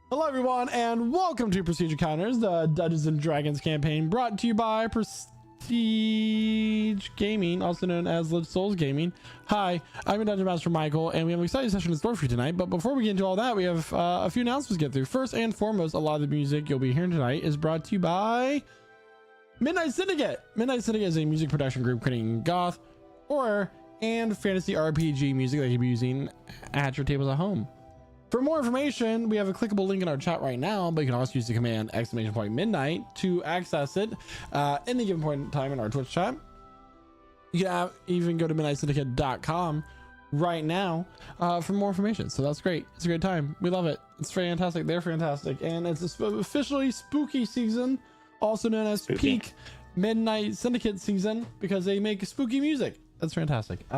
Hello everyone and welcome to Prestige Encounters, the Dungeons and Dragons campaign brought to you by Prestige Gaming, also known as Lich Souls Gaming. Hi, I'm your Dungeon Master Michael and we have an exciting session in store for you tonight, but before we get into all that, we have a few announcements to get through. First and foremost, a lot of the music you'll be hearing tonight is brought to you by Midnight Syndicate. Midnight Syndicate is a music production group creating goth, horror, and fantasy RPG music that you'll be using at your tables at home. For more information, we have a clickable link in our chat right now, but you can also use the command !midnight to access it any given point in time in our Twitch chat. You can even go to midnightsyndicate.com right now for more information. So that's great. It's a great time. We love it. It's fantastic. They're fantastic. And it's officially spooky season, also known as peak Midnight Syndicate season, because they make spooky music. That's fantastic. We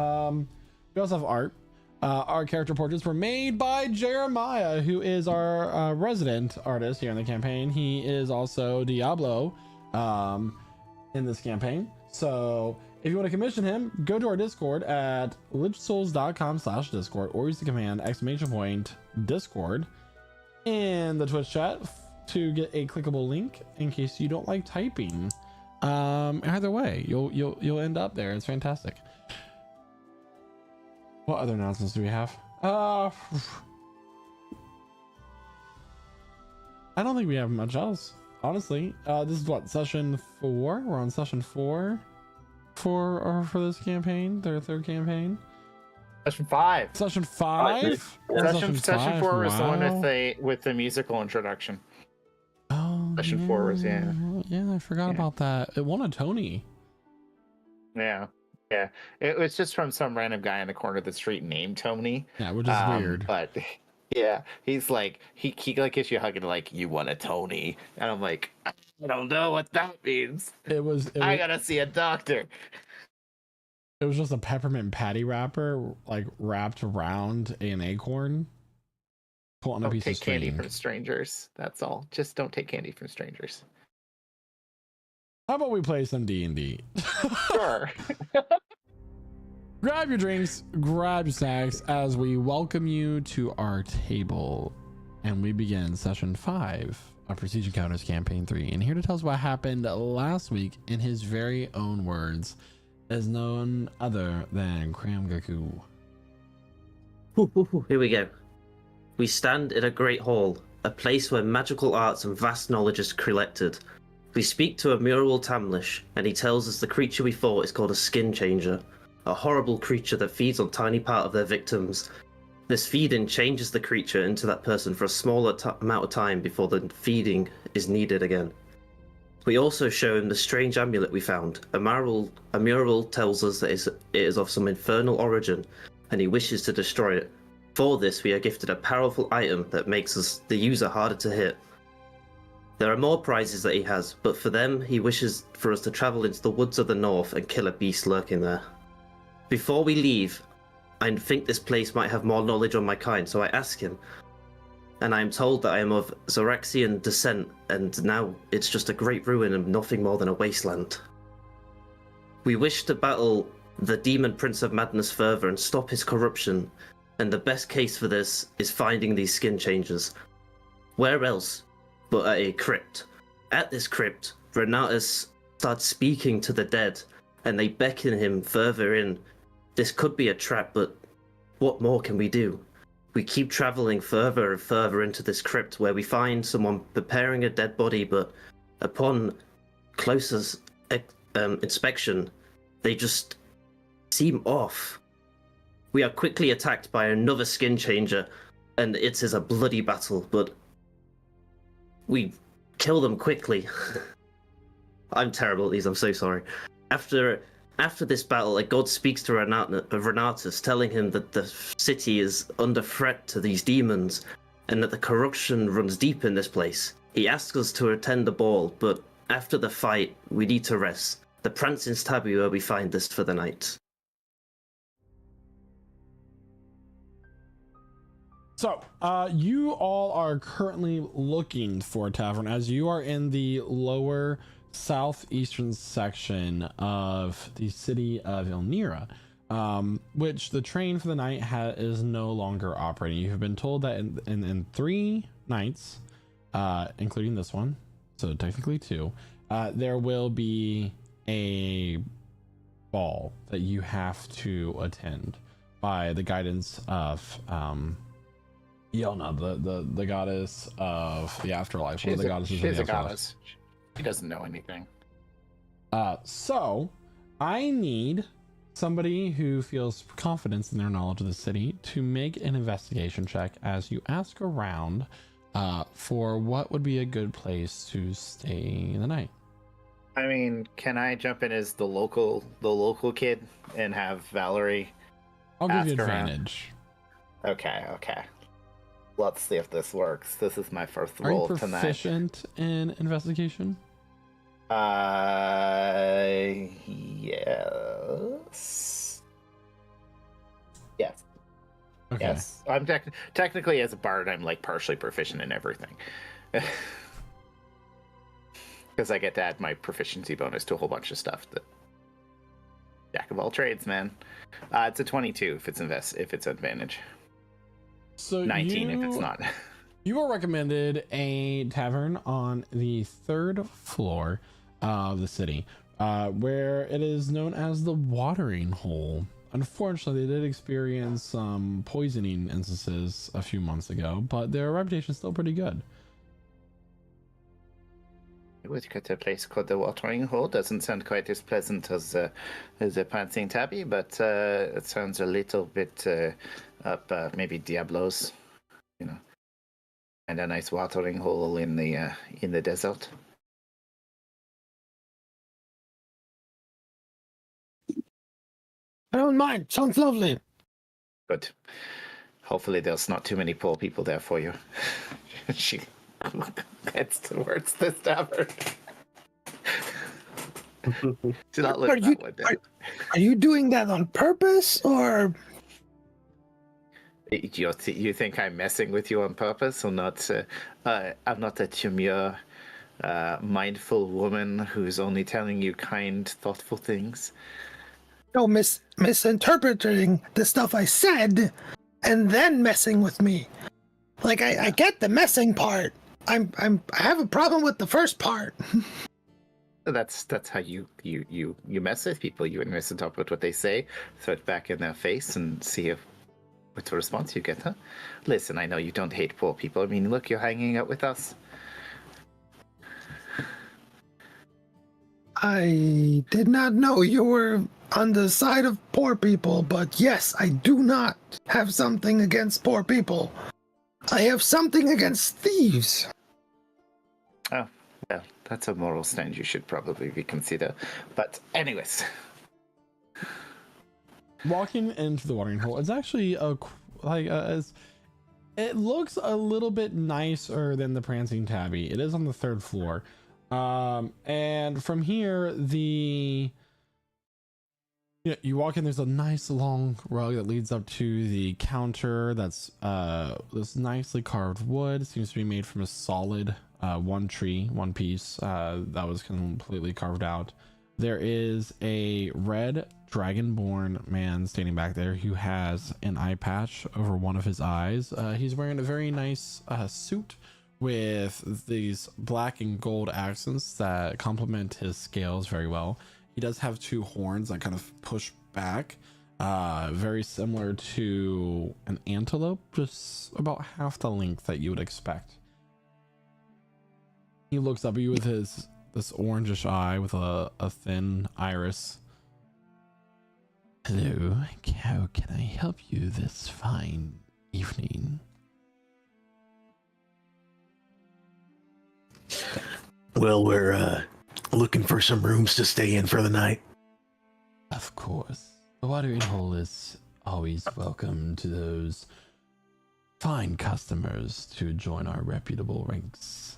also have art. Our character portraits were made by Jeremiah, who is our resident artist here in the campaign. He is also Diablo in this campaign. So if you want to commission him, go to our Discord at lichsouls.com/discord or use the command !discord in the Twitch chat to get a clickable link in case you don't like typing. Either way, you'll end up there. It's fantastic. What other announcements do we have? I don't think we have much else, honestly. This is what, session 4? We're on session 4 for this campaign, their third campaign. Session 5. Session 5? Session 4 was the one with the musical introduction. Oh, Session 4 was, yeah. Yeah, I forgot about that. It won a Tony. Yeah. Yeah, it was just from some random guy in the corner of the street named Tony. Yeah, which is weird. But yeah, he's like, he like gives you a hug and like, you won a Tony, and I'm like, I don't know what that means. I gotta see a doctor. It was just a peppermint patty wrapper, like wrapped around an acorn. Pulling a piece of string. Don't take candy from strangers. That's all. Just don't take candy from strangers. How about we play some D&D? Sure. Grab your drinks, grab your snacks as we welcome you to our table. And we begin session 5 of Prestige Encounters Campaign 3. And here to tell us what happened last week in his very own words is none other than Kramgaku. Here we go. We stand in a great hall, a place where magical arts and vast knowledge is collected. We speak to a Muriel Tamlish, and he tells us the creature we fought is called a skin changer, a horrible creature that feeds on tiny part of their victims. This feeding changes the creature into that person for a smaller amount of time before the feeding is needed again. We also show him the strange amulet we found. A Muriel tells us that it is of some infernal origin, and he wishes to destroy it. For this, we are gifted a powerful item that makes the user harder to hit. There are more prizes that he has, but for them, he wishes for us to travel into the woods of the north and kill a beast lurking there. Before we leave, I think this place might have more knowledge on my kind, so I ask him. And I am told that I am of Zoraxian descent, and now it's just a great ruin and nothing more than a wasteland. We wish to battle the Demon Prince of Madness further and stop his corruption, and the best case for this is finding these skin changers. Where else but at a crypt? At this crypt, Renatus starts speaking to the dead, and they beckon him further in. This could be a trap, but what more can we do? We keep traveling further and further into this crypt, where we find someone preparing a dead body, but upon closer inspection, they just seem off. We are quickly attacked by another skin changer, and it is a bloody battle, but we kill them quickly. I'm terrible at these, I'm so sorry. After this battle, a god speaks to Renatus, telling him that the city is under threat to these demons, and that the corruption runs deep in this place. He asks us to attend the ball, but after the fight, we need to rest. The Prancing's Tabby where we find this for the night. So, you all are currently looking for a tavern as you are in the lower southeastern section of the city of Elnira. which the train for the night is no longer operating. You have been told that in 3 nights, including this one, so technically 2, there will be a ball that you have to attend by the guidance of Yelna, the goddess of the afterlife. She's a goddess. She doesn't know anything. So I need somebody who feels confidence in their knowledge of the city to make an investigation check as you ask around for what would be a good place to stay the night. I mean, can I jump in as the local kid and have Valerie? I'll give you advantage. Okay. Let's see if this works. This is my first roll tonight. Are you proficient in investigation? Yes. Yes. Okay. Yes. I'm technically, as a bard, I'm like partially proficient in everything. Because I get to add my proficiency bonus to a whole bunch of stuff. Jack of all trades, man. It's a 22 if it's advantage. So 19 if it's not. You are recommended a tavern on the 3rd floor of the city, where it is known as the Watering Hole. Unfortunately, they did experience some poisoning instances a few months ago, but their reputation is still pretty good. I would get to a place called the Watering Hole. Doesn't sound quite as pleasant as a Prancing Tabby, but it sounds a little bit up maybe Diablo's, and a nice watering hole in the desert. I don't mind. Sounds lovely. Good. Hopefully there's not too many poor people there for you. She heads towards this tavern. Do not look that way down. Are you doing that on purpose, or? You think I'm messing with you on purpose, or not? I'm not a demure, mindful woman who's only telling you kind, thoughtful things. No, misinterpreting the stuff I said, and then messing with me. Like I get the messing part. I have a problem with the first part. That's how you mess with people. You misinterpret what they say, throw it back in their face, and see what response you get, huh? Listen, I know you don't hate poor people. I mean, look, you're hanging out with us. I did not know you were on the side of poor people, but yes, I do not have something against poor people. I have something against thieves. Oh, well, that's a moral stand you should probably reconsider. But anyways. Walking into the watering hole, it's actually it looks a little bit nicer than the Prancing Tabby. It is on the 3rd floor. And from here, you walk in, there's a nice long rug that leads up to the counter. That's this nicely carved wood. It seems to be made from a solid one piece that was completely carved out. There is a red dragonborn man standing back there who has an eye patch over one of his eyes. He's wearing a very nice suit with these black and gold accents that complement his scales very well. He does have 2 horns that kind of push back, very similar to an antelope, just about half the length that you would expect. He looks up at you with this orangish eye with a thin iris. Hello, how can I help you this fine evening? Well, we're looking for some rooms to stay in for the night. Of course. The watering hole is always welcome to those fine customers to join our reputable ranks.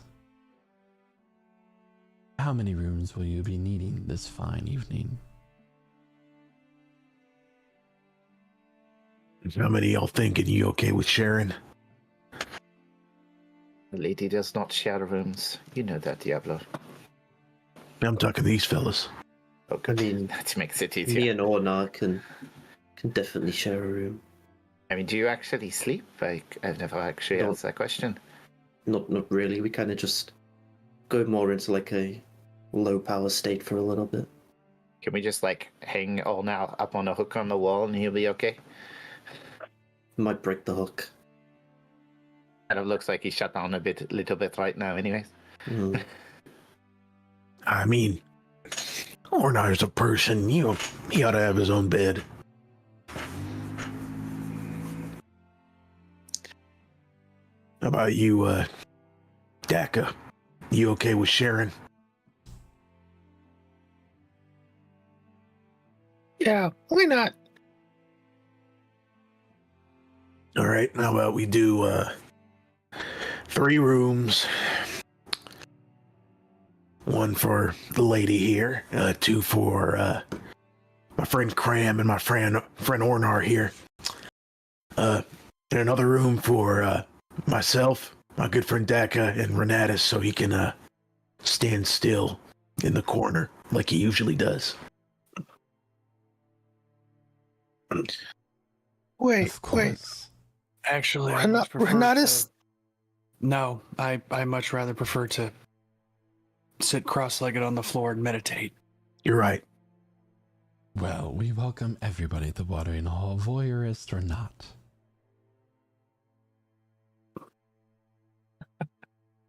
How many rooms will you be needing this fine evening? How many y'all thinking? You okay with sharing? The lady does not share rooms. You know that, Diablo. I'm talking these fellas. Oh, good. That makes it easier. Me and Ornar can Can definitely share a room. I mean, do you actually sleep? I've never actually No. asked that question. Not really. We kind of just go more into like a low power state for a little bit. Can we just like hang all now up on a hook on the wall and he'll be okay? Might break the hook. And it looks like he's shut down little bit right now, anyways. Mm. I mean, Ornar's a person. He ought to have his own bed. How about you, Daka? You okay with sharing? Yeah, why not? All right. How about we do 3 rooms? One for the lady here, 2 for my friend Cram and my friend Ornar here. And another room for myself, my good friend Daka, and Renatus, so he can stand still in the corner like he usually does. Wait. Of course. Actually, I much prefer Renatus? to... No, I much rather prefer to sit cross-legged on the floor and meditate. You're right. Well, we welcome everybody at the watering hole, voyeurist or not.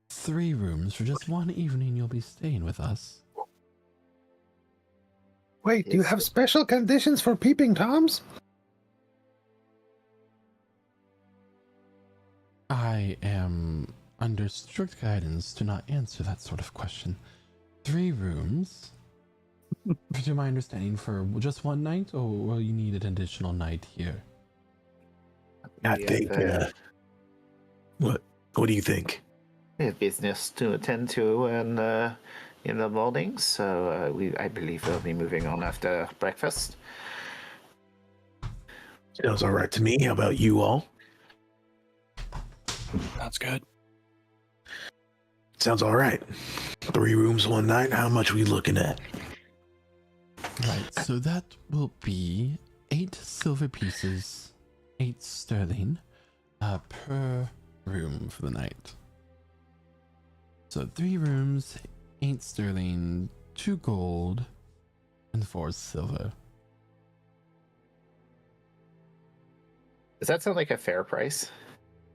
Three rooms for just one evening. You'll be staying with us. Wait, do you have special conditions for peeping toms? I am under strict guidance to not answer that sort of question. 3 rooms, to my understanding, for just one night, or will you need an additional night here? I We think. have, What do you think? we have business to attend to and in the morning, so I believe we'll be moving on after breakfast. Sounds all right to me. How about you all? That's good. Sounds all right. 3 rooms, 1 night. How much are we looking at? Right, so that will be 8 silver pieces, 8 sterling, per room for the night. So 3 rooms, 8 sterling, 2 gold, and 4 silver. Does that sound like a fair price?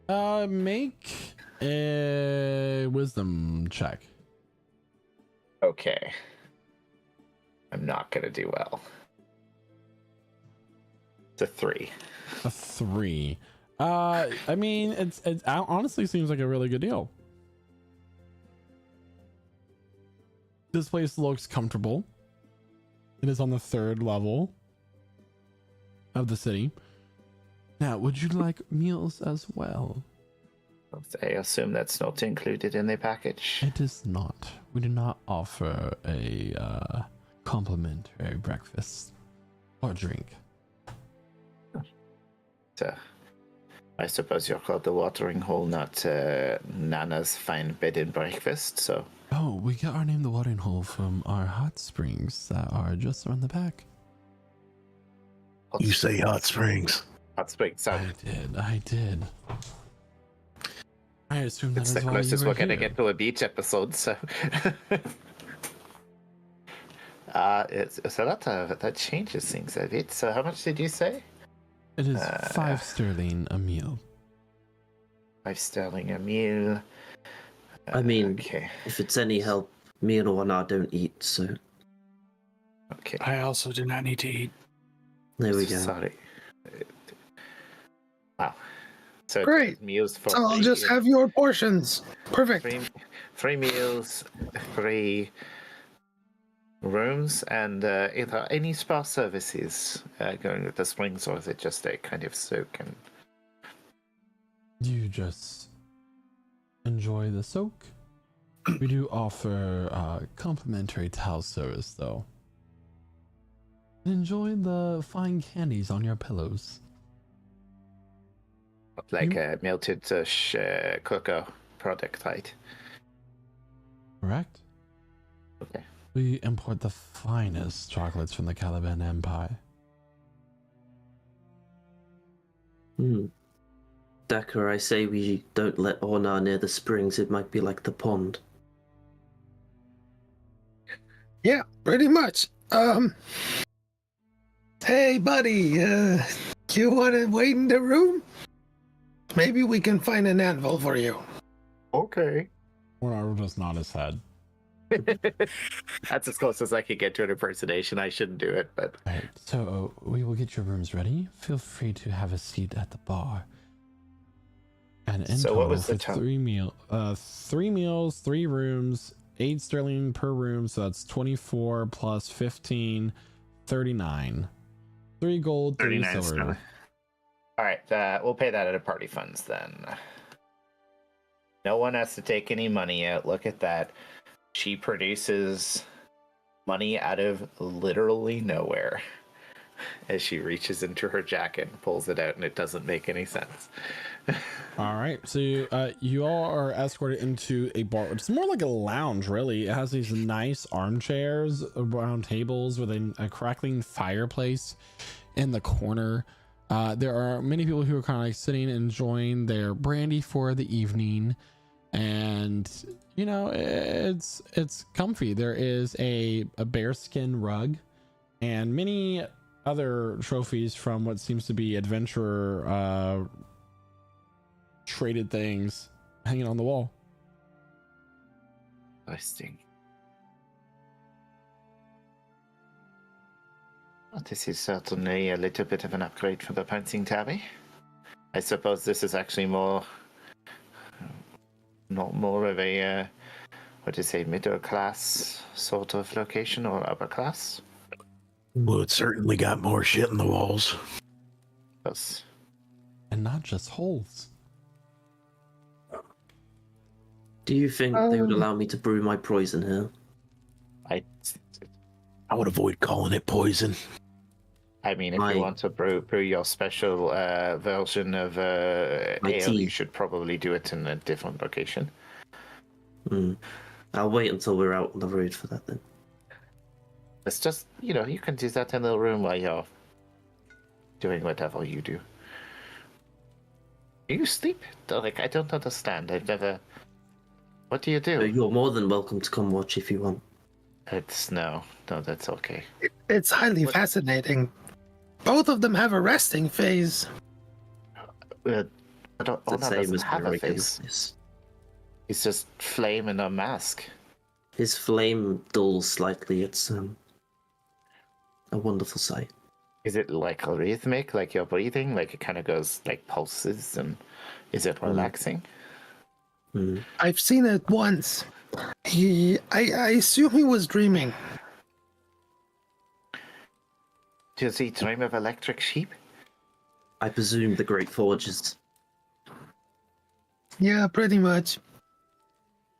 Make a wisdom check. Okay. I'm not gonna do well. It's a 3. A 3. I mean, it honestly seems like a really good deal. This place looks comfortable. It is on the 3rd level of the city. Now, would you like meals as well? I assume that's not included in the package. It is not. We do not offer a complimentary breakfast or drink. So, I suppose you're called the watering hole, not Nana's fine bed and breakfast, so... Oh, we got our name the watering hole from our hot springs that are just around the back. You say hot springs. Hot springs, so I did. I assume that it's is the why you closest were we're gonna here. get to a beach episode, so... so that changes things a bit. So how much did you say? It is 5 sterling a meal. 5 sterling a meal. I mean, Okay. if it's any help, me and Ornar don't eat, so Okay. I also do not need to eat. there we go. Sorry. Wow. So Great. meals for So I'll 3 just have your portions. Perfect. 3 meals, 3 rooms, and are there any spa services going with the springs, or is it just a kind of soak and... You just enjoy the soak. We do offer complimentary towel service, though. Enjoy the fine candies on your pillows. like a melted cocoa product, right? Correct? Okay. We import the finest chocolates from the Caliban Empire. Decker, I say we don't let Ornar near the springs. It might be like the pond. Yeah, pretty much. Hey, buddy, you want to wait in the room? Maybe we can find an anvil for you. Okay. Ornar will just nod his head. That's as close as I could get to an impersonation. I shouldn't do it, but All right, so we will get your rooms ready. Feel free to have a seat at the bar. And in So total, what was the for total? 3 meals, 3 rooms, 8 sterling per room, so that's 24 plus 15, 39. 3 gold, 3 39 silver. sterling. All right, we'll pay that out of party funds then. No one has to take any money out. Look at that. She produces money out of literally nowhere as she reaches into her jacket and pulls it out, and it doesn't make any sense. All right, so you all are escorted into a bar. It's more like a lounge, really. It has these nice armchairs around tables with a crackling fireplace in the corner. There are many people who are kind of like sitting, enjoying their brandy for the evening, and you know it's comfy. There is a bearskin rug and many other trophies from what seems to be adventurer traded things hanging on the wall. Interesting. Well, this is certainly a little bit of an upgrade for the Pouncing Tabby. I suppose this is actually not more of a, what do you say, middle class sort of location or upper class? Well, it certainly got more shit in the walls. Yes. And not just holes. Do you think they would allow me to brew my poison here? I would avoid calling it poison. I mean, if you want to brew your special version of ale, tea. you should probably do it in a different location. I'll wait until we're out on the road for that then. It's just, you can do that in the room while you're doing whatever you do. Do you sleep? Like, I don't understand. I've never... What do you do? You're more than welcome to come watch if you want. No, that's okay. It's highly fascinating. Both of them have a resting phase. But It's the Ona same doesn't as have a Merrick, face. yes. He's just flame and a mask. His flame dulls slightly. It's a wonderful sight. Is it like rhythmic, like you're breathing? Like it kind of goes like pulses, and is it relaxing? I've seen it once. I assume he was dreaming. Does he dream of electric sheep? I presume the Great Forges. Yeah, pretty much.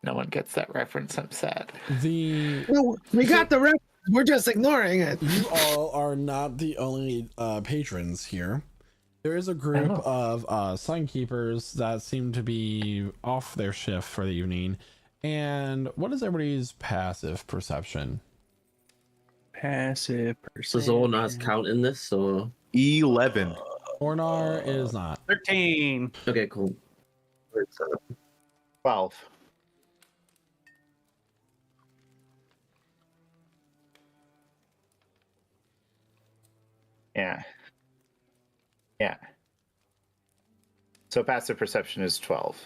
No one gets that reference. I'm sad. No, we got the reference. We're just ignoring it. You all are not the only patrons here. There is a group of sunkeepers that seem to be off their shift for the evening. And what is everybody's passive perception? Passive Does perception. Ornar's count in this, or? 11. Ornar is not. 13. Okay, cool. 12. Yeah. So passive perception is 12.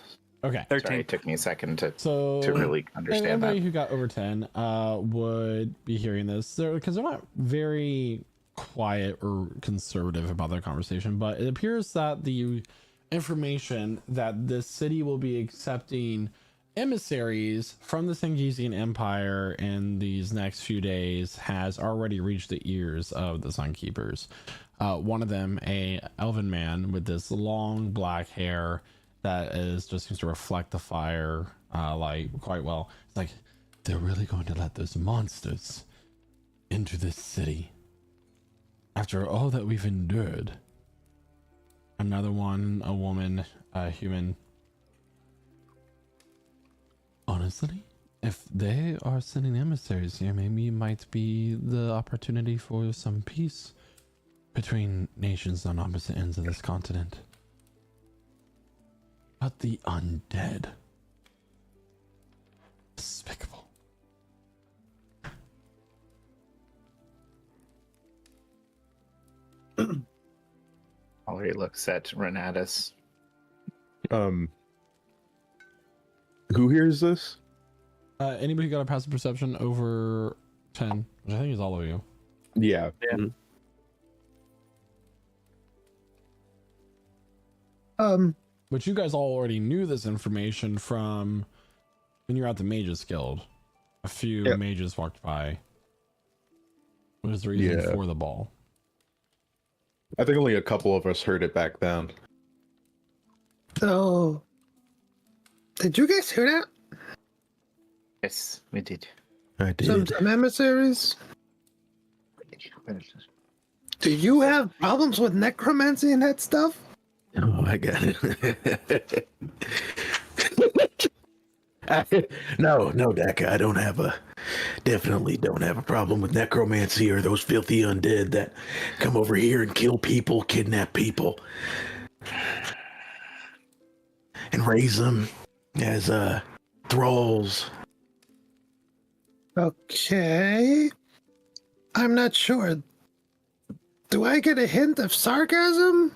Okay. 13. Sorry, it took me a second to So really understand anybody that. who got over 10 would be hearing this because they're not very quiet or conservative about their conversation, but it appears that the information that this city will be accepting emissaries from the Sangesian Empire in these next few days has already reached the ears of the Sunkeepers. One of them, a elven man with this long black hair that just seems to reflect the fire light quite well. It's like, they're really going to let those monsters into this city after all that we've endured. Another one, a woman, a human. Honestly, if they are sending emissaries here, maybe it might be the opportunity for some peace between nations on opposite ends of this continent. But the undead. Despicable. Mallory looks at Renatus. Who hears this? Anybody got a passive perception over 10? Which I think is all of you. Yeah. But you guys all already knew this information from when you were at the Mages Guild. A few Yep. mages walked by. What is the reason Yeah. for the ball? I think only a couple of us heard it back then. So, did you guys hear that? Yes, we did. I Some did. emissaries? Do you have problems with necromancy and that stuff? Oh, I got it. No, Daka, I don't have definitely don't have a problem with necromancy or those filthy undead that come over here and kill people, kidnap people, and raise them as thralls. Okay. I'm not sure. Do I get a hint of sarcasm?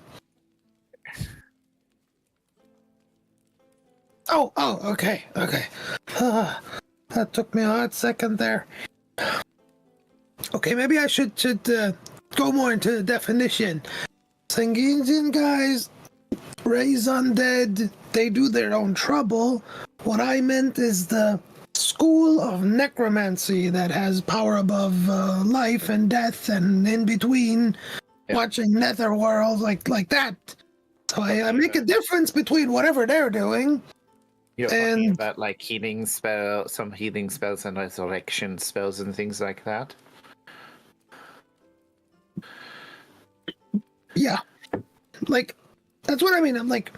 Oh, okay. That took me a hot second there. Okay, maybe I should go more into the definition. Sangesian guys raise undead. They do their own trouble. What I meant is the school of necromancy that has power above life and death and in between, watching netherworld like that. So I make a difference between whatever they're doing. You're talking And- about like healing spell, some healing spells and resurrection spells and things like that. Yeah, like that's what I mean. I'm like,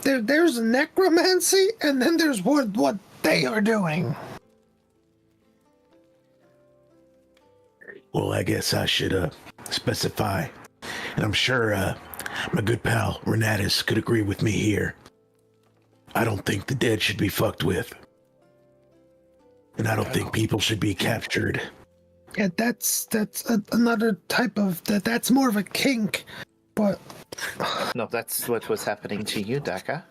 there's necromancy, and then there's what they are doing. Well, I guess I should specify, and I'm sure my good pal Renatus could agree with me here. I don't think the dead should be fucked with, and I don't think people should be captured. Yeah, that's another type of that. That's more of a kink, but No, that's what was happening to you, Daka.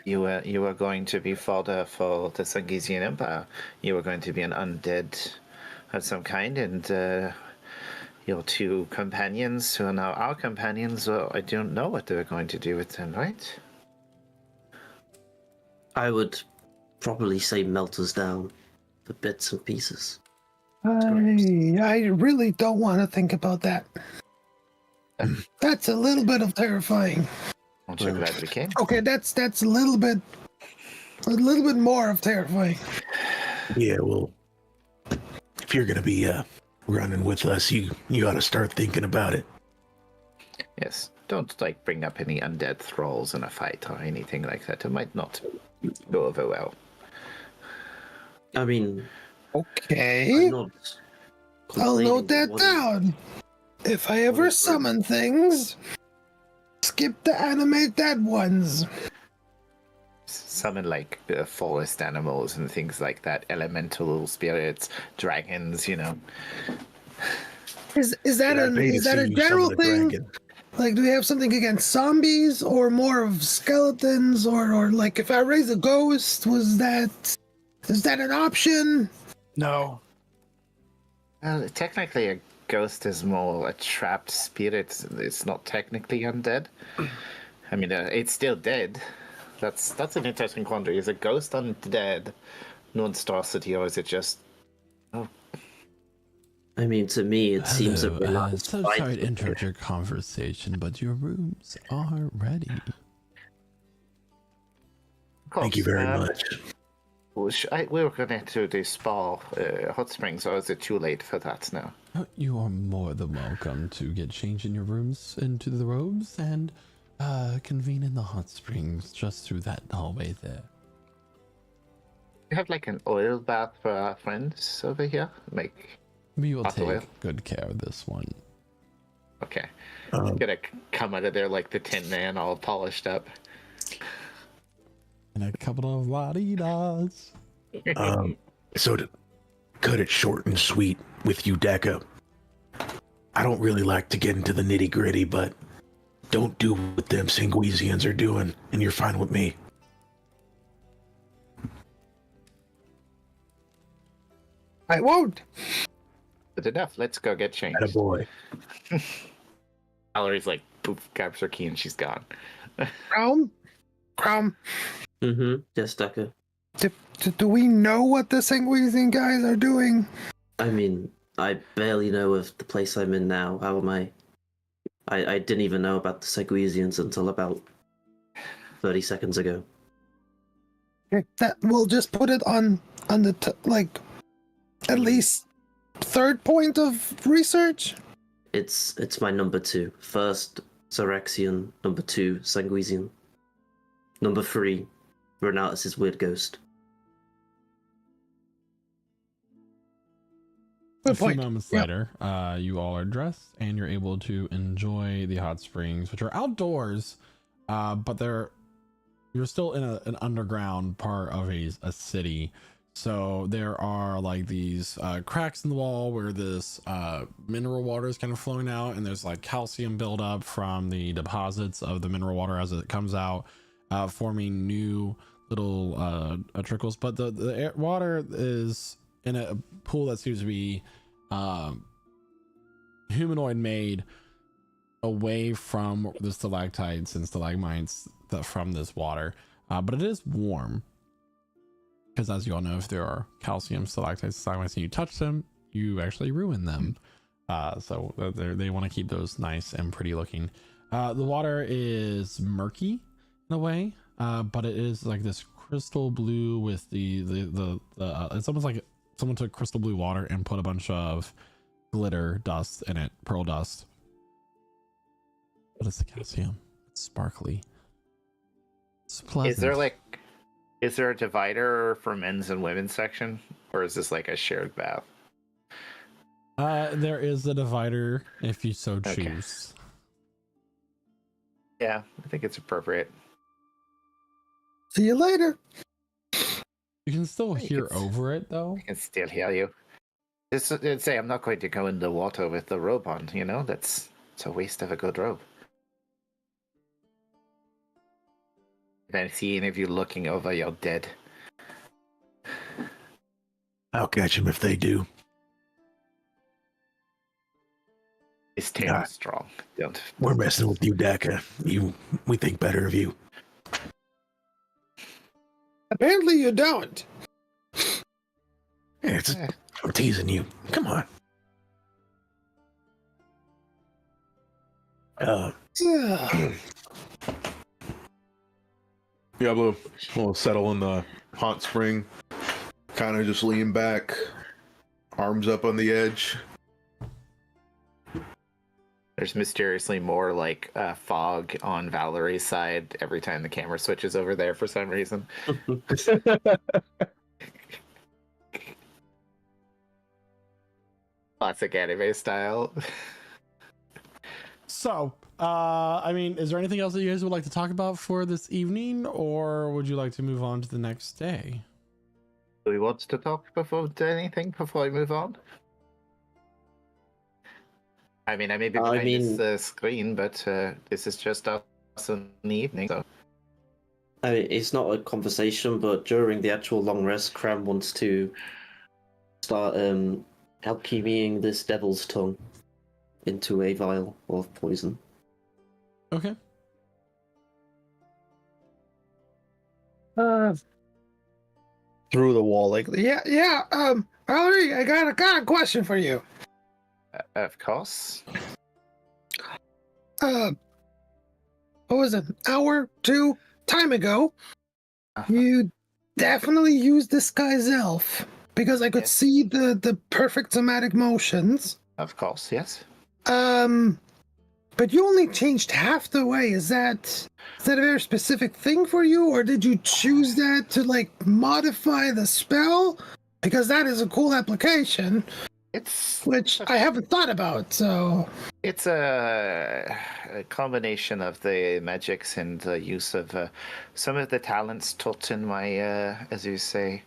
You were going to be fodder for the Sangesian Empire. You were going to be an undead of some kind, and your two companions, who are now our companions, well, I don't know what they're going to do with them, right? I would probably say melt us down for bits and pieces. I really don't want to think about that. That's a little bit of terrifying. Aren't you glad we came? Okay, that's a little bit more of terrifying. Yeah, well, if you're gonna be running with us, you ought to start thinking about it. Yes. Don't like bring up any undead thralls in a fight or anything like that. It might not go over well. I mean, Okay, I'm not I'll note complaining, that what- down. If I ever is- summon things, skip the animate dead ones. Summon like forest animals and things like that, elemental spirits, dragons, you know. Is that I'd pay to is that see a you general summon a thing? dragon. Like, do we have something against zombies or more of skeletons or like if I raise a ghost, is that an option? No. Well, technically, a ghost is more a trapped spirit. It's not technically undead. I mean, it's still dead. That's an interesting quandary. Is a ghost undead, monstrosity, or is it just? I mean, to me, it seems a bit like so sorry to interrupt your conversation, but your rooms are ready. Thank you very much. We were going to do spa hot springs, or is it too late for that now? You are more than welcome to get changed in your rooms into the robes and convene in the hot springs just through that hallway there. You have like an oil bath for our friends over here? Like, We will Hot oil? take good care of this one. okay. Um, Gonna come out of there like the Tin Man, all polished up. And a couple of la-di-das. So to cut it short and sweet with you, Deca, I don't really like to get into the nitty gritty, but don't do what them Sanguisians are doing, and you're fine with me. I won't. Good enough. Let's go get changed. Attaboy. Valerie's like, poof, grabs her key and she's gone. Crom, Mm-hmm. Yes, Decker. do we know what the Sanguisian guys are doing? I mean, I barely know of the place I'm in now. How am I? I didn't even know about the Seguisians until about 30 seconds ago. Okay, that we'll just put it on the like at least third point of research. It's my number 2. First, Zerexian. Number 2, Sanguisian. Number 3, Renatus' weird ghost. A Good few point. moments Yep. later, you all are dressed and you're able to enjoy the hot springs, which are outdoors, but you're still in an underground part of a city. So there are like these cracks in the wall where this mineral water is kind of flowing out, and there's like calcium buildup from the deposits of the mineral water as it comes out, forming new little trickles. But the water is in a pool that seems to be humanoid made, away from the stalactites and stalagmites from this water, but it is warm, because as you all know, if there are calcium stalactites, stalagmites, and you touch them, you actually ruin them. So they want to keep those nice and pretty looking. The water is murky in a way, but it is like this crystal blue with the it's almost like someone took crystal blue water and put a bunch of glitter dust in it, pearl dust. But it's the calcium. It's sparkly. It's pleasant. Is there a divider for men's and women's section, or is this like a shared bath? There is a divider if you so Okay. choose. Yeah, I think it's appropriate. See you later. You can still think hear it's- over it though. I can still hear you. Just say I'm not going to go in the water with the robe on. You know, it's a waste of a good robe. If I see any of you looking over, you're dead. I'll catch them if they do. This tail Yeah. is strong. Don't. We're messing with you, Deca. We think better of you. Apparently you don't. Yeah, I'm teasing you. Come on. Yeah. Diablo will settle in the hot spring, kind of just lean back, arms up on the edge. There's mysteriously more like fog on Valerie's side every time the camera switches over there for some reason. Classic anime style. So, I mean, is there anything else that you guys would like to talk about for this evening, or would you like to move on to the next day? Do we want to talk before anything before we move on? I mean, I may be behind this screen, but this is just us in the evening. So. I mean, it's not a conversation, but during the actual long rest, Cram wants to start alchemying this devil's tongue into a vial of poison. Okay. Through the wall, like yeah. Valerie, I got a question for you. Of course. What was it? An hour, 2 time ago, you definitely used disguise elf because I could Yes. see the perfect somatic motions. Of course, yes. But you only changed half the way. Is that a very specific thing for you, or did you choose that to like modify the spell? Because that is a cool application. which I haven't thought about. So It's a combination of the magics and the use of some of the talents taught in my, as you say,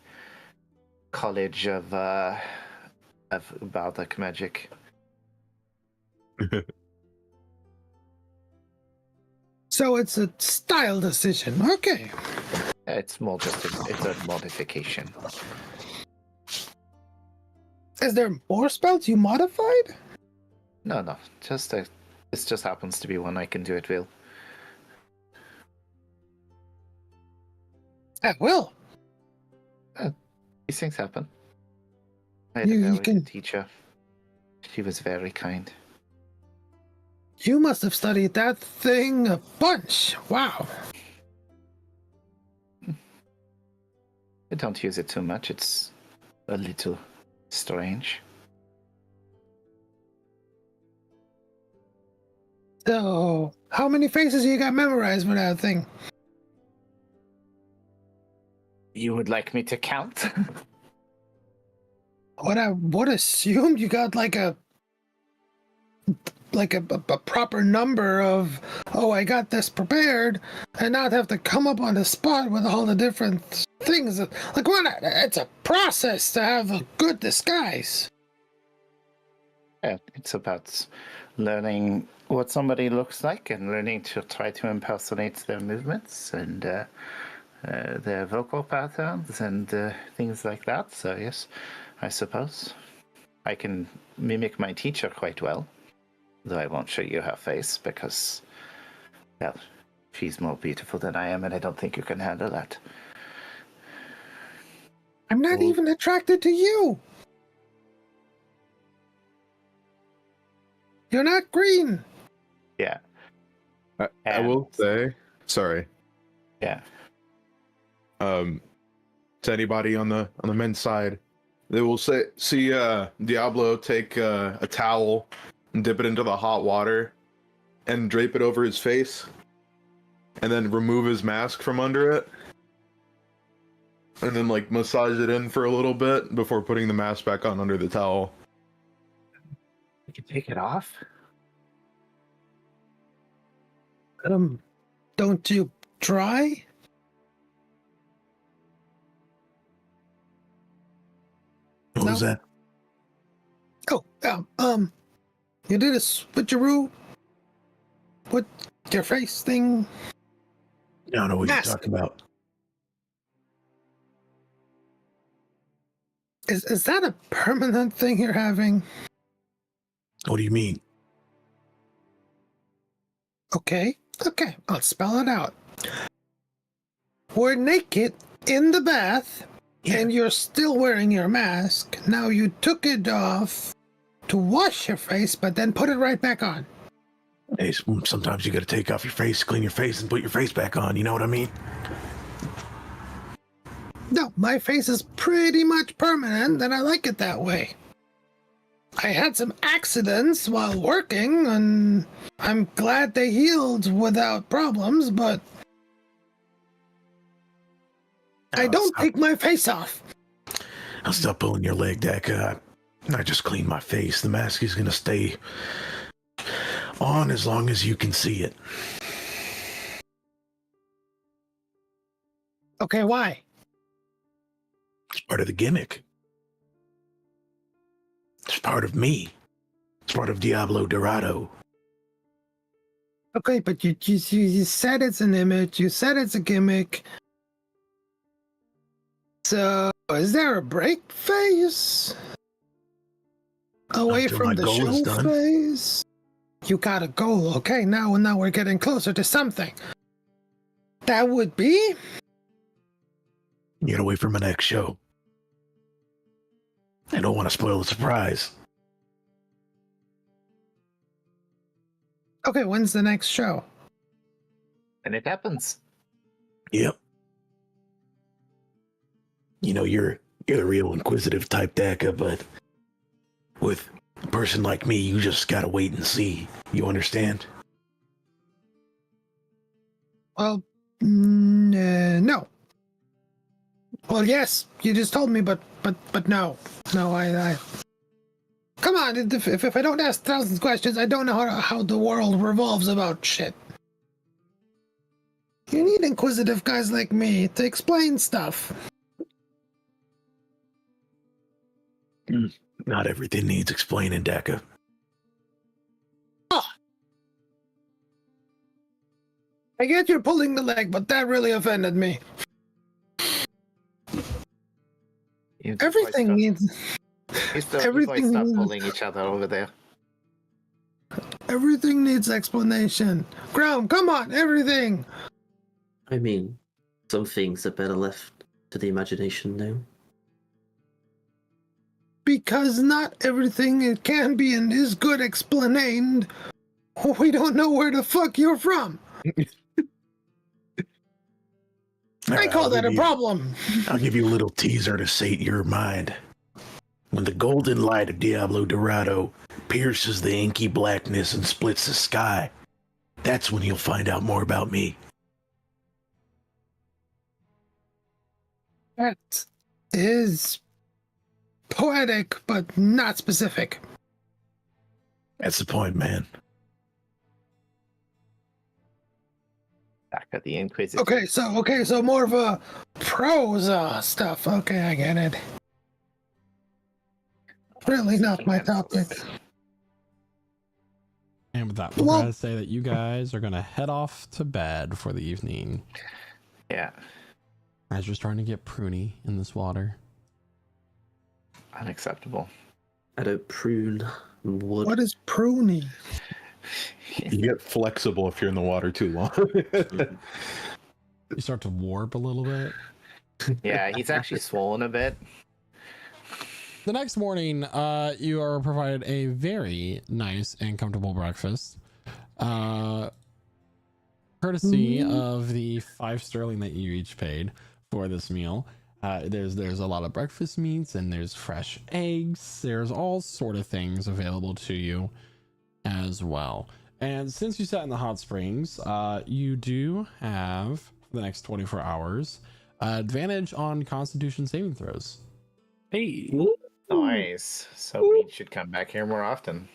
college of bardic magic. so it's a style decision. Okay. It's more just it's a modification. Is there more spells you modified? No, just this just happens to be one I can do at will. At will. These things happen. I had You- a you very can- good teacher. She was very kind. You must have studied that thing a bunch. Wow. I don't use it too much. It's a little strange. So, how many faces you got memorized with that thing? You would like me to count? What I would assume you got like a proper number of, oh, I got this prepared, and not have to come up on the spot with all the different things. Like, it's a process to have a good disguise. Yeah, it's about learning what somebody looks like and learning to try to impersonate their movements and their vocal patterns and things like that. So yes, I suppose I can mimic my teacher quite well, though I won't show you her face because, well, she's more beautiful than I am, and I don't think you can handle that. I'm not even attracted to you. You're not green. Yeah, I will say, sorry. yeah. To anybody on the men's side, they will see Diablo take a towel and dip it into the hot water and drape it over his face and then remove his mask from under it and then like massage it in for a little bit before putting the mask back on under the towel. You can take it off. Don't you try? What was that? Oh, you did a switcheroo with your face thing. I don't know what Mask. you're talking about. Is that a permanent thing you're having? What do you mean? Okay, I'll spell it out. We're naked in the bath, and you're still wearing your mask. Now you took it off to wash your face, but then put it right back on. Hey, sometimes you gotta take off your face, clean your face, and put your face back on. You know what I mean? No, my face is pretty much permanent, and I like it that way. I had some accidents while working, and I'm glad they healed without problems, but I don't take my face off. I'll stop pulling your leg, Daka. I just cleaned my face. The mask is gonna stay on as long as you can see it. Okay, why? It's part of the gimmick. It's part of me. It's part of Diablo Dorado. Okay, but you said it's an image. You said it's a gimmick. So, is there a break phase? Away Until from my the goal is show done. phase? You got a goal, okay? Now we're getting closer to something. That would be? Get away from my next show. I don't want to spoil the surprise. Okay, when's the next show? And it happens. Yep. You know, you're the real inquisitive type, Daka, but with a person like me, you just gotta wait and see. You understand? Well, no. Well, yes, you just told me, but no. No, I on. If I don't ask thousands of questions, I don't know how the world revolves about shit. You need inquisitive guys like me to explain stuff. Not everything needs explaining, Deca. I get you're pulling the leg, but that really offended me. Everything needs. Everything stop pulling each other over there. Everything needs explanation. Ground, come on, everything. I mean, some things are better left to the imagination now. Because not everything it can be and is good explained. We don't know where the fuck you're from. I call that a problem. I'll give you a little teaser to sate your mind. When the golden light of Diablo Dorado pierces the inky blackness and splits the sky, that's when you'll find out more about me. That is poetic, but not specific. That's the point, man. Back at the Inquisitor. Okay, so more of a prose stuff. Okay, I get it. Really not my topic. And with that, we're gonna say that you guys are gonna head off to bed for the evening. Yeah. As you're starting to get pruny in this water. Unacceptable. I don't prune wood. What is pruning? You get flexible if you're in the water too long. You start to warp a little bit. Yeah, he's actually swollen a bit. The next morning, you are provided a very nice and comfortable breakfast. Courtesy of the 5 sterling that you each paid for this meal. There's a lot of breakfast meats and there's fresh eggs. There's all sort of things available to you as well. And since you sat in the hot springs, you do have, for the next 24 hours, advantage on Constitution saving throws. Hey. Nice. So we should come back here more often.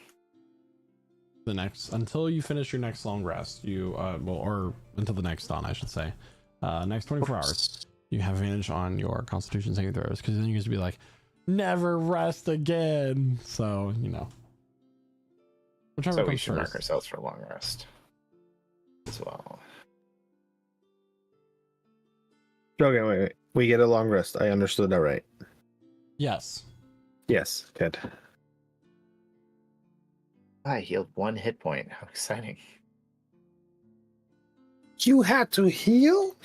Until you finish your next long rest, or until the next dawn, I should say. Next 24 hours, you have advantage on your Constitution saving throws, because then you guys be like, never rest again. So, whichever So we comes should mark first. ourselves for a long rest as well. Okay, wait. We get a long rest. I understood that right. Yes. Yes, good. I healed 1 hit point. How exciting. You had to heal?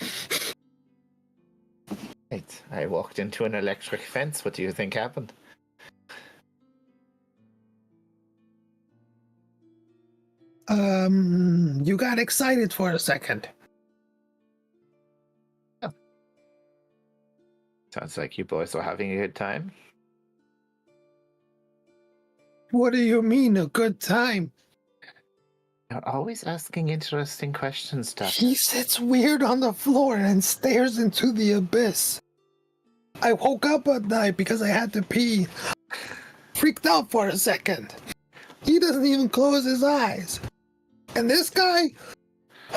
Right. I walked into an electric fence. What do you think happened? You got excited for a second. Sounds like you boys were having a good time. What do you mean, a good time? You're always asking interesting questions, Duck. He sits weird on the floor and stares into the abyss. I woke up at night because I had to pee. Freaked out for a second. He doesn't even close his eyes. And this guy,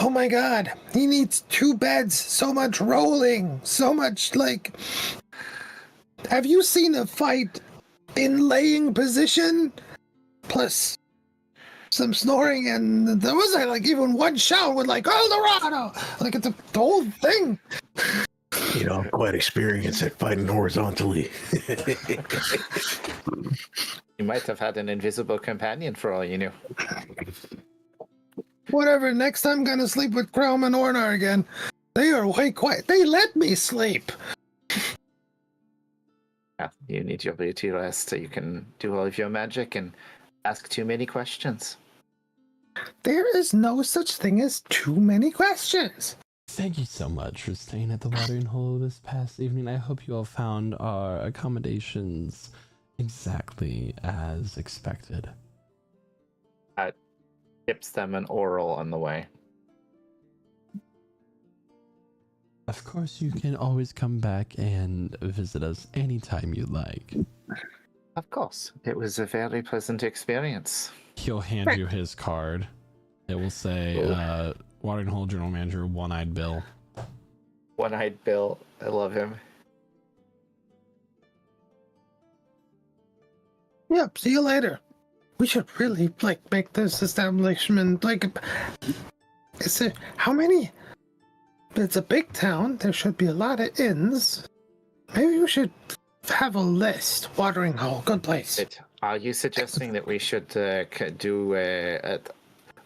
oh my god, he needs 2 beds, so much rolling, so much like... Have you seen a fight in laying position? Plus some snoring, and there wasn't like even one shout with like Eldorado, like it's the whole thing. I'm quite experienced at fighting horizontally. You might have had an invisible companion for all you knew. Whatever, next time I'm gonna sleep with Chrome and Ornar again. They are way quiet. They let me sleep. Yeah, you need your ability to rest so you can do all of your magic and ask too many questions. There is no such thing as too many questions. Thank you so much for staying at the Watering Hole this past evening. I hope you all found our accommodations exactly as expected. Tips them an oral on the way. Of course, you can always come back and visit us anytime you like. Of course. It was a very pleasant experience. He'll hand you his card. It will say, Watering Hole General Manager, One-Eyed Bill. One-eyed Bill. I love him. Yep, see you later. We should really make this establishment how many? It's a big town. There should be a lot of inns. Maybe we should have a list. Watering Hole, good place. Are you suggesting that we should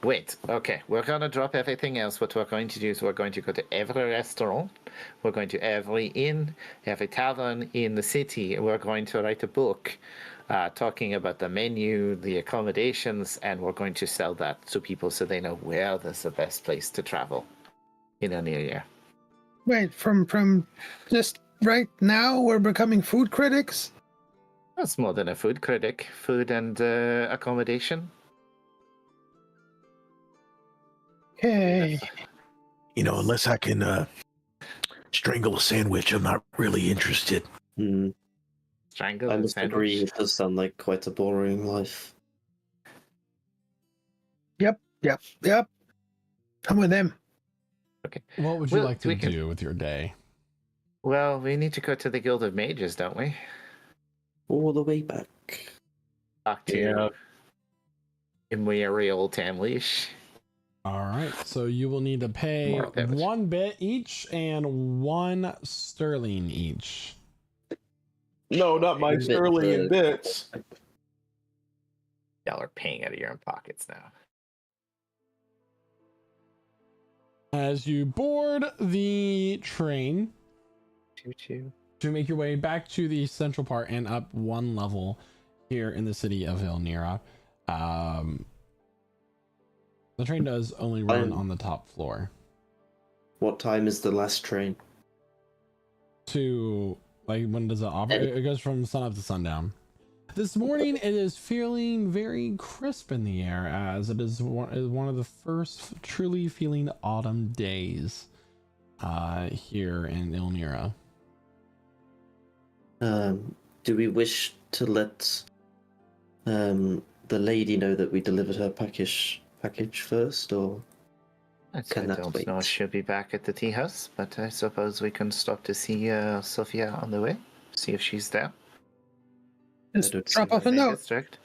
wait, okay. We're going to drop everything else. What we're going to do is we're going to go to every restaurant. We're going to every inn, every tavern in the city. And we're going to write a book talking about the menu, the accommodations, and we're going to sell that to people so they know where there's the best place to travel in the near year. Wait, from just right now we're becoming food critics? That's more than a food critic. Food and accommodation. Okay. You know, unless I can strangle a sandwich, I'm not really interested. Strangle I a must sandwich. agree, it does sound like quite a boring life. Yep. I'm with him. Okay. What would you Well, like to we can- do with your day? Well, we need to go to the Guild of Mages, don't we? All the way back. Talk to Imperial Tamlish. All right, so you will need to pay Moral damage. 1 bit each and 1 sterling each. No, not my Bit, sterling in bits. Y'all are paying out of your own pockets now. As you board the train Choo-choo. to make your way back to the central part and up 1 level here in the city of Elnira, the train does only run on the top floor. What time is the last train? To when does it operate? It goes from sun up to sundown. This morning it is feeling very crisp in the air, as it is one of the first truly feeling autumn days here in Elnira. Do we wish to let the lady know that we delivered her package first, or I Can that don't wait? know if she'll be back at the tea house, but I suppose we can stop to see Sophia on the way. See if she's there. Just don't drop see off a Main note. District.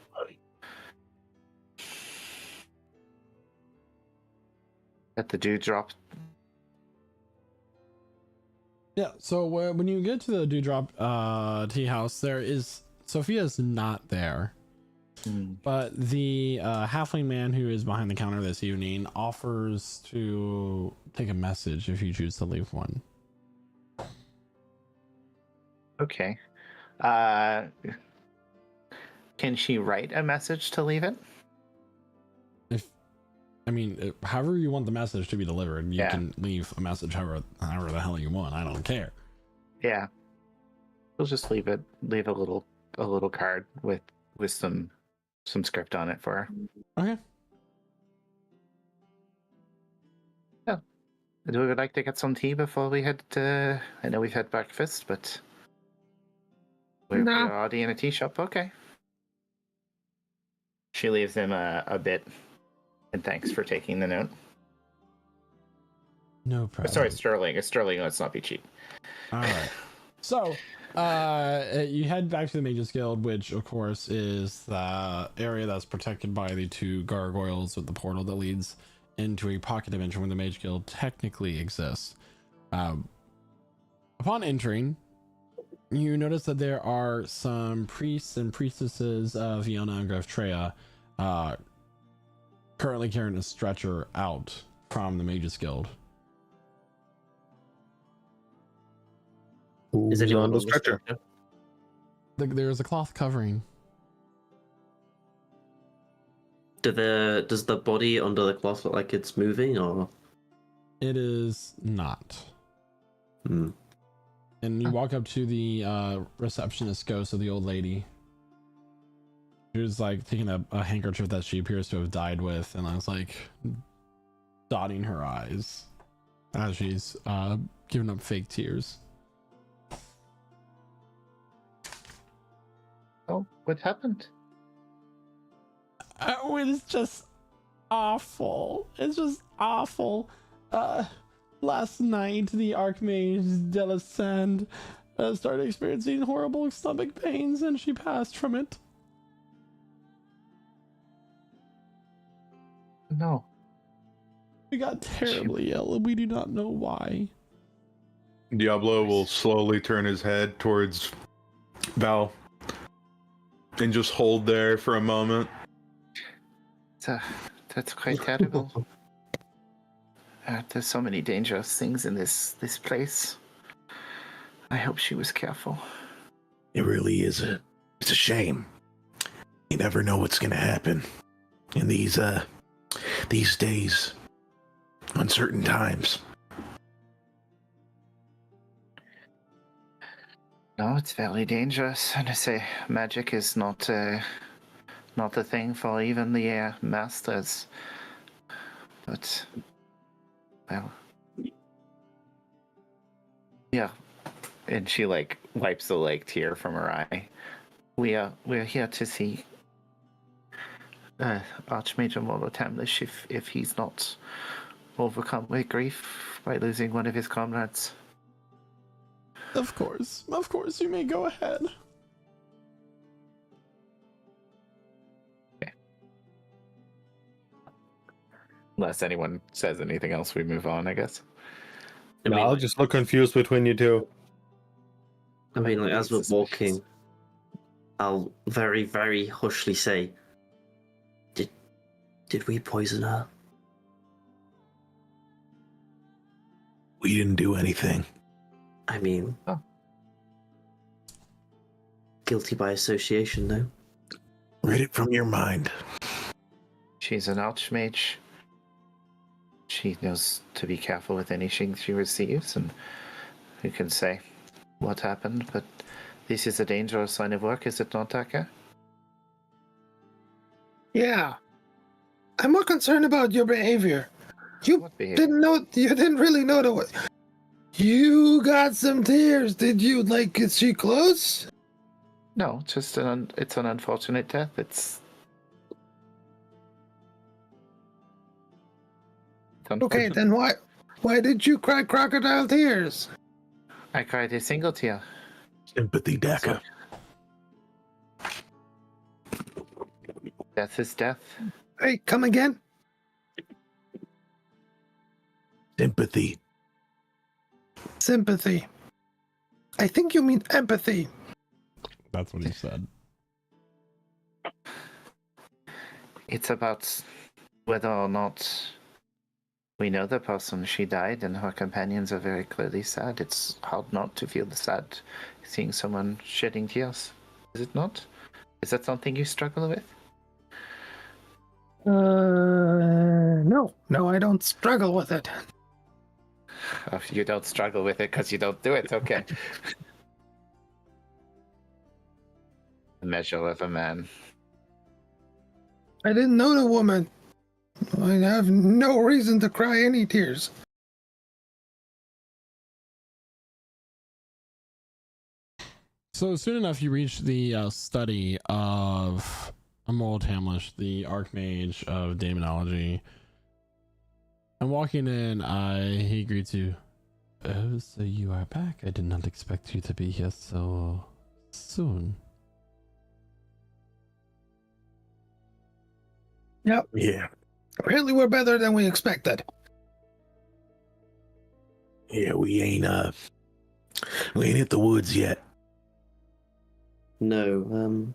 At the dewdrop. Yeah, so when you get to the Dewdrop tea house, Sophia's not there. But the halfling man who is behind the counter this evening offers to take a message if you choose to leave one. Okay. Can she write a message to leave it? However you want the message to be delivered, you Yeah. can leave a message however the hell you want. I don't care. Yeah. We'll just leave it. Leave a little card with some script on it for her. Okay. Yeah. Do we would like to get some tea before we head to... I know we've had breakfast, but... We're already in a tea shop. Okay. She leaves him a bit. And thanks for taking the note. No problem. Sorry, Sterling. It's Sterling. Let's not be cheap. All right. So, you head back to the Mages Guild, which of course is the area that's protected by the 2 gargoyles with the portal that leads into a pocket dimension where the Mage Guild technically exists. Upon entering, you notice that there are some priests and priestesses of Iona and Greftraya currently carrying a stretcher out from the Mages Guild. Who's is anyone on the stretcher? There's a cloth covering. Does the body under the cloth look like it's moving, or? It is not. Hmm. And you walk up to the receptionist ghost of the old lady. Who's taking a handkerchief that she appears to have died with, and I was dotting her eyes as she's giving up fake tears. Oh, What happened? It's just awful. It's just awful. Last night the Archmage Delisand started experiencing horrible stomach pains, and she passed from it. No. We got terribly ill, and we do not know why. Diablo will slowly turn his head towards Val and just hold there for a moment. That's quite terrible. There's so many dangerous things in this place. I hope she was careful. It really is it's a shame. You never know what's gonna happen in these days, uncertain times. No, it's very dangerous. And I say, magic is not a thing for even the masters. But, well, yeah. And she wipes the tear from her eye. We're here to see Archmage Molo Tamlish if he's not overcome with grief by losing one of his comrades. Of course, you may go ahead. Okay. Unless anyone says anything else, we move on, I guess. No, I'll just look confused between you two. I mean, as we're walking, I'll very, very hushly say, Did we poison her? We didn't do anything. I mean, guilty by association, though. Rid it from your mind. She's an archmage. She knows to be careful with anything she receives, and who can say what happened, but this is a dangerous line of work, is it not, Taka? Yeah. I'm more concerned about your behavior. You didn't really know the way. You got some tears. Did you, is she close? No, just it's an unfortunate death. It's okay, then why did you cry crocodile tears? I cried a single tear. Sympathy, Daka. Death is death. Hey, come again? Sympathy. Sympathy. I think you mean empathy. That's what he said. It's about whether or not we know the person. She died, and her companions are very clearly sad. It's hard not to feel sad seeing someone shedding tears. Is it not? Is that something you struggle with? No, I don't struggle with it. Oh, you don't struggle with it because you don't do it. Okay. The measure of a man. I didn't know the woman. I have no reason to cry any tears. So soon enough, you reach the study of Immoral Tamlish, the Archmage of Demonology. And walking in, he greets you. Oh, so you are back. I did not expect you to be here so soon. Yep. Yeah. Apparently we're better than we expected. Yeah, we ain't hit the woods yet. No,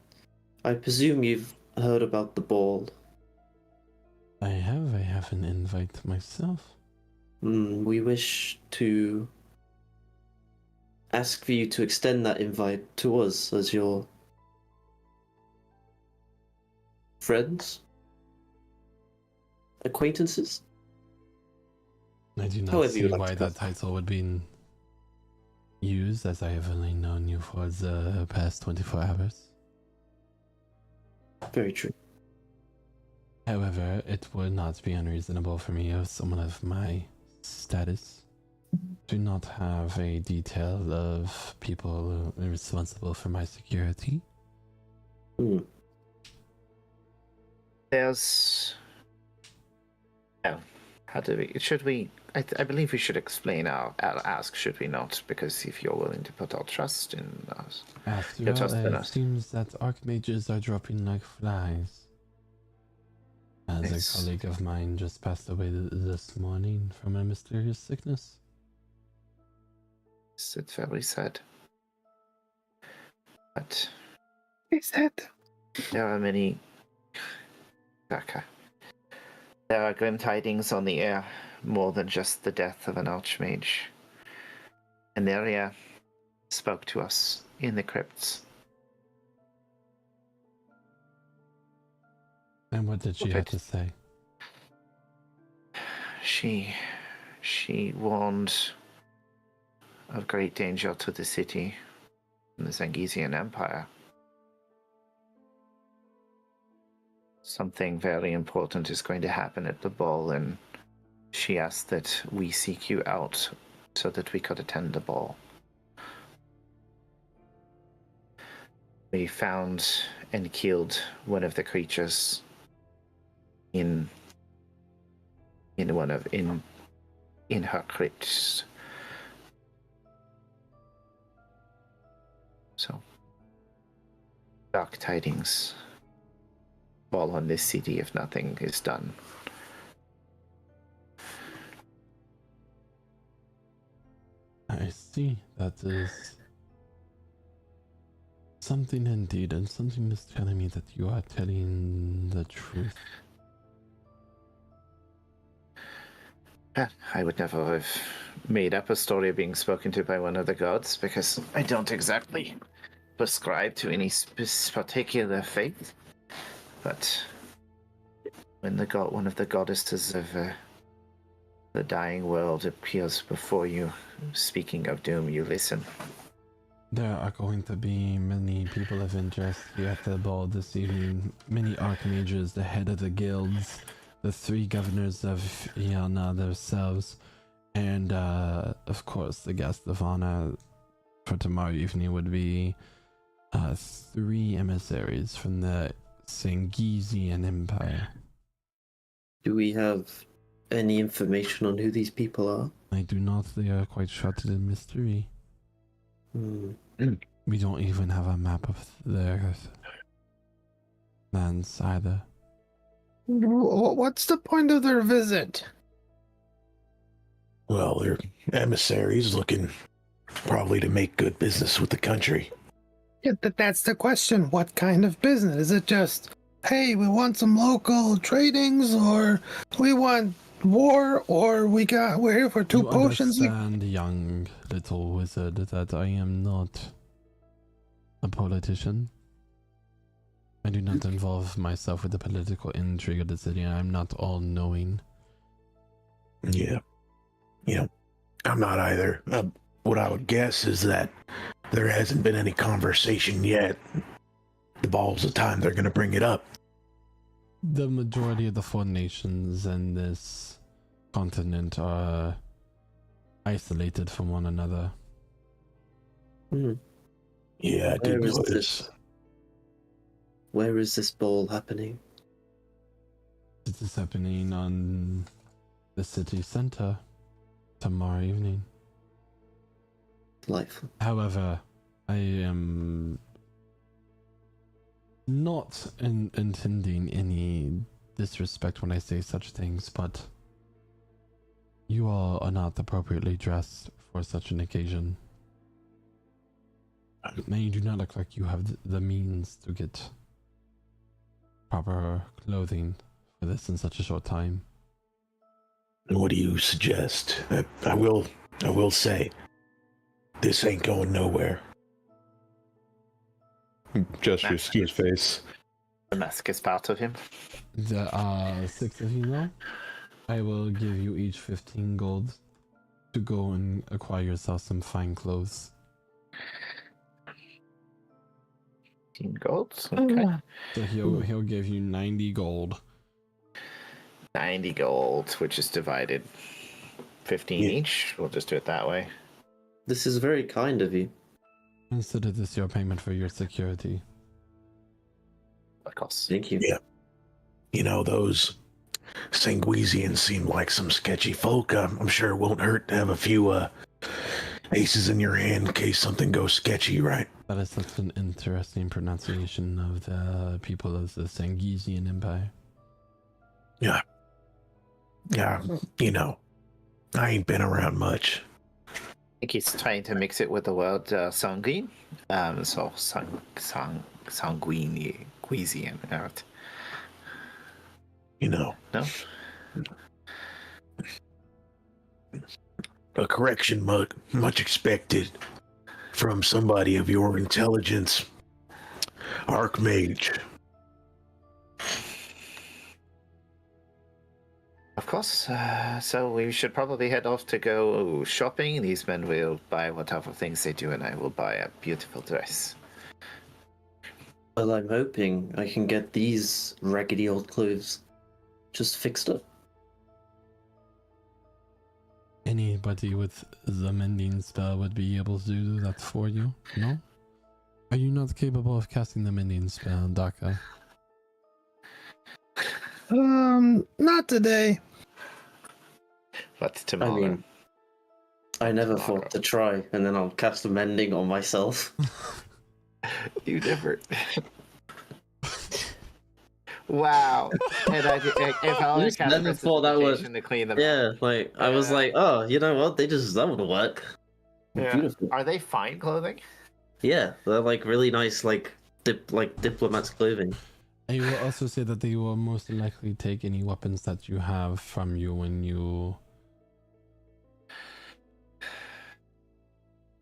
I presume you've heard about the ball. I have an invite myself. We wish to ask for you to extend that invite to us as your friends? Acquaintances? I do not However see you like why to that title would be used, as I have only known you for the past 24 hours. Very true. However, it would not be unreasonable for me, as someone of my status, to not have a detail of people responsible for my security. Hmm. There's. Oh, how do we? Should we? I believe we should explain our ask, should we not? Because if you're willing to put our trust in us, After your all, trust in it us. seems that archmages are dropping like flies. As It's- a colleague of mine just passed away this morning from a mysterious sickness. It's very sad. But He said, there are many. Okay. There are grim tidings on the air, more than just the death of an archmage. Aneria spoke to us in the crypts. And what did she have to say? She warned of great danger to the city and the Zangesian Empire. Something very important is going to happen at the ball, and she asked that we seek you out so that we could attend the ball. We found and killed one of the creatures in her crypts. So, dark tidings fall on this city if nothing is done. I see. That is something indeed, and something is telling me that you are telling the truth. I would never have made up a story of being spoken to by one of the gods, because I don't exactly prescribe to any particular faith. But when one of the goddesses of the dying world appears before you, speaking of doom, you listen. There are going to be many people of interest here at the ball this evening. Many archmages, the head of the guilds, the 3 governors of Iana themselves, and of course the guest of honor for tomorrow evening would be 3 emissaries from the Zangesian Empire. Do we have any information on who these people are? I do not, they are quite shrouded in mystery. Hmm. We don't even have a map of their lands either. what's the point of their visit? Well, they're emissaries looking probably to make good business with the country. Yeah, that's the question. What kind of business? Is it just, hey, we want some local tradings, or we want war, or we're here for 2 You potions? understand, young little wizard, that I am not a politician. I do not involve myself with the political intrigue of the city, and I'm not all-knowing. Yeah. I'm not either. What I would guess is that there hasn't been any conversation yet. The ball's the time they're going to bring it up. The majority of the 4 nations in this continent are isolated from one another. Hmm. Yeah, I did Where is notice. this? Where is this ball happening? This is happening on the city center tomorrow evening. Delightful. However, I am not intending any disrespect when I say such things, but you all are not appropriately dressed for such an occasion. And you do not look like you have the means to get proper clothing for this in such a short time. What do you suggest? I will say, this ain't going nowhere. Gestures to his face. The mask is part of him. There are 6 of you now. I will give you each 15 gold to go and acquire yourself some fine clothes. 15 golds. Okay. So he'll give you 90 gold. 90 gold, which is divided 15 Yeah. each. We'll just do it that way. This is very kind of you. Consider this your payment for your security. Of course. Thank you. Yeah. You know, those Sanguisians seem like some sketchy folk. I'm sure it won't hurt to have a few aces in your hand in case something goes sketchy, right? That is such an interesting pronunciation of the people of the Sangesian Empire. Yeah. Yeah, you know, I ain't been around much. I think he's trying to mix it with the word sanguine. So sanguine, Queasian. You know. No? A correction much expected from somebody of your intelligence, Archmage. Of course. So we should probably head off to go shopping. These men will buy whatever things they do, and I will buy a beautiful dress. Well, I'm hoping I can get these raggedy old clothes just fixed up. Anybody with the mending spell would be able to do that for you, no? Are you not capable of casting the mending spell, Daka? Not today. But tomorrow. I mean, I never thought to try, and then I'll cast a mending on myself. You never. Wow. And if I just never thought that would. to clean them Yeah, up. like I was like, oh, you know what? That would work. Yeah. Beautiful. Are they fine clothing? Yeah, they're like really nice, like diplomat's clothing. I will also say that they will most likely take any weapons that you have from you when you...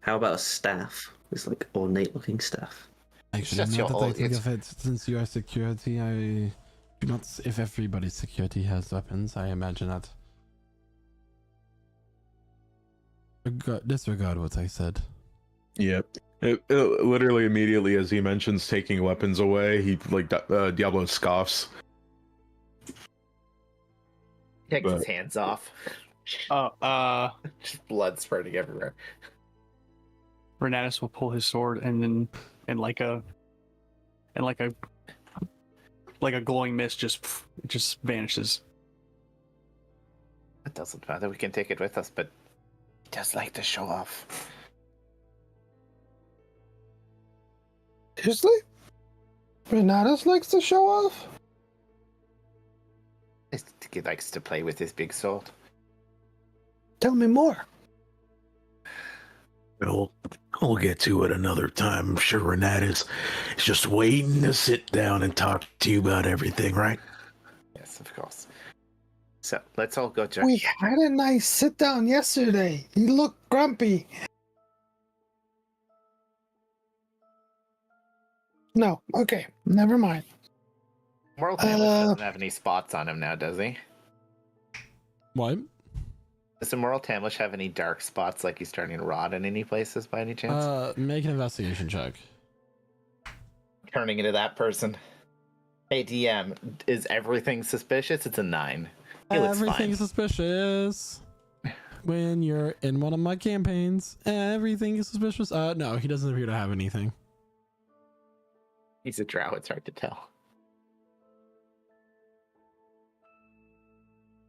How about a staff? It's like ornate-looking staff. Actually, just now your that I old- think it's- of it, since you are security, I do not... If everybody's security has weapons, I imagine that... Disregard what I said. Yep. It literally immediately as he mentions taking weapons away, he like Diablo scoffs. Takes his But- hands off. Just blood spurting everywhere. Renatus will pull his sword and then like a glowing mist just vanishes. It doesn't matter. We can take it with us, but he does like to show off. Seriously? Renatus likes to show off? He likes to play with his big sword. Tell me more. We'll get to it another time. I'm sure Renatus is just waiting to sit down and talk to you about everything, right? Yes, of course. So let's all go, Jack. We had a nice sit down yesterday. You look grumpy. No, okay, never mind. Moral Tamlish doesn't have any spots on him now, does he? What? Does the Moral Tamlish have any dark spots like he's starting to rot in any places by any chance? Make an investigation check. Turning into that person. Hey, DM, is everything suspicious? It's a 9. He looks Everything fine. is suspicious. When you're in one of my campaigns, everything is suspicious. No, he doesn't appear to have anything. He's a drow, it's hard to tell.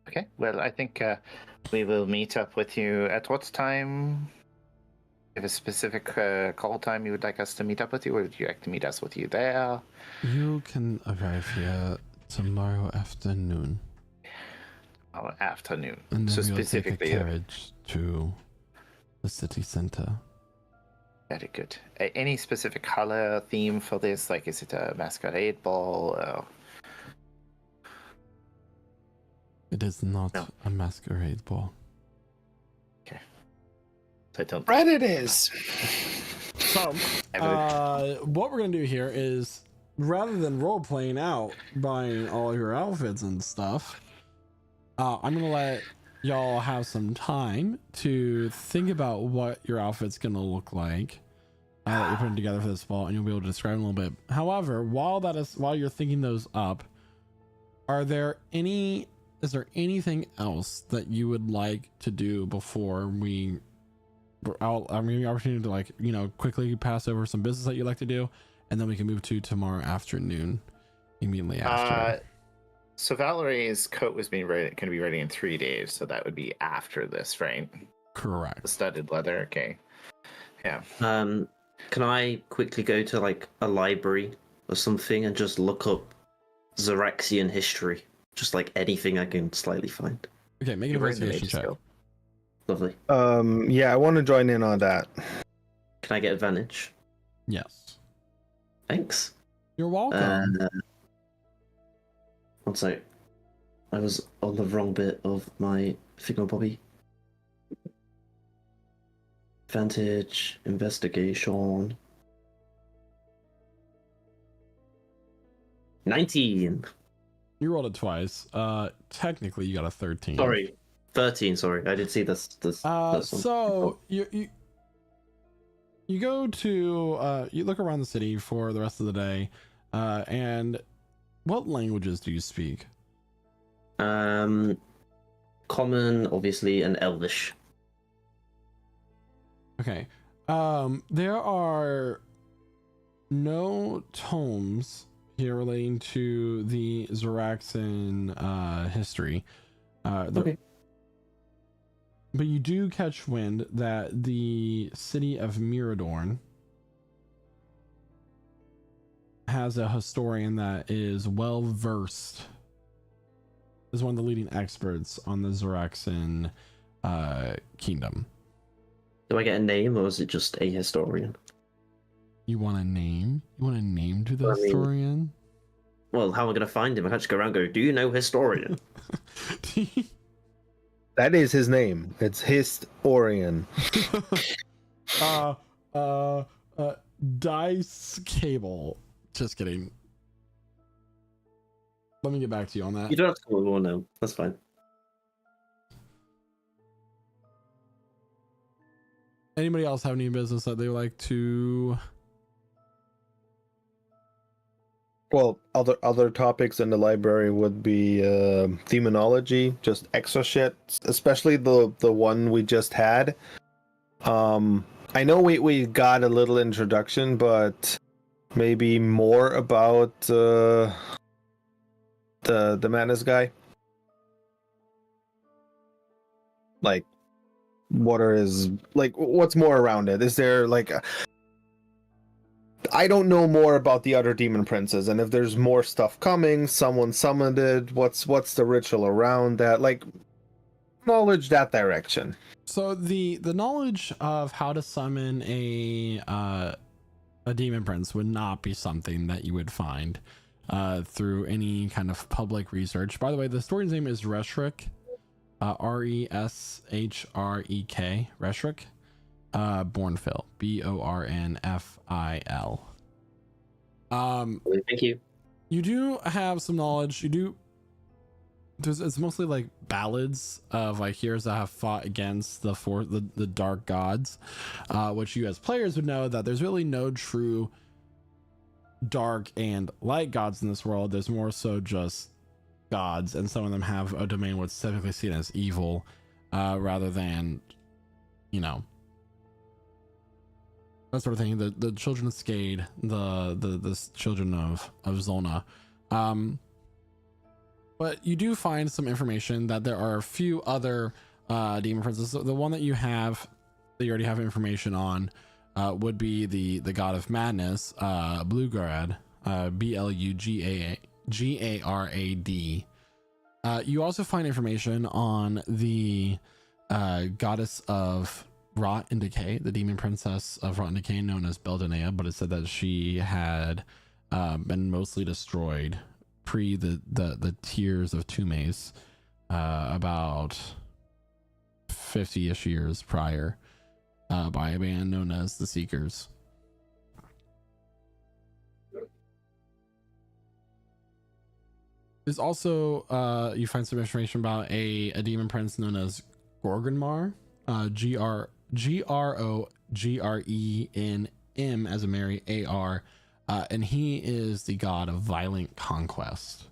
Okay, well, I think we will meet up with you at what time? Have a specific call time you would like us to meet up with you, or would you like to meet us with you there? You can arrive here tomorrow afternoon. Afternoon. And then So we'll take a specifically, carriage to the city center. very good. Any specific color theme for this? Like, is it a masquerade ball? It is not No. a masquerade ball. I don't. Red it is. So, what we're gonna do here is, rather than role playing out buying all of your outfits and stuff, I'm gonna let y'all have some time to think about what your outfit's gonna look like that you're putting together for this ball, and you'll be able to describe it a little bit. However, while you're thinking those up, is there anything else that you would like to do before I'm giving you the opportunity to quickly pass over some business that you'd like to do, and then we can move to tomorrow afternoon. immediately after. So Valerie's coat was being ready, going to be ready in 3 days, so that would be after this, right? The Correct. studded leather. Okay. Yeah. Can I quickly go to like a library or something and just look up Xeraxian history? Just like anything I can slightly find. Okay, make an You were in the investigation mage check. skill. Lovely. Yeah, I want to join in on that. Can I get advantage? Yes. Thanks. You're welcome. One sec. I was on the wrong bit of my Bobby. Advantage, investigation. 19. You rolled it twice. Technically, you got a 13. Sorry. 13, sorry. I did see this first one. So you go to you look around the city for the rest of the day, and what languages do you speak? Common, obviously, and Elvish. Okay. There are no tomes here relating to the Xeraxian history. Okay. But you do catch wind that the city of Miradorn has a historian that is well versed, is one of the leading experts on the Xeraxian kingdom. Do I get a name, or is it just a historian? You want a name? You want a name to the I mean- historian? Well, how am I going to find him? I can't just go around and go, do you know historian? That is his name. It's Historian. Dice Cable. Just kidding. Let me get back to you on that. You don't have to call him one now. That's fine. Anybody else have any business that they would like to? Well, other topics in the library would be demonology, just extra shit, especially the one we just had. I know we got a little introduction, but maybe more about the Madness guy. Like, what are his, like, what's more around it? Is there like I don't know more about the other demon princes, and if there's more stuff coming, someone summoned it. What's the ritual around that? Like, knowledge that direction. So the knowledge of how to summon a demon prince would not be something that you would find through any kind of public research. By the way, the historian's name is Reshrik, Reshrek, Reshrik. Bornfil, Bornfil. Thank you. You do have some knowledge. It's mostly like ballads of like heroes that have fought against the dark gods, which you as players would know that there's really no true dark and light gods in this world. There's more so just gods, and some of them have a domain what's typically seen as evil, rather than, you know, that sort of thing. The children of Skade, the children of Zolna. But you do find some information that there are a few other demon princes. The one that you have, that you already have information on, would be the god of madness, Blugarad, Blugarad. You also find information on the goddess of Rot and Decay, the demon princess of Rot and Decay, known as Beldanea, but it said that she had been mostly destroyed pre the Tears of Tumes, about 50-ish years prior, by a band known as the Seekers. There's also you find some information about a demon prince known as Gorgonmar, Grogrenm as a Mary AR, and he is the god of violent conquest.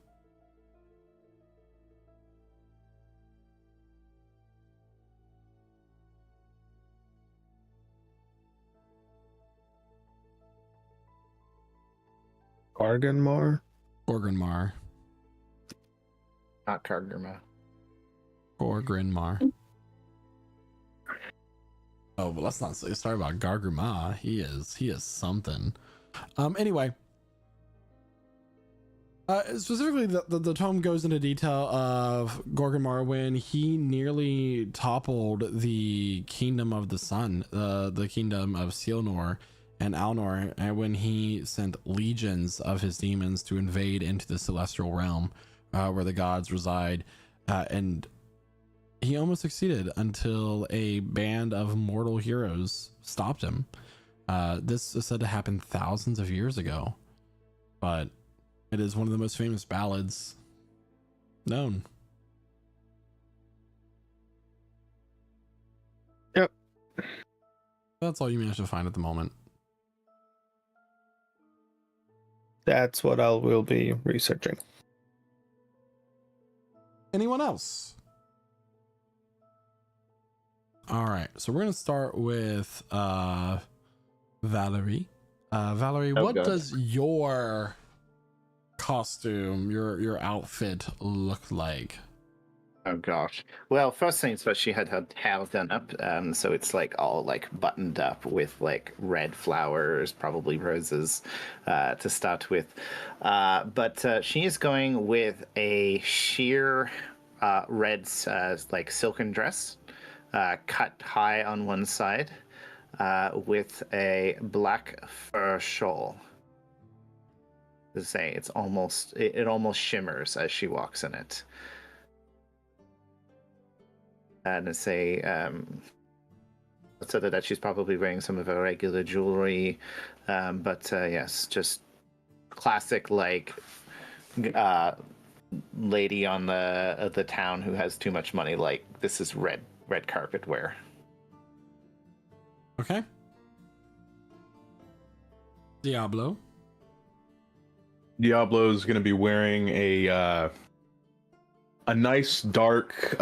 Arganmar? Gorgrinmar. Not Kargurma. Gorgrinmar. Oh, but let's not say sorry about Gargurma. He is something. Anyway. Specifically, the tome goes into detail of Gorgrinmar when he nearly toppled the Kingdom of the Sun, the Kingdom of Sealnor and Alnor, and when he sent legions of his demons to invade into the celestial realm, where the gods reside, and he almost succeeded until a band of mortal heroes stopped him. This is said to happen thousands of years ago, but it is one of the most famous ballads known. Yep. That's all you managed to find at the moment. That's what I will be researching. Anyone else? All right, so we're gonna start with Valerie. Valerie, Oh, what God. does your costume, your outfit look like? Oh gosh. Well, first things first, she had her hair done up, so it's like all like buttoned up with like red flowers, probably roses, to start with. But she is going with a sheer red like silken dress, cut high on one side, with a black fur shawl. To say it almost shimmers as she walks in it. And to say, so that she's probably wearing some of her regular jewelry, but yes, just classic like lady on the town who has too much money. Like this is red carpet wear. Okay. Diablo. Diablo's going to be wearing a nice dark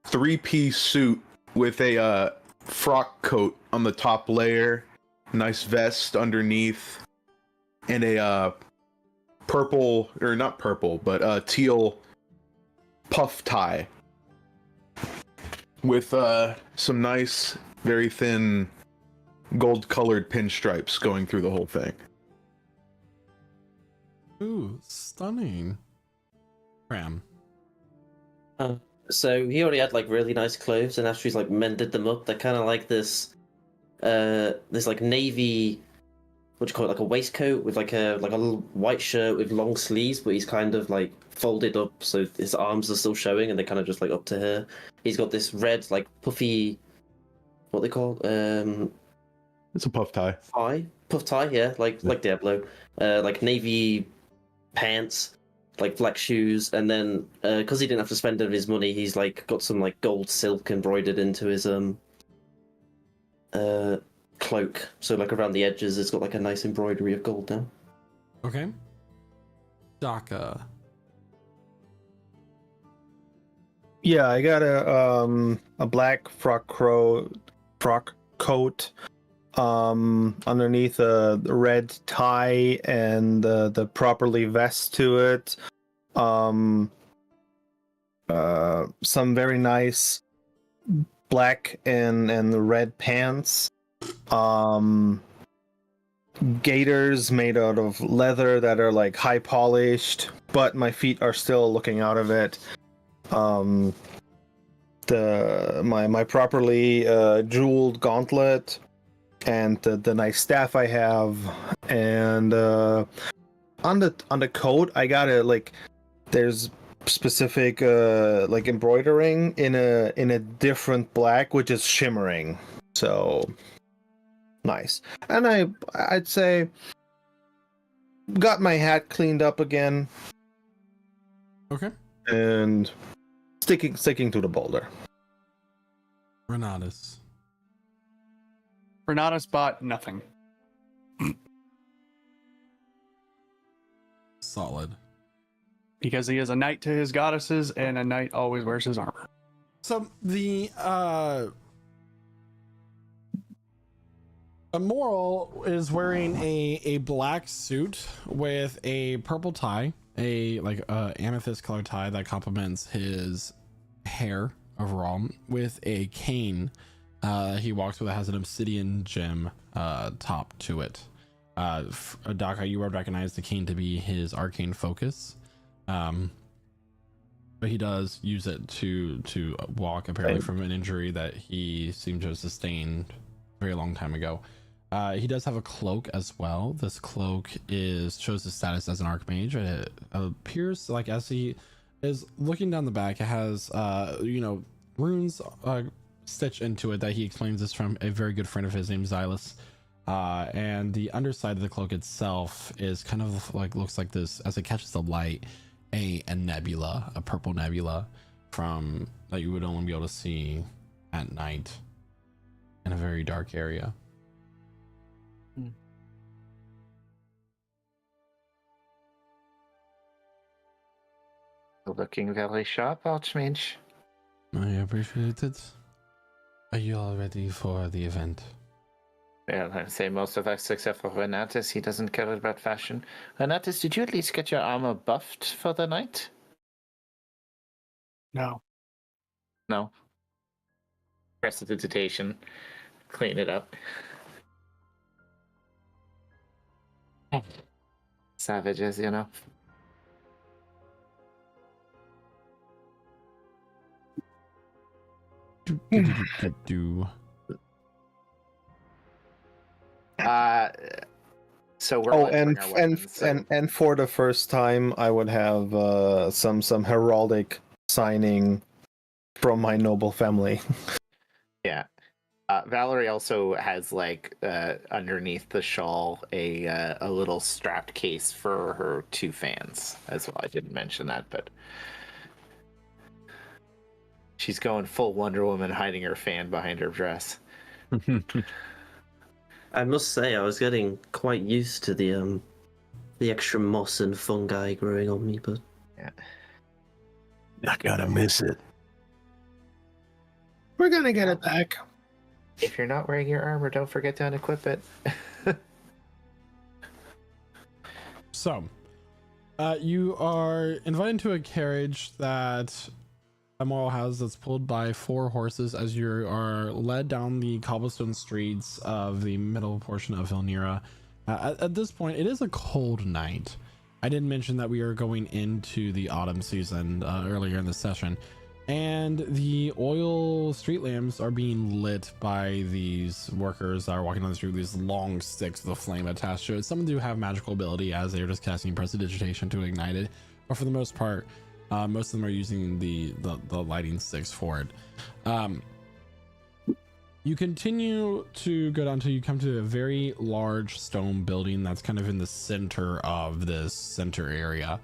three-piece suit with a frock coat on the top layer, nice vest underneath, and a purple, or not purple, but teal puff tie with some nice, very thin gold-colored pinstripes going through the whole thing. Ooh, stunning. Cram. So he already had like really nice clothes, and after he's like mended them up, they're kind of like this like navy, what do you call it, like a waistcoat with like a little white shirt with long sleeves, but he's kind of like folded up so his arms are still showing, and they're kind of just like up to here. He's got this red like puffy, what they call It's a puff tie. puff tie, yeah, like Diablo, like navy pants, like black shoes, and then because he didn't have to spend any of his money, he's like got some like gold silk embroidered into his cloak, so like around the edges it's got like a nice embroidery of gold now. Okay. Daka. Yeah, I got a black frock coat, underneath a red tie and the properly vest to it. Some very nice black and red pants. Gaiters made out of leather that are like high polished, but my feet are still looking out of it. My properly jeweled gauntlet and the nice staff I have, and on the coat I got it like there's specific like embroidering in a different black which is shimmering, so nice. And I'd say got my hat cleaned up again. Okay. And sticking to the boulder. Renatus. Renatus bought nothing. Solid. Because he is a knight to his goddesses, and a knight always wears his armor. So the Moral is wearing a black suit with a purple tie, a amethyst color tie that complements his hair overall, with a cane he walks with that has an obsidian gem top to it. Daka, you would recognize the cane to be his arcane focus, but he does use it to walk, apparently from an injury that he seemed to have sustained a very long time ago. He does have a cloak as well. This cloak shows his status as an archmage. It appears like, as he is looking down the back, it has runes stitched into it that he explains is from a very good friend of his named Xylus. And the underside of the cloak itself is kind of like, looks like this, as it catches the light, a nebula, a purple nebula from that you would only be able to see at night in a very dark area. Looking very sharp, Archmage. I appreciate it. Are you all ready for the event? Well, I'd say most of us, except for Renatus, he doesn't care about fashion. Renatus, did you at least get your armor buffed for the night? No. No. Prestidigitation. Clean it up. Savages, you know. So we're and for the first time, I would have some heraldic signing from my noble family. Yeah. Valerie also has underneath the shawl a little strapped case for her 2 fans as well. I didn't mention that, but she's going full Wonder Woman, hiding her fan behind her dress. I must say, I was getting quite used to the extra moss and fungi growing on me, but yeah, not gonna miss it. We're gonna get it back. If you're not wearing your armor, don't forget to unequip it. So, you are invited to a carriage that Moral has that's pulled by 4 horses as you are led down the cobblestone streets of the middle portion of Vilnira. At this point, it is a cold night. I didn't mention that we are going into the autumn season earlier in the session, and the oil street lamps are being lit by these workers that are walking down the street with these long sticks with a flame attached to it. Some do have magical ability as they are just casting prestidigitation to ignite it, but for the most part, most of them are using the lighting sticks for it. You continue to go down until you come to a very large stone building that's kind of in the center of this center area.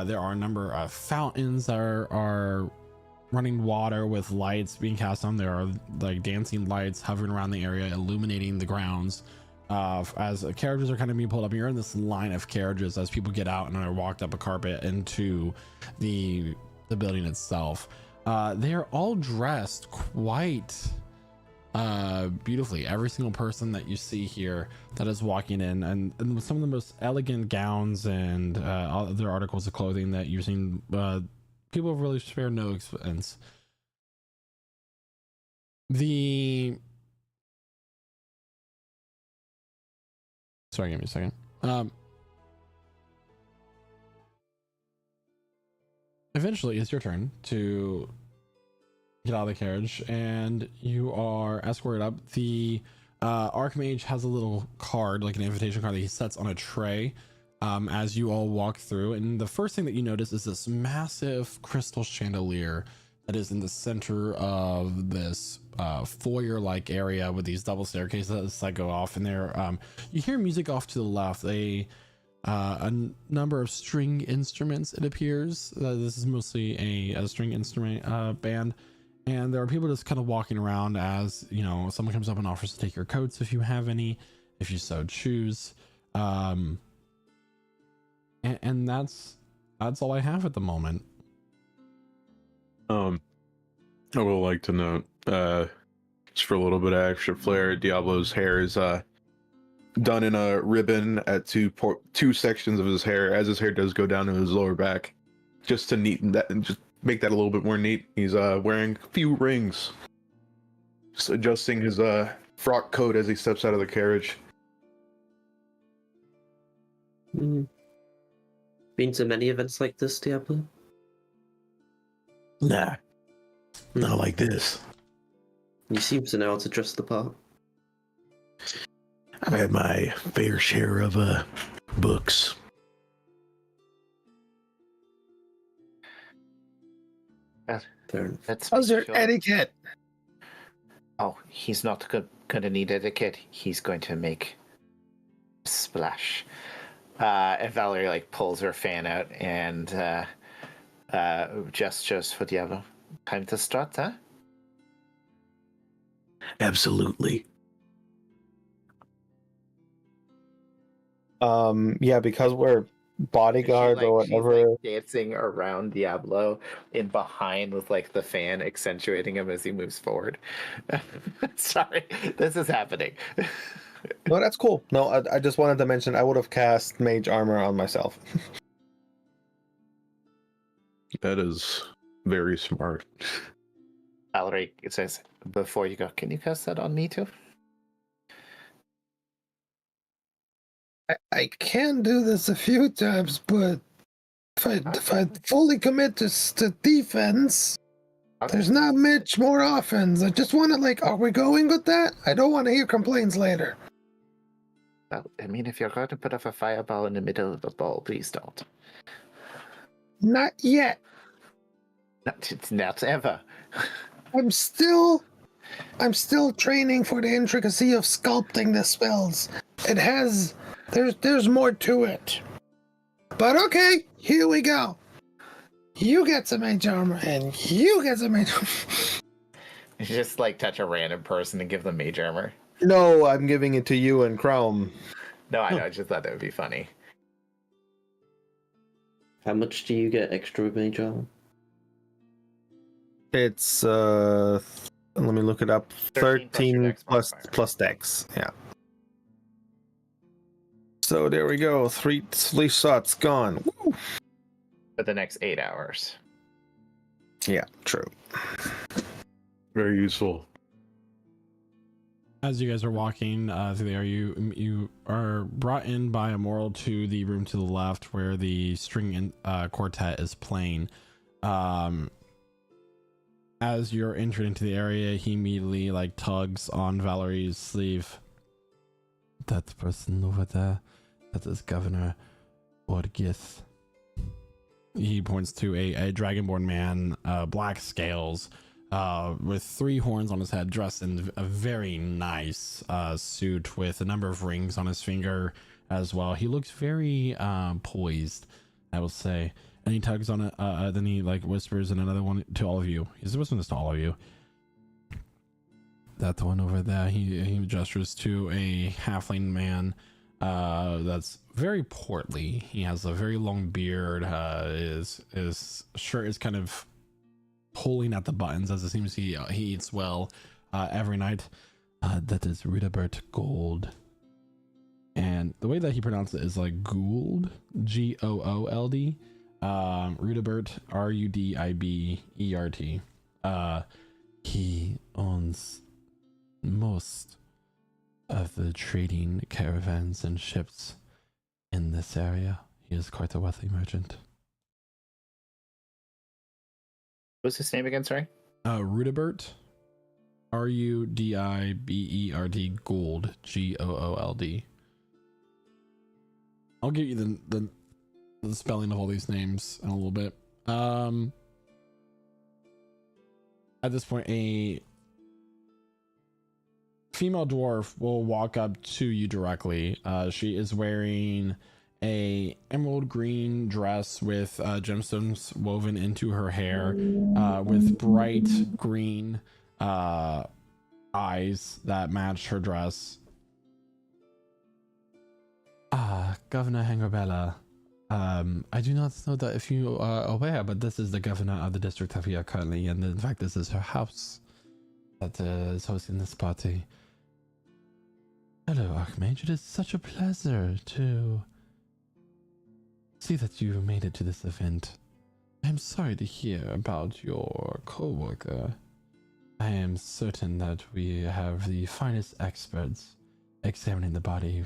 There are a number of fountains that are running water with lights being cast on. There are like dancing lights hovering around the area, illuminating the grounds. As carriages are kind of being pulled up, you're in this line of carriages as people get out and are walked up a carpet into the building itself. They are all dressed quite beautifully. Every single person that you see here that is walking in, and with some of the most elegant gowns and other articles of clothing that you've seen. People have really spared no expense. Sorry, give me a second. Eventually, it's your turn to get out of the carriage, and you are escorted up. The Archmage has a little card, like an invitation card, that he sets on a tray as you all walk through. And the first thing that you notice is this massive crystal chandelier that is in the center of this foyer-like area with these double staircases that go off. And there, you hear music off to the left. A number of string instruments. It appears this is mostly a string instrument band. And there are people just kind of walking around as, you know, someone comes up and offers to take your coats if you have any, if you so choose. And that's all I have at the moment. I would like to note, just for a little bit of extra flair, Diablo's hair is done in a ribbon at two sections of his hair, as his hair does go down to his lower back, just to neaten that and just make that a little bit more neat. He's wearing a few rings, just adjusting his frock coat as he steps out of the carriage. Been to many events like this, Diablo? Nah, not like this. You seem to know how to dress the part. I've had my fair share of books. That's How's your etiquette? Oh, he's not gonna need etiquette. He's going to make a splash. And Valerie like pulls her fan out and gestures for Diablo. Time to start, huh? Absolutely. Yeah, because we're bodyguard or whatever. She's like dancing around Diablo in behind with like the fan accentuating him as he moves forward. Sorry, this is happening. No, that's cool. No, I just wanted to mention I would have cast mage armor on myself. That is very smart. Valerie, it says, before you go, can you cast that on me too? I can do this a few times, but if I fully commit to defense, there's not much more offense. I just want to like, are we going with that? I don't want to hear complaints later. Well, I mean, if you're going to put up a fireball in the middle of the ball, please don't. Not yet. Not ever. I'm still training for the intricacy of sculpting the spells. There's more to it. But okay, here we go. You get some mage armor, and you get some mage armor. You just like touch a random person and give them mage armor. No, I'm giving it to you and Chrome. No, I know. I just thought that would be funny. How much do you get extra with mage armor? It's let me look it up. 13 plus dex. Yeah. So there we go. Three shots gone. Woo! For the next 8 hours. Yeah, true. Very useful. As you guys are walking through the area, you are brought in by a moral to the room to the left where the string quartet is playing. As you're entering into the area, he immediately like tugs on Valerie's sleeve. That person over there, that is Governor Orgith. He points to a dragonborn man, black scales, with 3 horns on his head, dressed in a very nice suit with a number of rings on his finger as well. He looks very poised, I will say. And he tugs on it, then he like whispers in another one to all of you. He's whispering this to all of you. That one over there, he gestures to a halfling man that's very portly. He has a very long beard. His shirt is kind of pulling at the buttons, as it seems he eats well every night. That is Rudibert Gold. And the way that he pronounced it is like Gould, Goold. Rudibert, Rudibert. He owns most of the trading caravans and ships in this area. He is quite a wealthy merchant. What's his name again, sorry? Rudibert, Rudibert, Gould, Goold. I'll give you the spelling of all these names in a little bit. At this point, a female dwarf will walk up to you directly. She is wearing a emerald green dress with gemstones woven into her hair, with bright green eyes that match her dress. Governor Hangerbella, I do not know that if you are aware, but this is the governor of the district that we are currently in. In fact, this is her house that is hosting this party. Hello, Archmage. It is such a pleasure to see that you made it to this event. I'm sorry to hear about your co-worker. I am certain that we have the finest experts examining the body,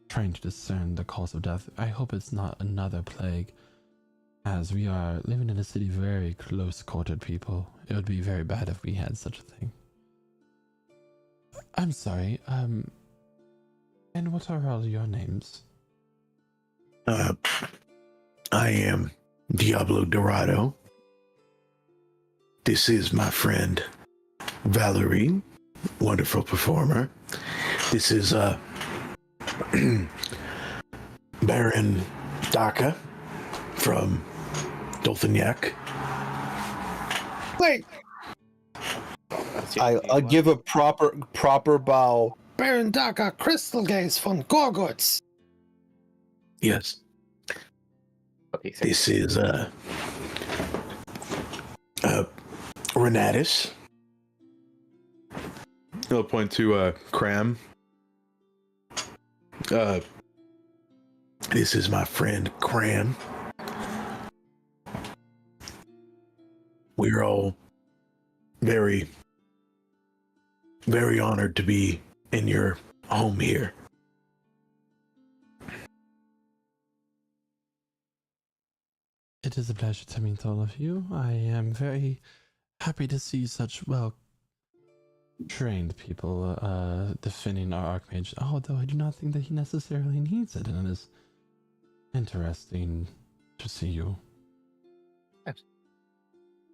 trying to discern the cause of death. I hope it's not another plague, as we are living in a city very close-quartered people. It would be very bad if we had such a thing. I'm sorry, and what are all your names? I am Diablo Dorado. This is my friend Valerie, wonderful performer. This is Baron Daka from Dolphinyak. Wait, I'll give a proper bow. Baron Daka, Crystal Gaze von Gorguts. Yes. Okay, so This is Renatus. I'll point to Cram. This is my friend Cram. We're all very, very honored to be in your home here. It is a pleasure to meet all of you. I am very happy to see such well-trained people defending our Archmage, although I do not think that he necessarily needs it, and it is interesting to see you.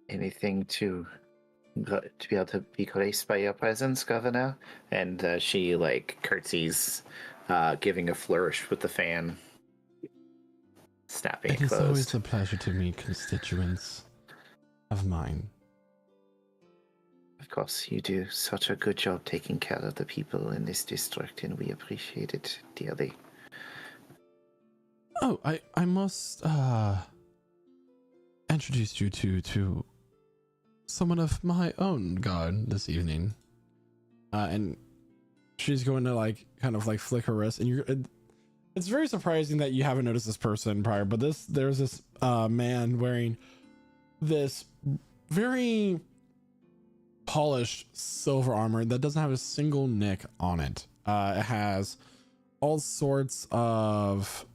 anything to be able to be graced by your presence, Governor? And she like curtsies, giving a flourish with the fan, snapping It it is closed. always a pleasure to meet constituents of mine. Of course, you do such a good job taking care of the people in this district, and we appreciate it dearly. Oh, I must introduce you to someone of my own guard this evening. And she's going to like kind of like flick her wrist, and it's very surprising that you haven't noticed this person prior, but there's this man wearing this very polished silver armor that doesn't have a single nick on it. It has all sorts of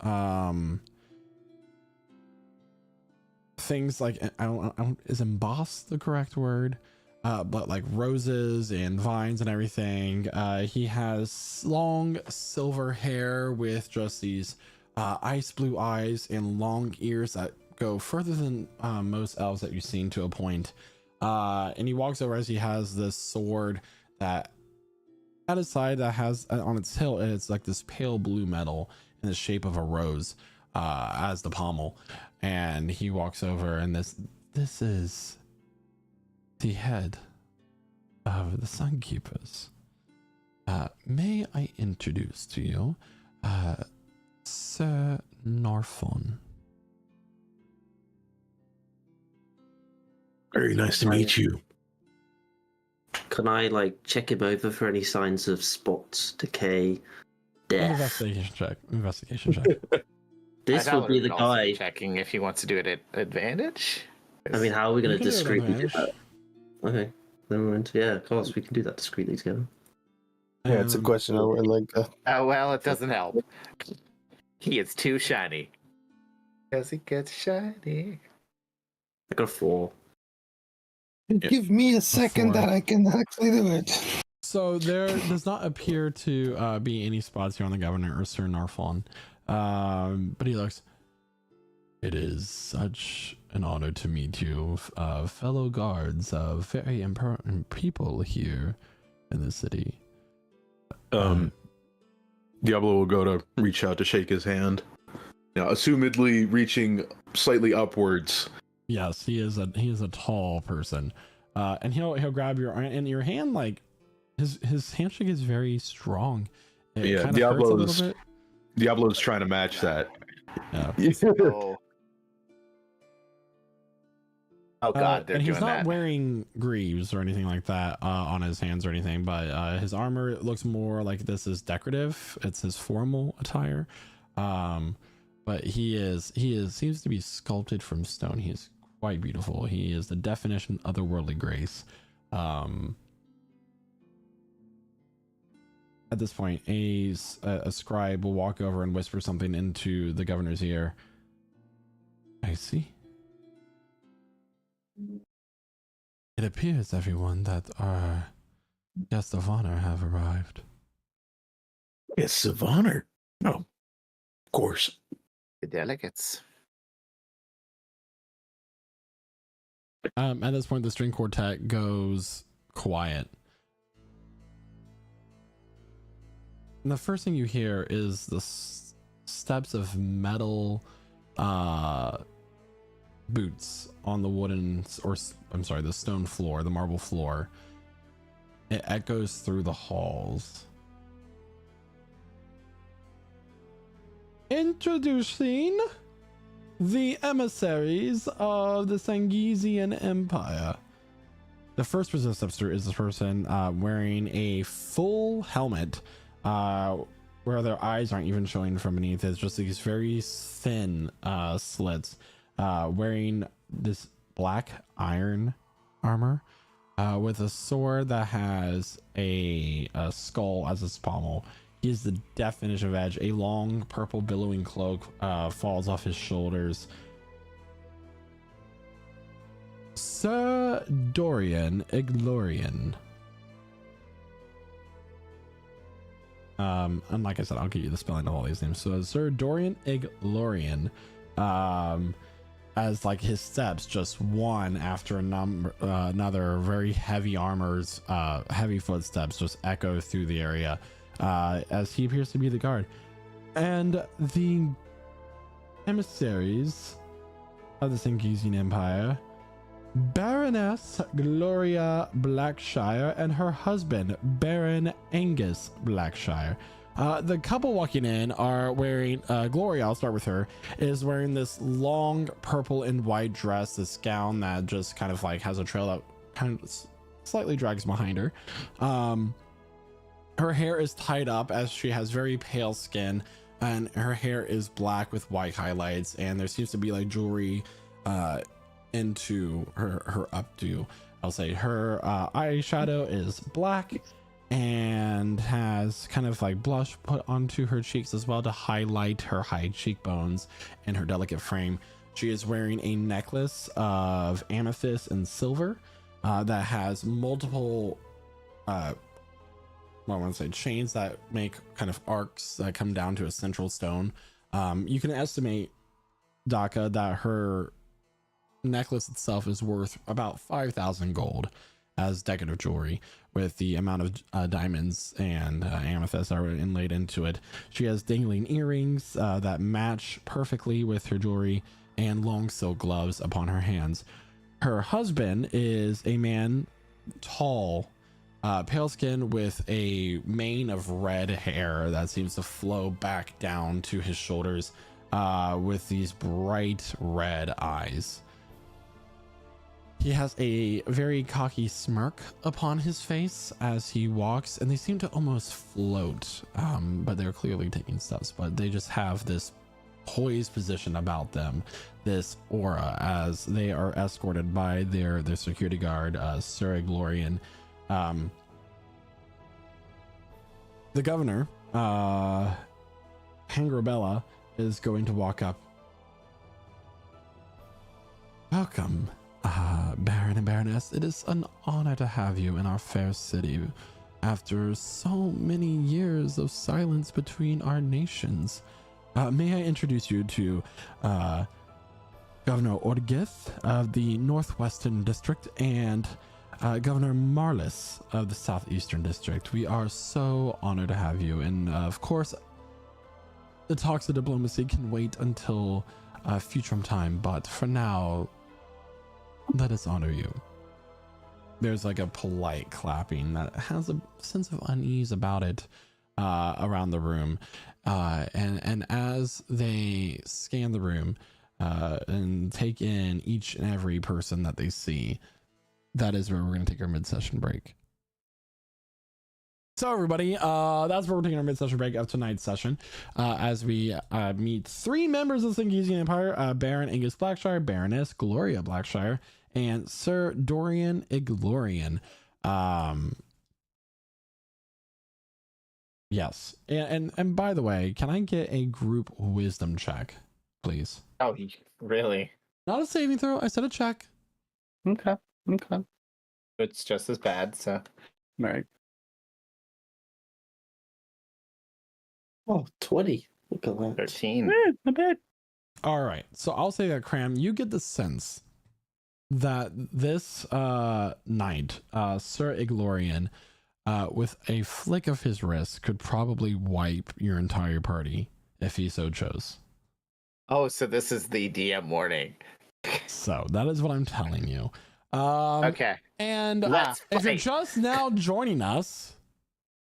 things like I don't is embossed the correct word, but like roses and vines and everything. He has long silver hair with just these ice blue eyes and long ears that go further than most elves that you've seen to a point. And he walks over as he has this sword that at his side that has on its hilt, and it's like this pale blue metal in the shape of a rose as the pommel. And he walks over, and this is the head of the Sunkeepers. May I introduce to you Sir Norfon. Very nice to meet you. Can I like check him over for any signs of spots, decay, death? Investigation check. This will be the guy. Checking if he wants to do it at advantage. I mean, how are we going You to can do it at discreetly do advantage. that? Okay, then we're into yeah. Of course, we can do that discreetly together. Yeah, it's a question of like Oh well, it doesn't help. He is too shiny. Because he gets shiny. I got a 4. Give me a second four. that I can actually do it. So there does not appear to be any spots here on the governor or Sir Narfon. But he looks. It is such an honor to meet you, fellow guards of very important people here in the city. Diablo will go to reach out to shake his hand. Now, assumedly reaching slightly upwards. Yes, he is a tall person, and he'll grab your hand, like his handshake is very strong. It Yeah, kind of hurts a little Diablo's bit. Diablo's trying to match that. Yeah. Oh. Oh God, they're and he's doing not that. wearing greaves or anything like that on his hands or anything, but his armor looks more like this is decorative. It's his formal attire. But he seems to be sculpted from stone. He is quite beautiful. He is the definition of otherworldly grace. At this point, a scribe will walk over and whisper something into the governor's ear. I see. It appears, everyone, that our guests of honor have arrived. Guests of honor? Oh, of course. The delegates. At this point, the string quartet goes quiet. And the first thing you hear is the steps of metal boots on the wooden, or I'm sorry, the stone floor, the marble floor. It echoes through the halls. Introducing the emissaries of the Sangesian Empire. The first person that steps through is this person wearing a full helmet where their eyes aren't even showing from beneath. It's just these very thin slits, wearing this black iron armor with a sword that has a skull as its pommel. He is the definition of edge. A long purple billowing cloak falls off his shoulders. Sir Dorian Iglorian. And like I said, I'll give you the spelling of all these names. So Sir Dorian Iglorian, as like his steps just one after another, very heavy armors, heavy footsteps just echo through the area, as he appears to be the guard. And the emissaries of the Sangesian Empire, Baroness Gloria Blackshire and her husband Baron Angus Blackshire. The couple walking in are wearing Gloria, I'll start with her, is wearing this long purple and white dress, this gown that just kind of like has a trail that kind of slightly drags behind her. Her hair is tied up as she has very pale skin, and her hair is black with white highlights, and there seems to be like jewelry into her updo. I'll say her eyeshadow is black and has kind of like blush put onto her cheeks as well to highlight her high cheekbones and her delicate frame. She is wearing a necklace of amethyst and silver that has multiple I want to say chains that make kind of arcs that come down to a central stone. You can estimate, Daka, that her necklace itself is worth about 5,000 gold as decorative jewelry, with the amount of diamonds and amethyst that are inlaid into it. She has dangling earrings that match perfectly with her jewelry, and long silk gloves upon her hands. Her husband is a man, tall, pale skin with a mane of red hair that seems to flow back down to his shoulders, with these bright red eyes. He has a very cocky smirk upon his face as he walks, and they seem to almost float, but they're clearly taking steps, but they just have this poised position about them, this aura, as they are escorted by their security guard, Sir Glorian. The governor, Hangrabella, is going to walk up. Welcome, Baron and Baroness. It is an honor to have you in our fair city after so many years of silence between our nations. May I introduce you to Governor Orgith of the Northwestern District and Governor Marlis of the Southeastern District. We are so honored to have you, and of course the talks of diplomacy can wait until future time, but for now, let us honor you. There's like a polite clapping that has a sense of unease about it around the room, and as they scan the room, and take in each and every person that they see. That is where we're going to take our mid-session break. So everybody, that's where we're taking our mid-session break of tonight's session, as we meet 3 members of the Singisian Empire, Baron Angus Blackshire, Baroness Gloria Blackshire, and Sir Dorian Iglorian. Yes, and by the way, can I get a group wisdom check, please? Oh, really? Not a saving throw. I said a check. Okay. It's just as bad, so. Right. Oh, 20. Look at that. 13. Not bad. All right. So I'll say that, Cram, you get the sense that this knight, Sir Iglorian, with a flick of his wrist, could probably wipe your entire party if he so chose. Oh, so this is the DM warning. So that is what I'm telling you. Okay. And Let's if you're fight. just now joining us,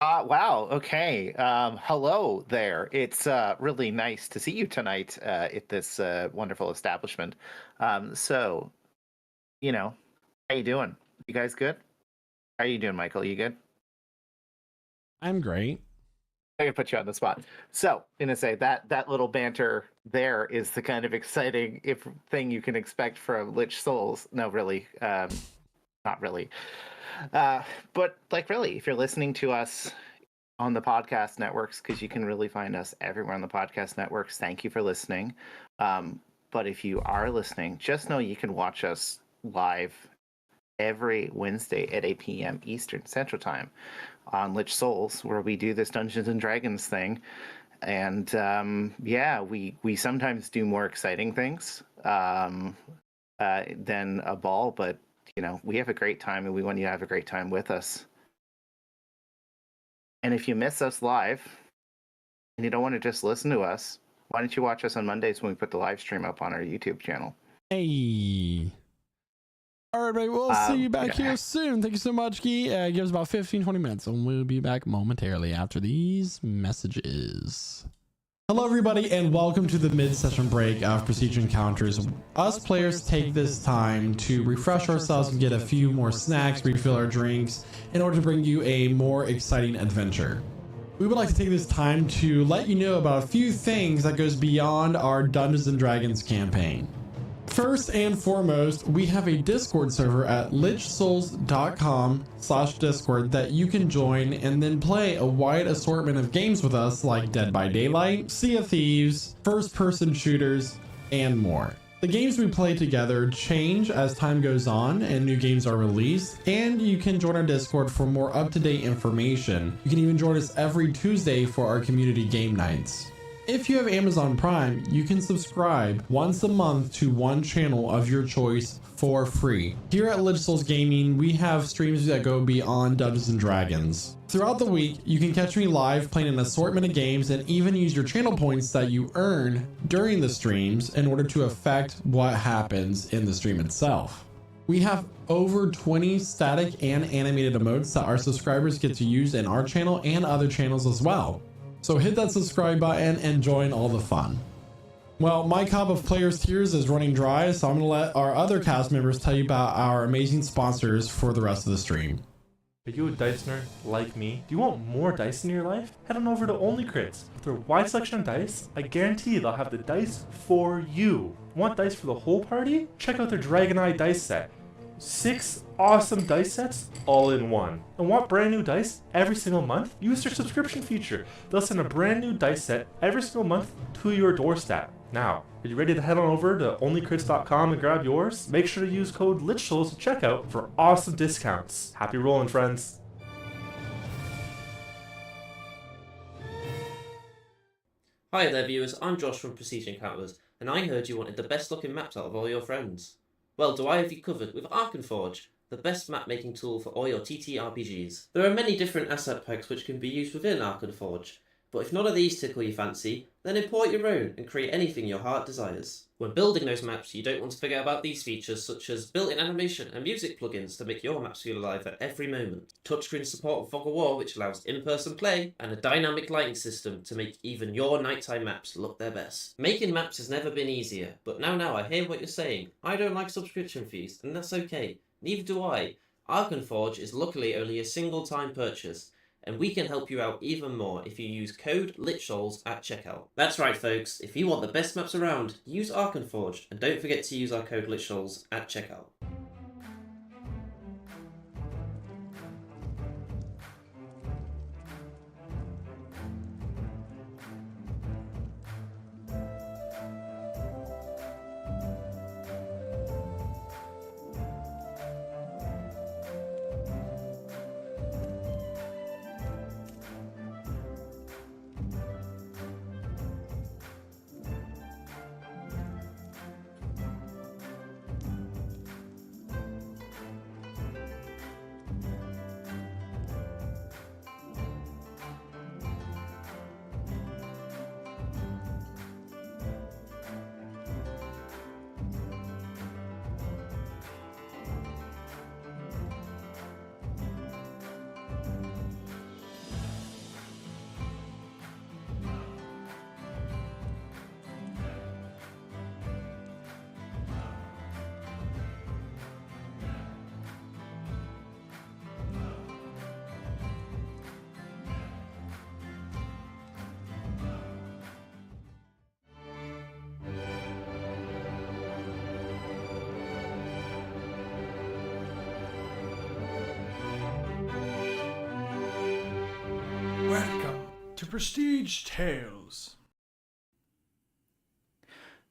Wow. Okay. Hello there. It's really nice to see you tonight at this wonderful establishment. So, how you doing? You guys good? How you doing, Michael? You good? I'm great. I'm gonna put you on the spot. So, gonna say that little banter there is the kind of exciting thing you can expect from Lich Souls. No, really, not really. But really, if you're listening to us on the podcast networks, because you can really find us everywhere on the podcast networks, thank you for listening. But if you are listening, just know you can watch us live every Wednesday at 8 p.m. Eastern Central Time on Lich Souls, where we do this Dungeons and Dragons thing. And we sometimes do more exciting things than a ball, but we have a great time, and we want you to have a great time with us. And if you miss us live and you don't want to just listen to us, why don't you watch us on Mondays when we put the live stream up on our YouTube channel? Hey. All right, everybody. We'll see you back here soon. Thank you so much, Guy. Give us about 15-20 minutes, and we'll be back momentarily after these messages. Hello, everybody, and welcome to the mid-session break of Prestige Encounters. Us players take this time to refresh ourselves and get a few more snacks, refill our drinks, in order to bring you a more exciting adventure. We would like to take this time to let you know about a few things that goes beyond our Dungeons & Dragons campaign. First and foremost, we have a Discord server at lichsouls.com/Discord that you can join and then play a wide assortment of games with us, like Dead by Daylight, Sea of Thieves, first-person shooters, and more. The games we play together change as time goes on and new games are released, and you can join our Discord for more up-to-date information. You can even join us every Tuesday for our community game nights. If you have Amazon Prime, you can subscribe once a month to one channel of your choice for free. Here at Lich Souls Gaming, we have streams that go beyond Dungeons & Dragons. Throughout the week, you can catch me live playing an assortment of games and even use your channel points that you earn during the streams in order to affect what happens in the stream itself. We have over 20 static and animated emotes that our subscribers get to use in our channel and other channels as well. So hit that subscribe button and join all the fun. Well, my cup of Players Tears is running dry, so I'm going to let our other cast members tell you about our amazing sponsors for the rest of the stream. Are you a dice nerd like me? Do you want more dice in your life? Head on over to Only Crits. With their wide selection of dice, I guarantee they'll have the dice for you. Want dice for the whole party? Check out their Dragon Eye dice set. 6 awesome dice sets all in one. And want brand new dice every single month? Use their subscription feature. They'll send a brand new dice set every single month to your doorstep. Now, are you ready to head on over to onlycrits.com and grab yours? Make sure to use code LICHSOULS at checkout for awesome discounts. Happy rolling, friends. Hi there viewers, I'm Josh from Prestige Encounters, and I heard you wanted the best looking maps out of all your friends. Well, do I have you covered with Arkenforge, the best map making tool for all your TTRPGs. There are many different asset packs which can be used within Arkenforge, But if none of these tickle your fancy, then import your own and create anything your heart desires. When building those maps, you don't want to forget about these features such as built-in animation and music plugins to make your maps feel alive at every moment, touchscreen support of Fog of War which allows in-person play, and a dynamic lighting system to make even your nighttime maps look their best. Making maps has never been easier, but now I hear what you're saying. I don't like subscription fees, and that's okay. Neither do I. Arkenforge is luckily only a single-time purchase, and we can help you out even more if you use code LITSHOLS at checkout. That's right folks, if you want the best maps around, use Arkenforge, and don't forget to use our code LITSHOLS at checkout. Welcome to Prestige Tales.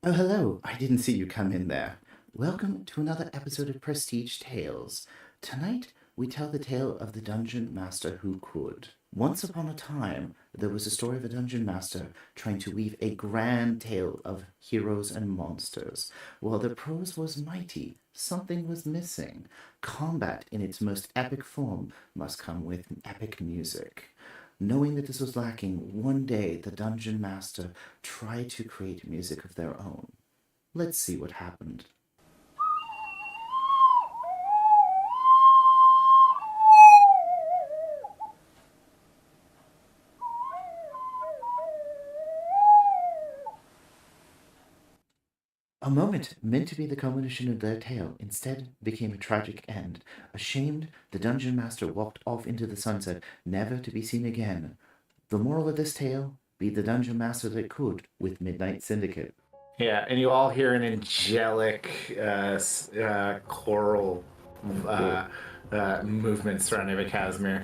Oh, hello. I didn't see you come in there. Welcome to another episode of Prestige Tales. Tonight, we tell the tale of the dungeon master who could. Once upon a time, there was a story of a dungeon master trying to weave a grand tale of heroes and monsters. While the prose was mighty, something was missing. Combat in its most epic form must come with epic music. Knowing that this was lacking, one day the dungeon master tried to create music of their own. Let's see what happened. A moment meant to be the culmination of their tale instead became a tragic end. Ashamed, the dungeon master walked off into the sunset, never to be seen again. The moral of this tale: be the dungeon master that could with Midnight Syndicate. Yeah, and you all hear an angelic choral movement surrounding Casimir,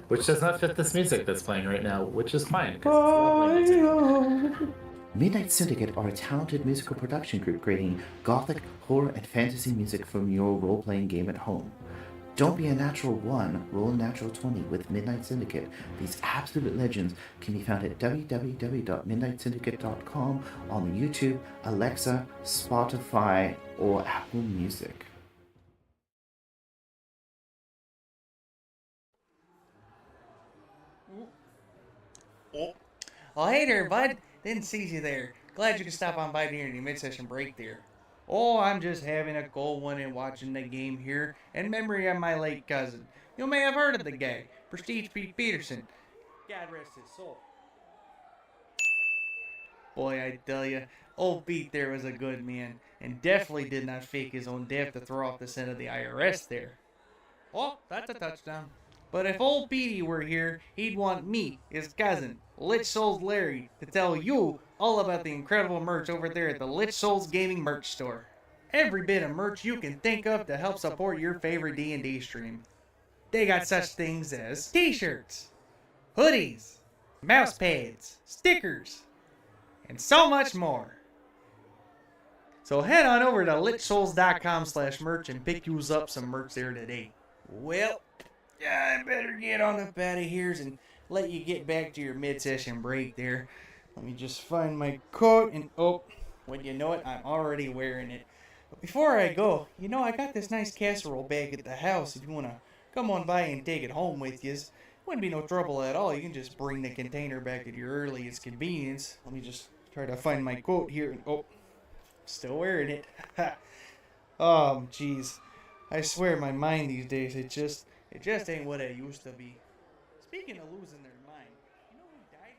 which does not fit this music that's playing right now, which is fine. 'Cause it's lovely music. Midnight Syndicate are a talented musical production group creating gothic, horror, and fantasy music from your role-playing game at home. Don't be a natural 1, roll a natural 20 with Midnight Syndicate. These absolute legends can be found at www.midnightsyndicate.com on YouTube, Alexa, Spotify, or Apple Music. Oh, hey there, bud. Didn't see you there. Glad you could stop on by during your mid-session break there. Oh, I'm just having a cold one and watching the game here in memory of my late cousin. You may have heard of the guy, Prestige P. Peterson. God rest his soul. Boy, I tell you, old Pete there was a good man, and definitely did not fake his own death to throw off the scent of the IRS there. Oh, that's a touchdown. But if old Petey were here, he'd want me, his cousin, Lich Souls Larry, to tell you all about the incredible merch over there at the Lich Souls Gaming merch store. Every bit of merch you can think of to help support your favorite D&D stream. They got such things as t-shirts, hoodies, mouse pads, stickers, and so much more. So head on over to lichsouls.com/merch and pick you up some merch there today. Well, I better get on up out of here and let you get back to your mid-session break there. Let me just find my coat and oh, well, you know what? I'm already wearing it. But before I go, I got this nice casserole bag at the house if you want to come on by and take it home with you. Wouldn't be no trouble at all. You can just bring the container back at your earliest convenience. Let me just try to find my quote here. Oh, still wearing it. Oh, jeez. I swear my mind these days, it just ain't what it used to be. Speaking of losing their mind, you know who died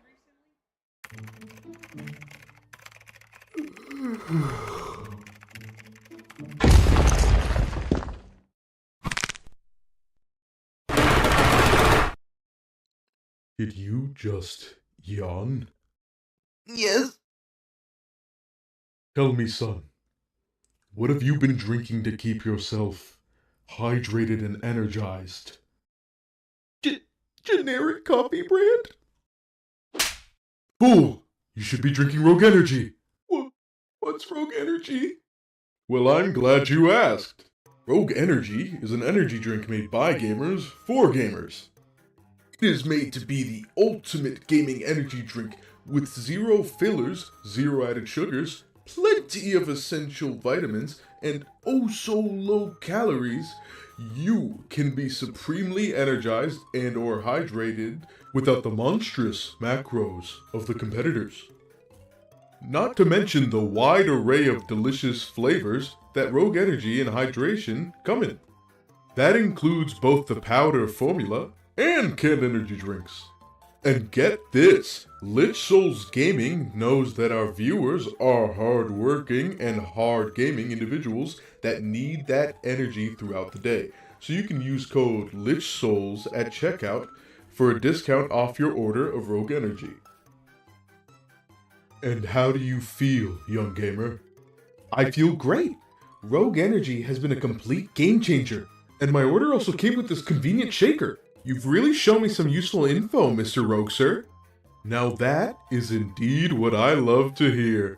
Did you just yawn? Yes. Tell me, son, what have you been drinking to keep yourself hydrated and energized? Generic coffee brand? Fool! You should be drinking Rogue Energy. What's Rogue Energy? Well, I'm glad you asked. Rogue Energy is an energy drink made by gamers for gamers. It is made to be the ultimate gaming energy drink with zero fillers, zero added sugars, plenty of essential vitamins, and oh so low calories. You can be supremely energized and or hydrated without the monstrous macros of the competitors. Not to mention the wide array of delicious flavors that Rogue Energy and Hydration come in. That includes both the powder formula and canned energy drinks. And get this, Lich Souls Gaming knows that our viewers are hard-working and hard-gaming individuals that need that energy throughout the day. So you can use code LichSouls at checkout for a discount off your order of Rogue Energy. And how do you feel, young gamer? I feel great. Rogue Energy has been a complete game changer. And my order also came with this convenient shaker. You've really shown me some useful info, Mr. Rogue, sir. Now that is indeed what I love to hear.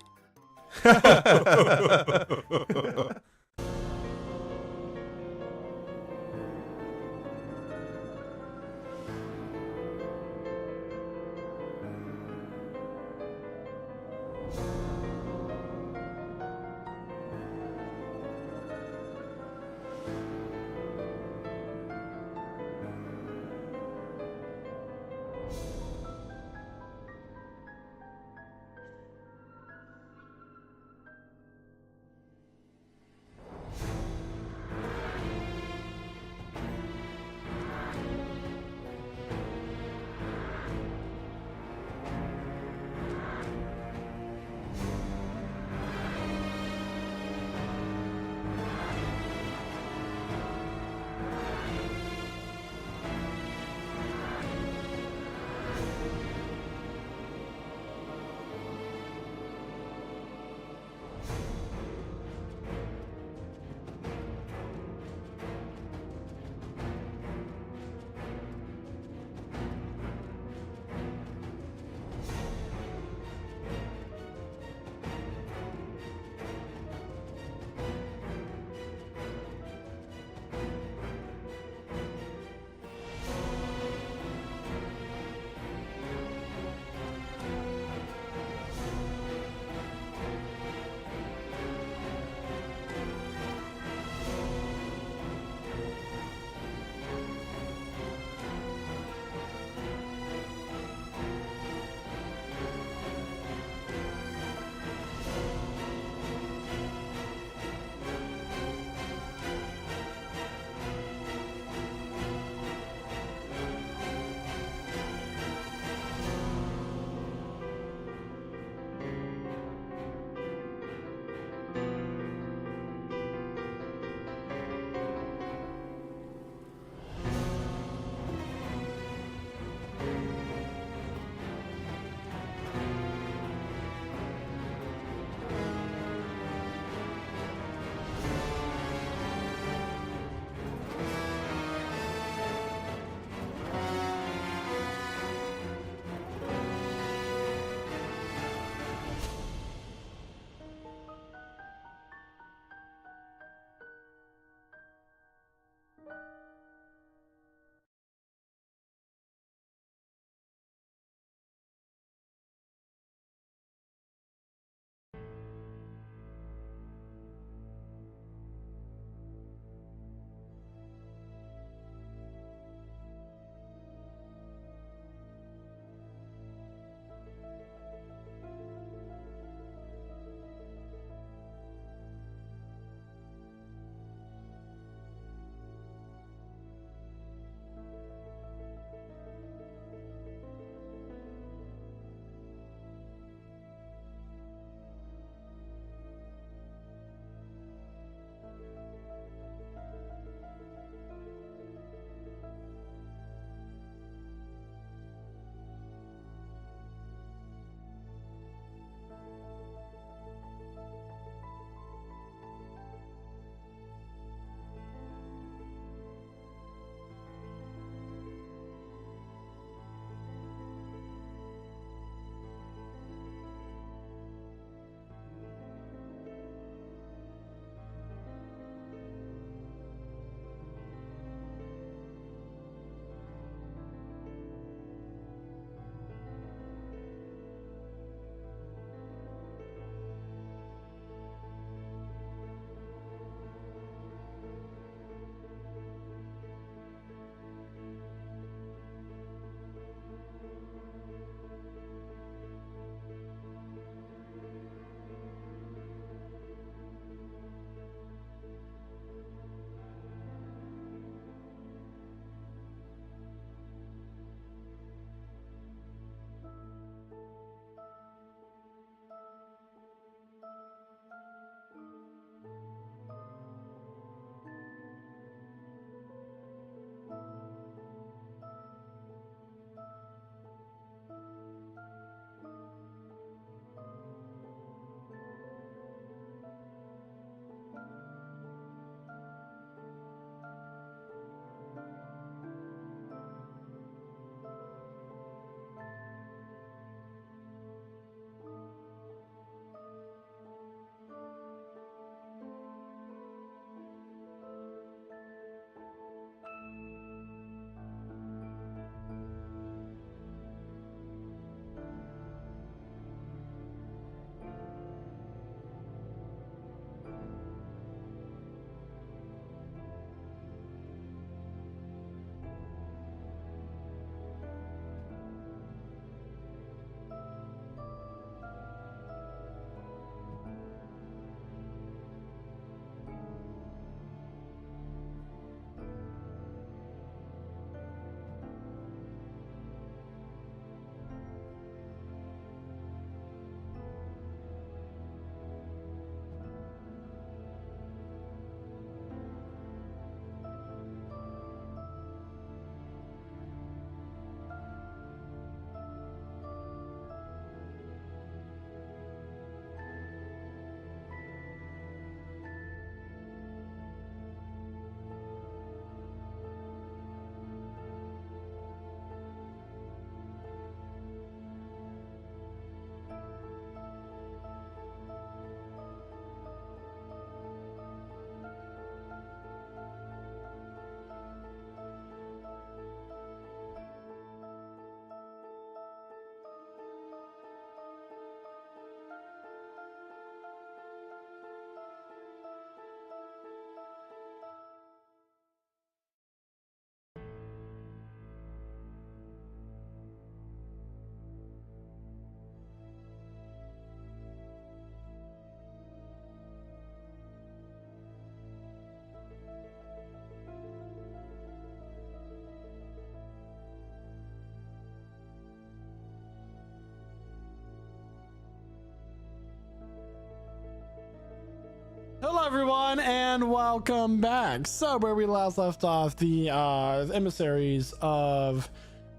everyone, and welcome back. So, where we last left off, the emissaries of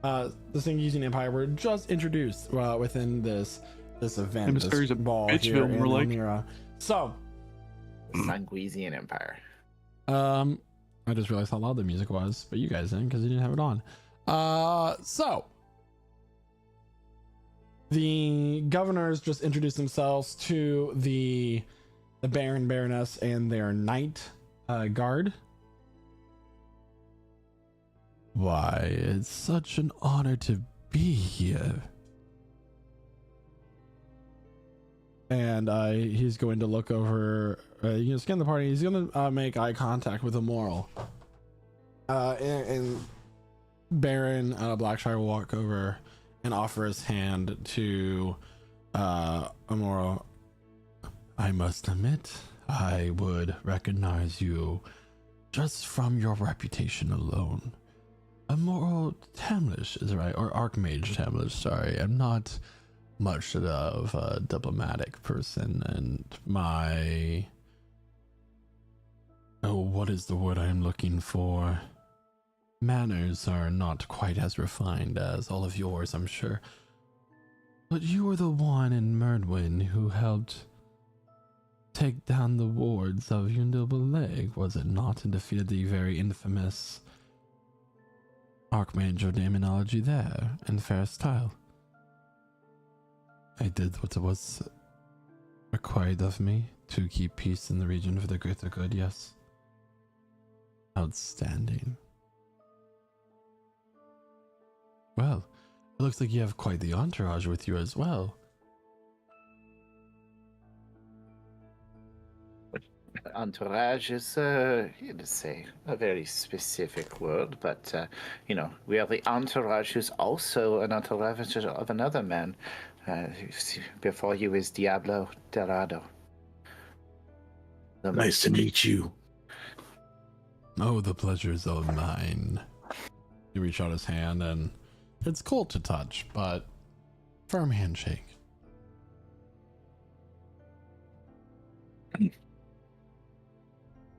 the Singisian Empire were just introduced within this event, Emissaries this of ball here Bitchville, in more like. Elmira. So, Sanguisian Empire. I just realized how loud the music was, but you guys didn't because you didn't have it on. So the governors just introduced themselves to the Baron, Baroness, and their knight guard. Why, it's such an honor to be here. And he's going to look over, scan the party. He's going to make eye contact with Immoral. And Baron Blackshire will walk over and offer his hand to Immoral. I must admit, I would recognize you just from your reputation alone. Immoral Tamlish is right, or Archmage Tamlish, sorry. I'm not much of a diplomatic person, and my... Oh, what is the word I am looking for? Manners are not quite as refined as all of yours, I'm sure. But you were the one in Merdwin who helped take down the wards of Yundilba Leg, was it not, and defeated the very infamous Archmage of Demonology there, in fair style. I did what was required of me to keep peace in the region for the greater good, yes. Outstanding. Well, it looks like you have quite the entourage with you as well. Entourage is, to say, a very specific word, but, we are the entourage who's also an entourage of another man. Before you is Diablo Dorado. Nice to meet you. Oh, the pleasure's all mine. You reach out his hand, and it's cold to touch, but firm handshake.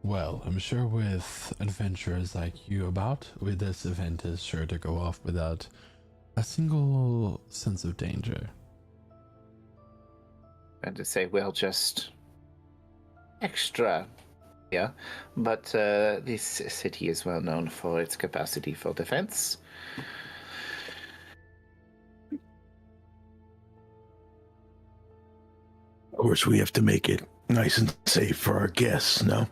Well, I'm sure with adventurers like you about, this event is sure to go off without a single sense of danger. And to say, well, just extra, yeah. But this city is well known for its capacity for defense. Of course, we have to make it nice and safe for our guests, no?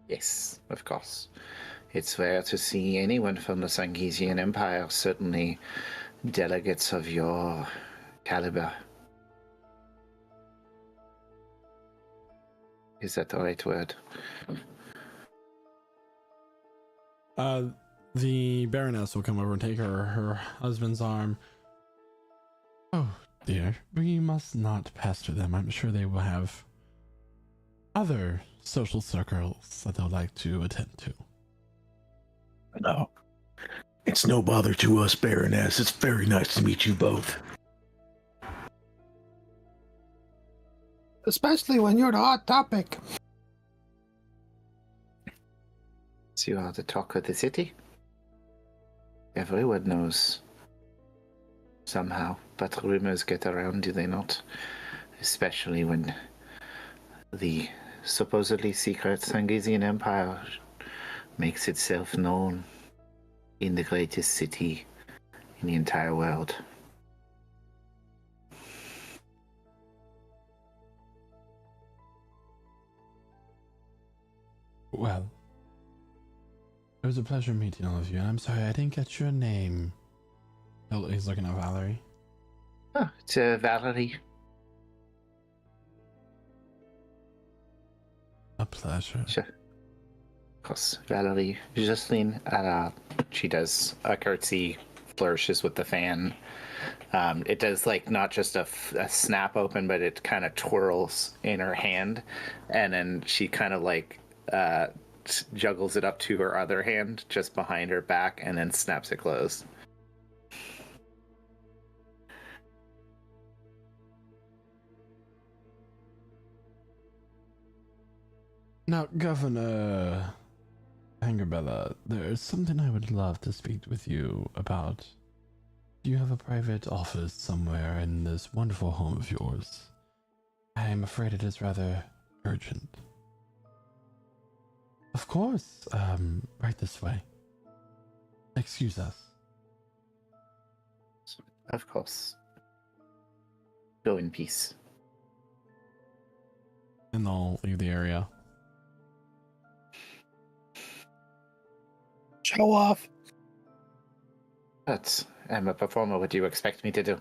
Yes, of course. It's rare to see anyone from the Sangisian Empire, certainly delegates of your caliber. Is that the right word? The Baroness will come over and take her husband's arm. Oh, dear. We must not pester them. I'm sure they will have other social circles that they'll like to attend to. No. It's no bother to us, Baroness. It's very nice to meet you both. Especially when you're the hot topic. So you are the talk of the city? Everyone knows. Somehow. But rumors get around, do they not? Especially when the supposedly secret Sangisian Empire makes itself known in the greatest city in the entire world. Well, it was a pleasure meeting all of you. I'm sorry I didn't get your name. Oh, he's looking at Valerie. Oh, it's Valerie. A pleasure. Sure. Of course, Valerie. Jocelyn. She does a curtsy, flourishes with the fan. It does not just a snap open, but it kind of twirls in her hand, and then she kind of juggles it up to her other hand just behind her back, and then snaps it closed. Now, Governor Angerbella, there's something I would love to speak with you about. Do you have a private office somewhere in this wonderful home of yours? I am afraid it is rather urgent. Of course, right this way. Excuse us. Of course. Go in peace. And they'll leave the area. Show off. But I'm a performer. What do you expect me to do?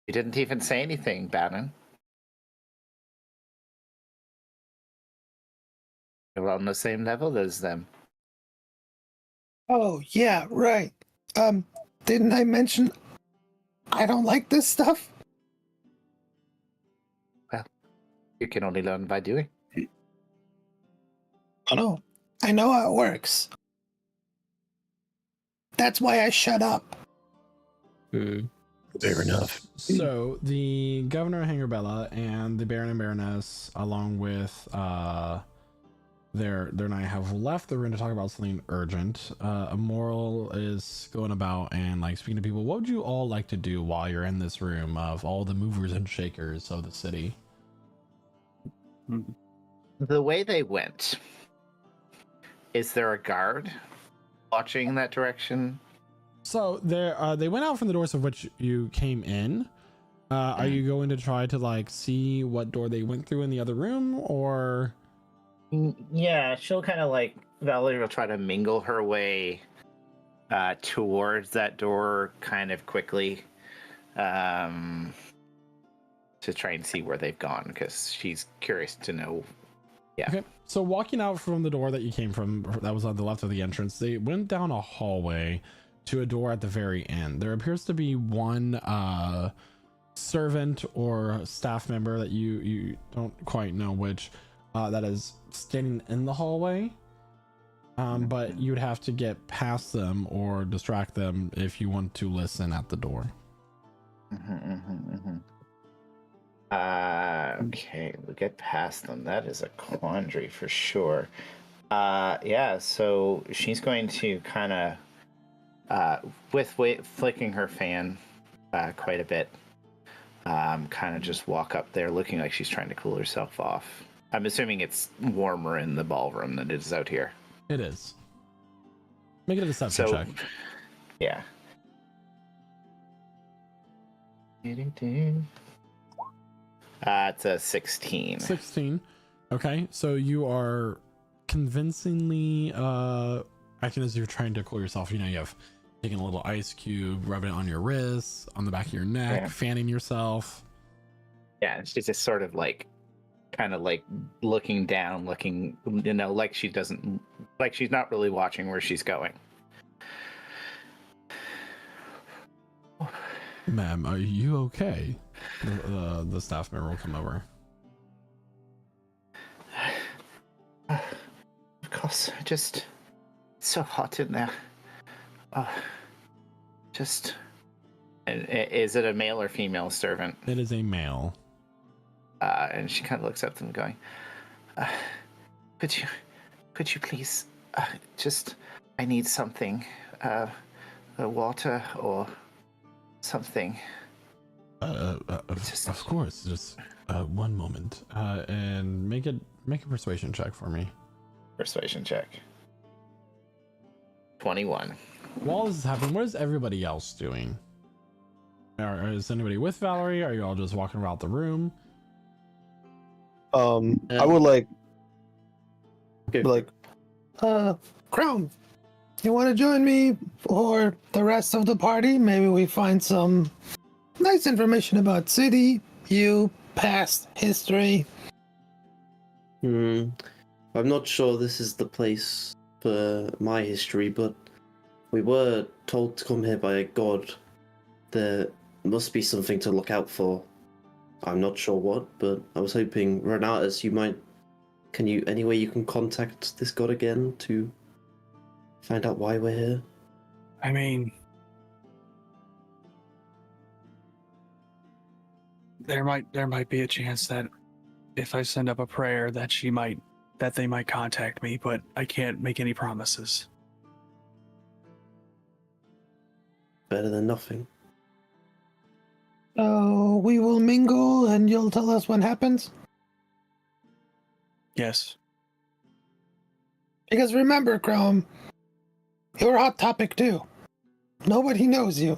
You didn't even say anything, Baron. You're on the same level as them. Oh, yeah, right. Didn't I mention I don't like this stuff? Well, you can only learn by doing. I know. I know how it works. That's why I shut up. Fair enough. So the Governor Hangerbella and the Baron and Baroness, along with their knight, have left the room to talk about something urgent. Immoral is going about and like speaking to people. What would you all like to do while you're in this room of all the movers and shakers of the city? The way they went, is there a guard watching in that direction? So they went out from the doors of which you came in. Are you going to try to like see what door they went through in the other room, or? Yeah, she'll kind of like Valerie will try to mingle her way towards that door kind of quickly to try and see where they've gone because she's curious to know. Yeah. Okay. So walking out from the door that you came from, that was on the left of the entrance, they went down a hallway to a door at the very end. There appears to be one servant or staff member that you don't quite know which that is standing in the hallway, but you'd have to get past them or distract them if you want to listen at the door. Okay, we'll get past them. That is a quandary for sure. Yeah, so she's going to kind of with flicking her fan quite a bit, kind of just walk up there looking like she's trying to cool herself off. I'm assuming it's warmer in the ballroom than it is out here. It is. Make it a deception check. Yeah. It's a 16. 16. Okay, so you are convincingly acting as if you're trying to cool yourself. You know, you have taken a little ice cube, rubbing it on your wrists, on the back of your neck, fanning yourself. Yeah, she's just sort of like, kind of like looking down, looking, you know, like she doesn't, like she's not really watching where she's going. Ma'am, are you okay? The staff member will come over. Of course, just it's so hot in there. Just, is it a male or female servant? It is a male. And she kind of looks up at them, going, "Could you please, just, I need something, water or something." Of course. Just one moment. And make a persuasion check for me. Persuasion check. 21. While this is happening, what is everybody else doing? Is anybody with Valerie? Are you all just walking around the room? I would like, Crown, you want to join me for the rest of the party? Maybe we find some nice information about city, you, past, history. I'm not sure this is the place for my history, but we were told to come here by a god. There must be something to look out for. I'm not sure what, but I was hoping, Renatus, any way you can contact this god again to find out why we're here? I mean, there might be a chance that if I send up a prayer that they might contact me, but I can't make any promises. Better than nothing. So we will mingle and you'll tell us what happens? Yes. Because remember, Chrome, you're a hot topic too. Nobody knows you.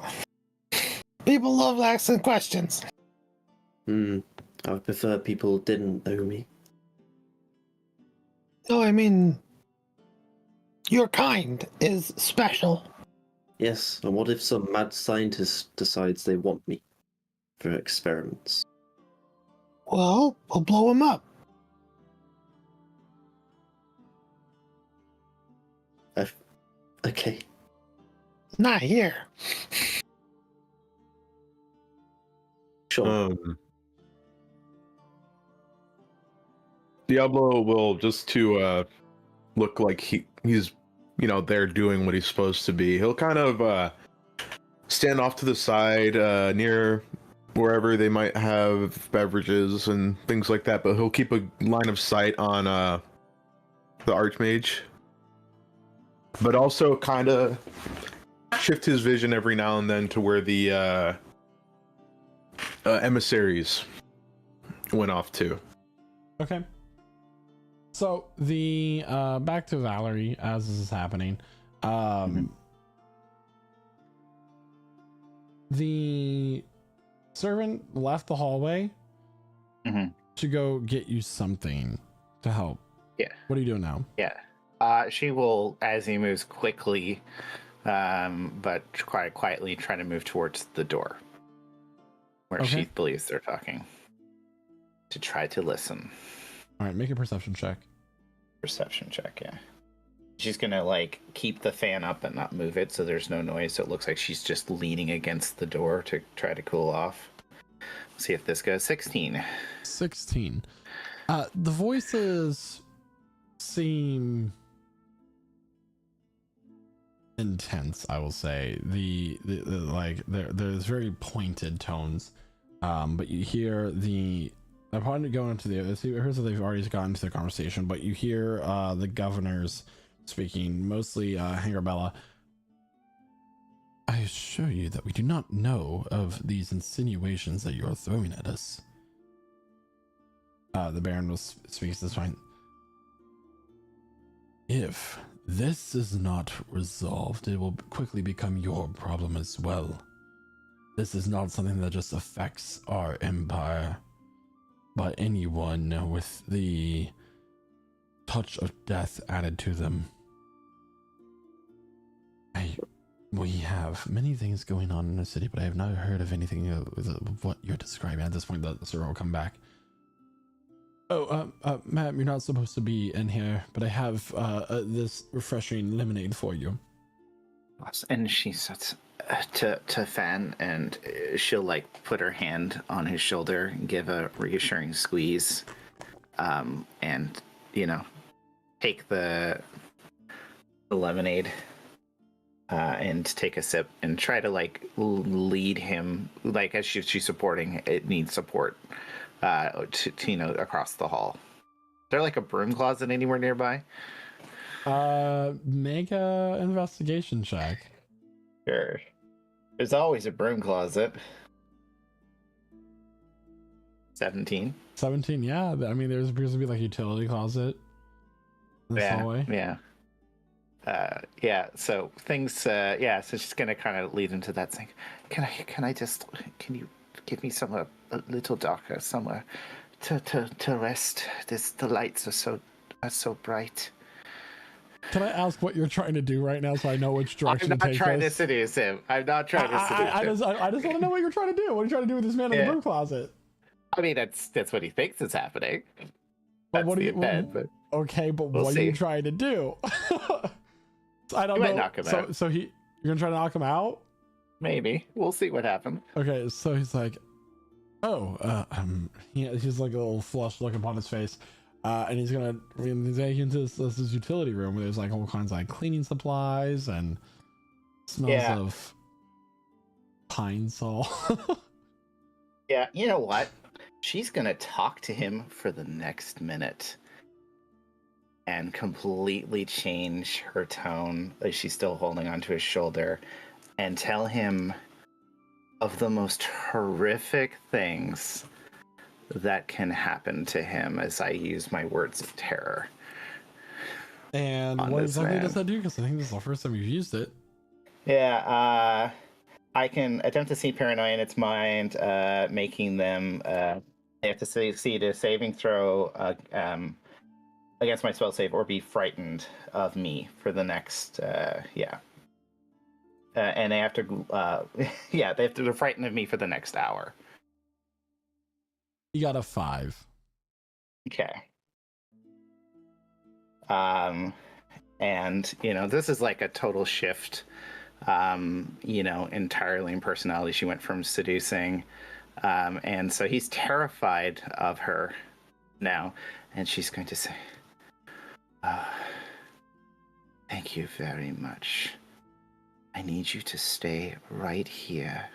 People love asking questions. I would prefer people didn't know me. No, I mean, your kind is special. Yes, and what if some mad scientist decides they want me for experiments? Well, we'll blow him up. Okay. Not here. Sure. Diablo will just to look like he's there doing what he's supposed to be. He'll kind of stand off to the side near wherever they might have beverages and things like that, but he'll keep a line of sight on the Archmage, but also kind of shift his vision every now and then to where the emissaries went off to. Okay. So the back to Valerie as this is happening. The servant left the hallway to go get you something to help. Yeah. What are you doing now? Yeah. She will, as he moves quickly, but quite quietly, try to move towards the door where she believes they're talking, to try to listen. All right, make a perception check. Perception check, yeah. She's gonna keep the fan up and not move it so there's no noise, so it looks like she's just leaning against the door to try to cool off. See if this goes. 16. 16. The voices seem intense, I will say. There's very pointed tones, but you hear I'm probably going into here's what they've already gotten into the conversation, but you hear the governors speaking, mostly Hangerbella. I assure you that we do not know of these insinuations that you are throwing at us. The Baron will speak this point. If this is not resolved, it will quickly become your problem as well. This is not something that just affects our empire, but anyone with the touch of death added to them. We have many things going on in the city, but I have not heard of anything of what you're describing. At this point, the server will come back. Oh, ma'am, you're not supposed to be in here, but I have this refreshing lemonade for you. And she starts to Fan, and she'll put her hand on his shoulder, give a reassuring squeeze, and take the lemonade and take a sip and try to lead him, as she's supporting it needs support to across the hall. Is there a broom closet anywhere nearby? Make a investigation check. Sure. There's always a broom closet. 17. 17, yeah. I mean, there's appears to be a utility closet in this hallway. Yeah. So things. So she's gonna kind of lead into that thing. Can you give me somewhere a little darker, somewhere to rest? The lights are so bright. Can I ask what you're trying to do right now so I know which direction to take this? I'm not trying to seduce him. I'm not trying to seduce him. I just want to know what you're trying to do. What are you trying to do with this man in the broom closet? I mean, that's what he thinks is happening. But what do you? Okay, but what are you trying to do? I don't know. Might knock him out. So you're gonna try to knock him out? Maybe. We'll see what happens. Okay, so he's like, he's like a little flushed look upon his face. And he's gonna take you into this utility room where there's all kinds of cleaning supplies and smells of pine sol. Yeah, you know what? she's gonna talk to him for the next minute and completely change her tone as she's still holding onto his shoulder and tell him of the most horrific things that can happen to him as I use my words of terror. And On what this exactly man. does that do? Because I think this is the first time you've used it. Yeah, I can attempt to see paranoia in its mind, making them. They have to succeed a saving throw against my spell save or be frightened of me for the next. And they have to. Yeah, they have to be frightened of me for the next hour. You got a 5. Okay. And this is like a total shift. Entirely in personality. She went from seducing, and so he's terrified of her now, and she's going to say, thank you very much. I need you to stay right here.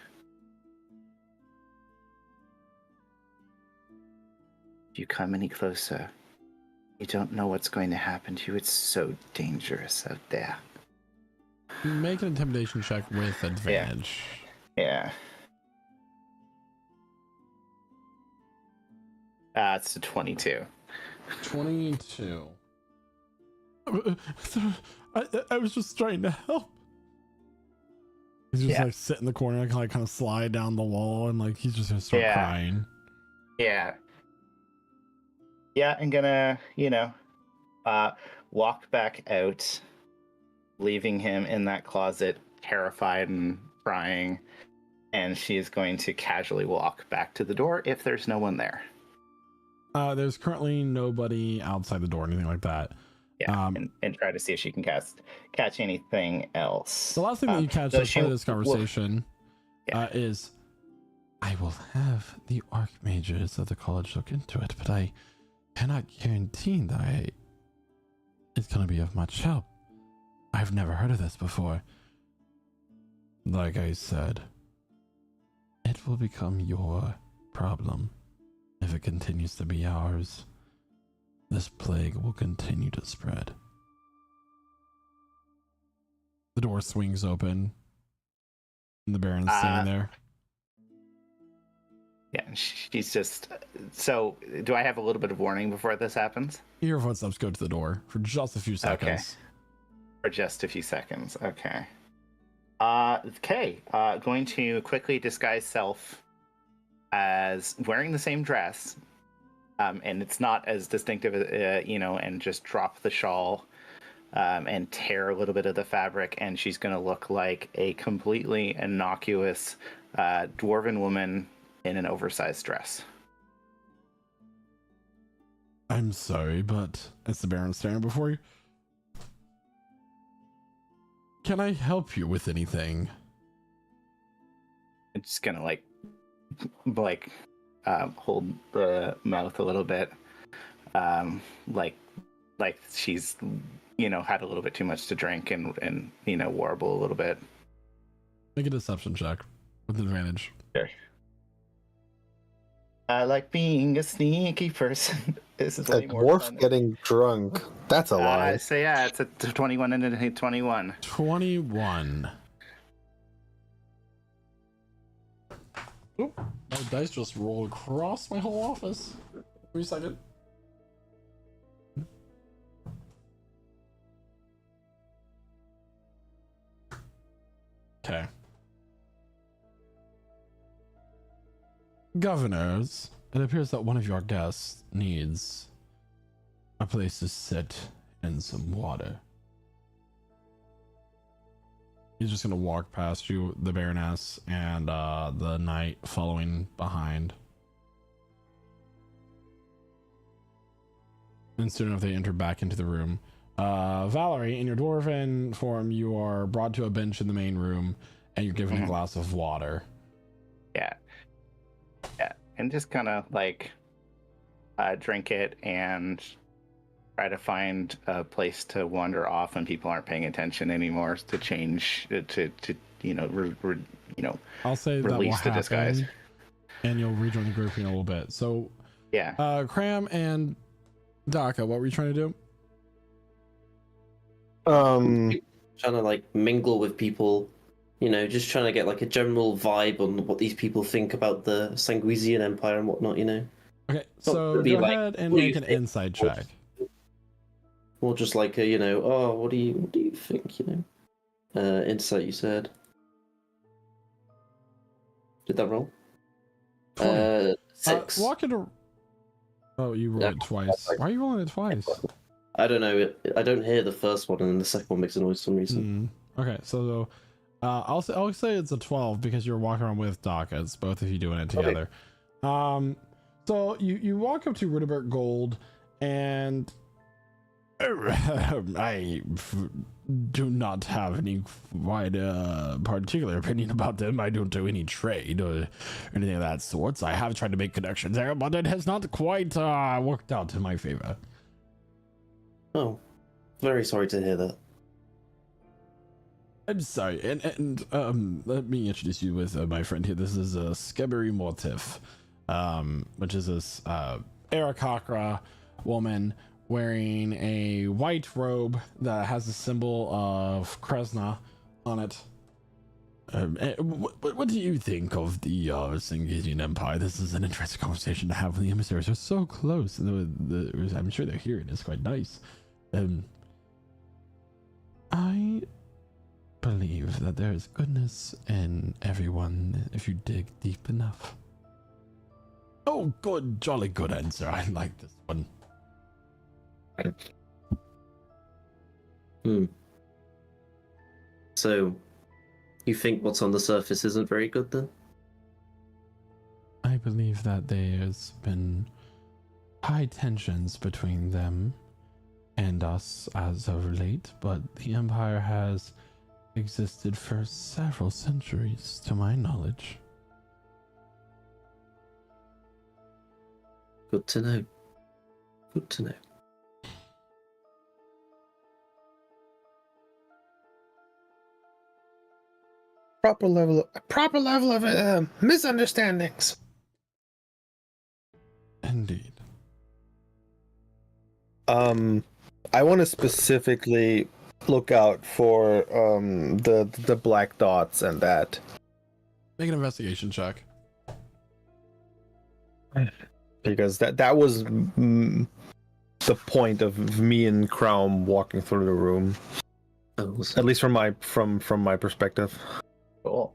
If you come any closer, you don't know what's going to happen to you. It's so dangerous out there. Make an intimidation check with advantage. Yeah. It's a 22. 22. I was just trying to help. He's just like sit in the corner and kind of slide down the wall, and like he's just gonna start crying. Yeah. Yeah, I'm gonna, walk back out, leaving him in that closet, terrified and crying, and she is going to casually walk back to the door if there's no one there. There's currently nobody outside the door, anything like that. Yeah, and try to see if she can catch anything else. The last thing that you catch as part of this conversation is, I will have the archmages of the college look into it, but I cannot guarantee that it's going to be of much help. I've never heard of this before. Like I said, it will become your problem if it continues to be ours. This plague will continue to spread. The door swings open, and the Baron's standing there. Yeah, she's just... So, do I have a little bit of warning before this happens? Your footsteps go to the door for just a few seconds. Okay. For just a few seconds, okay. Going to quickly disguise self as wearing the same dress, and it's not as distinctive, and just drop the shawl and tear a little bit of the fabric, and she's going to look like a completely innocuous dwarven woman in an oversized dress. I'm sorry, but it's the Baron standing before you. Can I help you with anything? I'm just gonna hold the mouth a little bit, like she's had a little bit too much to drink and warble a little bit. Make a deception check with advantage. Sure. I like being a sneaky person. This is A way more dwarf fun. getting drunk. That's a lie. So yeah, it's a 21 and a 21. 21. Oop, my dice just rolled across my whole office. Give me a second. Okay. Governors, it appears that one of your guests needs a place to sit and some water. He's just gonna walk past you, the Baroness, and the knight following behind. And soon enough, they enter back into the room. Valerie, in your dwarven form, you are brought to a bench in the main room, and you're given a glass of water. Yeah, and just kind of drink it and try to find a place to wander off when people aren't paying attention anymore, to change to I'll say that will release the disguise. and you'll rejoin the group in a little bit. So, Yeah. Cram and Daka, what were you trying to do? Trying to like mingle with people, you know, just trying to get like a general vibe on what these people think about the Sanguisian Empire and whatnot, you know. Okay, so It'd be go like, ahead and what do make you an think? insight check. Or just like a, you know, oh, what do you think, you know? Insight, you said. Did that roll? 20. 6. Walk it. Oh, you rolled it twice. Why are you rolling it twice? I don't know. I don't hear the first one, and then the second one makes a noise for some reason. Okay, so I'll say it's a 12 because you're walking around with Doc. It's both of you doing it together. So you walk up to Ridderbert Gold, and I do not have any quite particular opinion about them. I don't do any trade or anything of that sorts. I have tried to make connections there, but it has not quite worked out in my favor. Oh, very sorry to hear that. I'm sorry, and let me introduce you with my friend here. This is Skebbery Mortif, which is this Arakakra woman wearing a white robe that has the symbol of Kresna on it. What do you think of the Singasian Empire? This is an interesting conversation to have when the emissaries are so close, and I'm sure they're hearing is quite nice. I believe that there is goodness in everyone if you dig deep enough. Oh, good, jolly good answer. I like this one. So, you think what's on the surface isn't very good then? I believe that there's been high tensions between them and us as of late, but the Empire has existed for several centuries, to my knowledge. Good to know. Good to know. Proper level of misunderstandings. Indeed. I want to specifically look out for the black dots and that. Make an investigation check. Because that was the point of me and Crown walking through the room. Oh, At least from my perspective. Cool.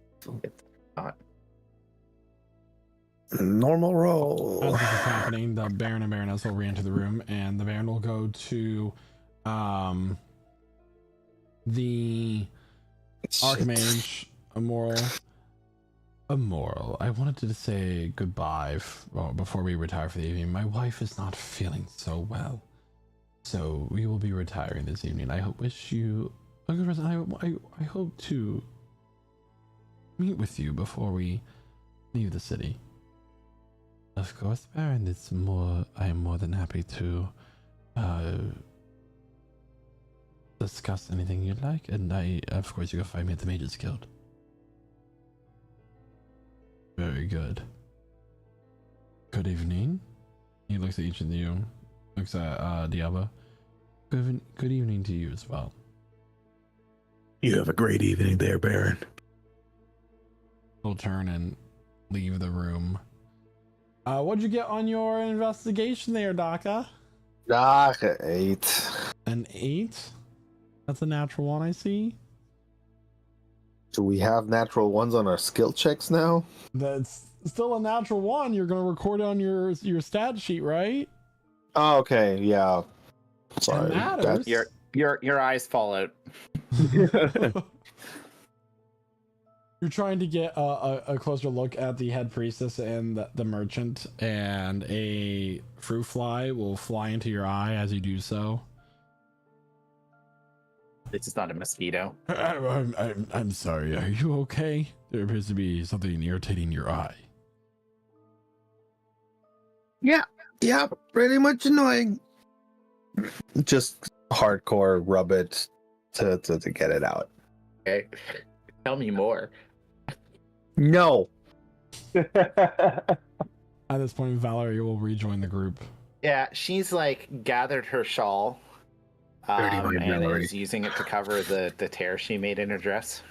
Normal roll. As this is happening, the Baron and Baroness will re-enter the room, and the Baron will go to the Archmage Immoral. I wanted to say goodbye before we retire for the evening. My wife is not feeling so well, so we will be retiring this evening. I wish you a good rest. I hope to meet with you before we leave the city. Of course, Baron. I am more than happy to discuss anything you'd like, and of course, you can find me at the Mages Guild. Very good. Good evening. He looks at each of you. Looks at Diablo. Good evening to you as well. You have a great evening there, Baron. He'll turn and leave the room. What'd you get on your investigation there, Daka? 8. An 8? That's a natural one, I see. Do we have natural ones on our skill checks now? That's still a natural one. You're gonna record it on your stat sheet, right? Oh, okay, yeah. Sorry. It matters. Your eyes fall out. You're trying to get a closer look at the head priestess and the merchant, and a fruit fly will fly into your eye as you do so. This is not a mosquito. I'm sorry. Are you okay? There appears to be something irritating your eye. Yeah, pretty much annoying. Just hardcore rub it to get it out. Okay. Tell me more. No. At this point, Valerie will rejoin the group. Yeah, she's like gathered her shawl Dirty mind, and Valerie. is using it to cover the tear she made in her dress.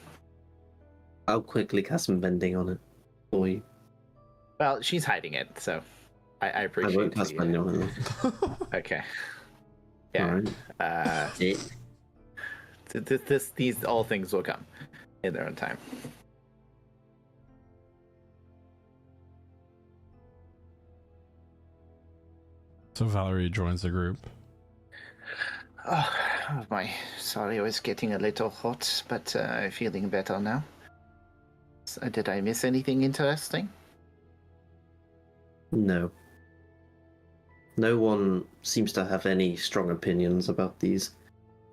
I'll quickly cast some bending on it for you. Well, she's hiding it, so I I appreciate won't cast the, bending on it. Okay. Yeah. Alright. These all things will come in their own time. So Valerie joins the group. Oh my, sorry, I was getting a little hot, but I'm feeling better now. So, did I miss anything interesting? No. No one seems to have any strong opinions about these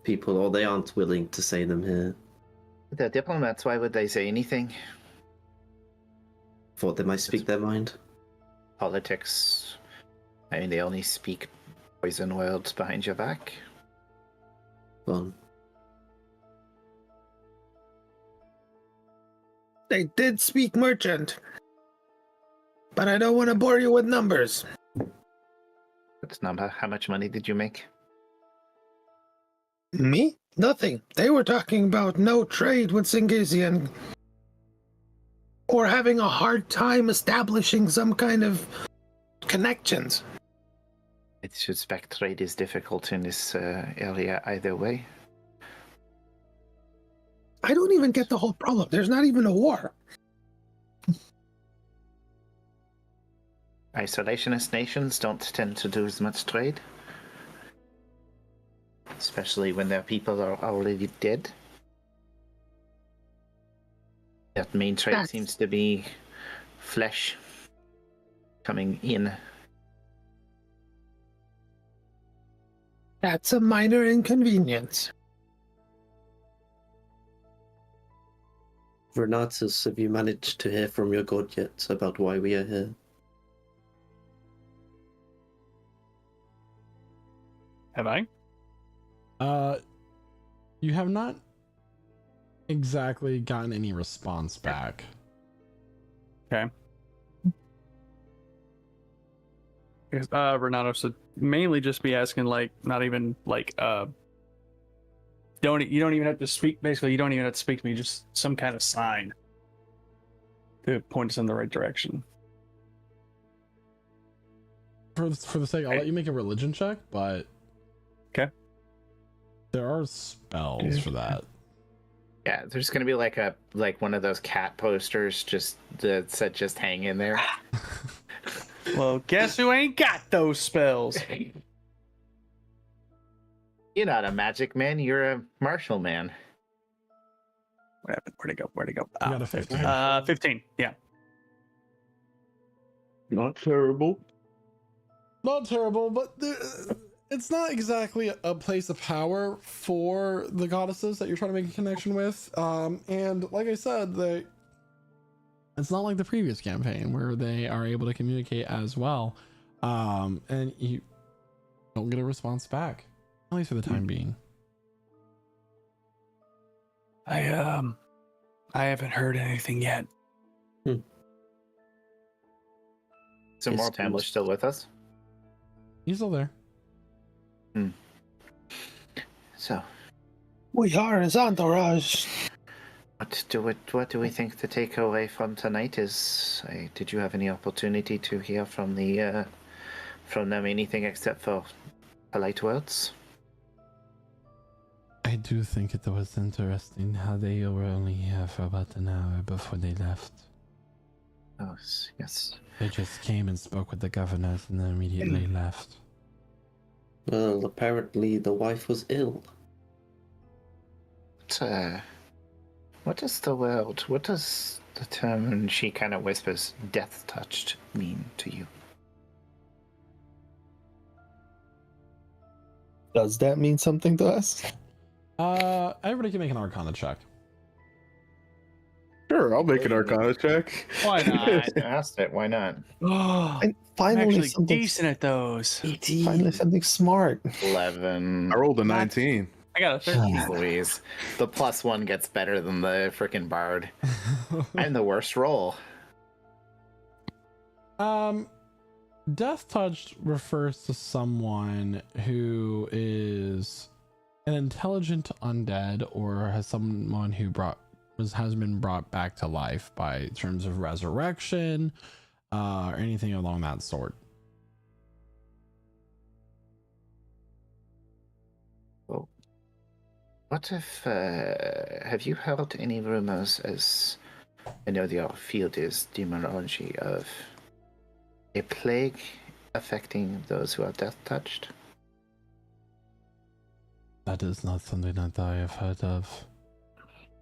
people, or they aren't willing to say them here. They're diplomats, why would they say anything? Thought they might speak their mind. Politics. I mean, they only speak poison words behind your back. Fun. They did speak merchant. But I don't want to bore you with numbers. What's number? How much money did you make? Me? Nothing. They were talking about no trade with Singazian. Or having a hard time establishing some kind of connections. I suspect trade is difficult in this area either way. I don't even get the whole problem. There's not even a war. Isolationist nations don't tend to do as much trade. Especially when their people are already dead. That main trade seems to be flesh coming in. That's a minor inconvenience. Renatus, have you managed to hear from your god yet about why we are here? Have I? You have not exactly gotten any response back. Okay. Renato should mainly just be asking, like, not even like you don't even have to speak. Basically, you don't even have to speak to me. Just some kind of sign to point us in the right direction. For the sake, I'll let you make a religion check, but okay, there are spells for that. Yeah, there's gonna be like one of those cat posters just that said "just hang in there." Well, guess who ain't got those spells? You're not a magic man, you're a martial man. What happened? Where'd it go? Where'd it go? You got a 15. 15. Yeah. Not terrible. Not terrible, but it's not exactly a place of power for the goddesses that you're trying to make a connection with. And like I said, it's not like the previous campaign where they are able to communicate as well. And you don't get a response back, at least for the time being. I haven't heard anything yet. Is Immortal Tamlish still with us? He's still there. So, We are his entourage. what do we think the takeaway from tonight is? Did you have any opportunity to hear from from them anything except for polite words? I do think it was interesting how they were only here for about an hour before they left. Oh, yes. They just came and spoke with the governors and then immediately left. Well, apparently the wife was ill. What is the word? What does the term, and she kind of whispers, death touched mean to you? Does that mean something to us? Everybody can make an Arcana check. Sure, I'll make an Arcana check. Why not? Asked it. Why not? Oh, And I'm finally, actually something. decent at those. Finally, something smart. 11. I rolled a 19. I got a 13. Jeez Louise. The +1 gets better than the freaking bard. I'm the worst roll. Death touched refers to someone who is an intelligent undead, or has someone who has been brought back to life by terms of resurrection, or anything along that sort. What if, have you heard any rumors, as I know your field is demonology, of a plague affecting those who are death touched? That is not something that I have heard of,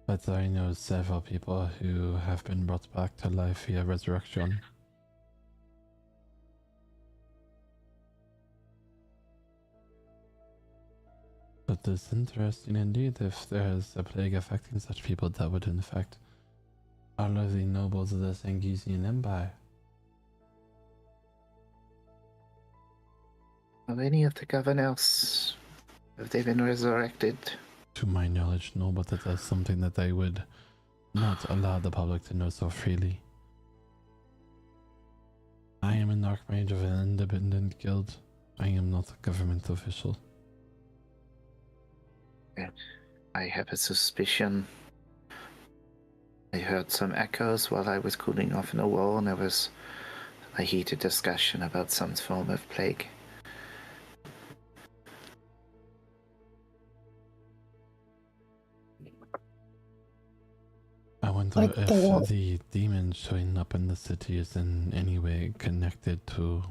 but I know several people who have been brought back to life via resurrection. But it's interesting indeed. If there is a plague affecting such people, that would infect all of the nobles of the Sangisian Empire. Have any of the governors, have they been resurrected? To my knowledge, no, but that is something that I would not allow the public to know so freely. I am an archmage of an independent guild. I am not a government official. I have a suspicion. I heard some echoes while I was cooling off in a wall, and there was a heated discussion about some form of plague. I wonder Like if the demon showing up in the city is in any way connected to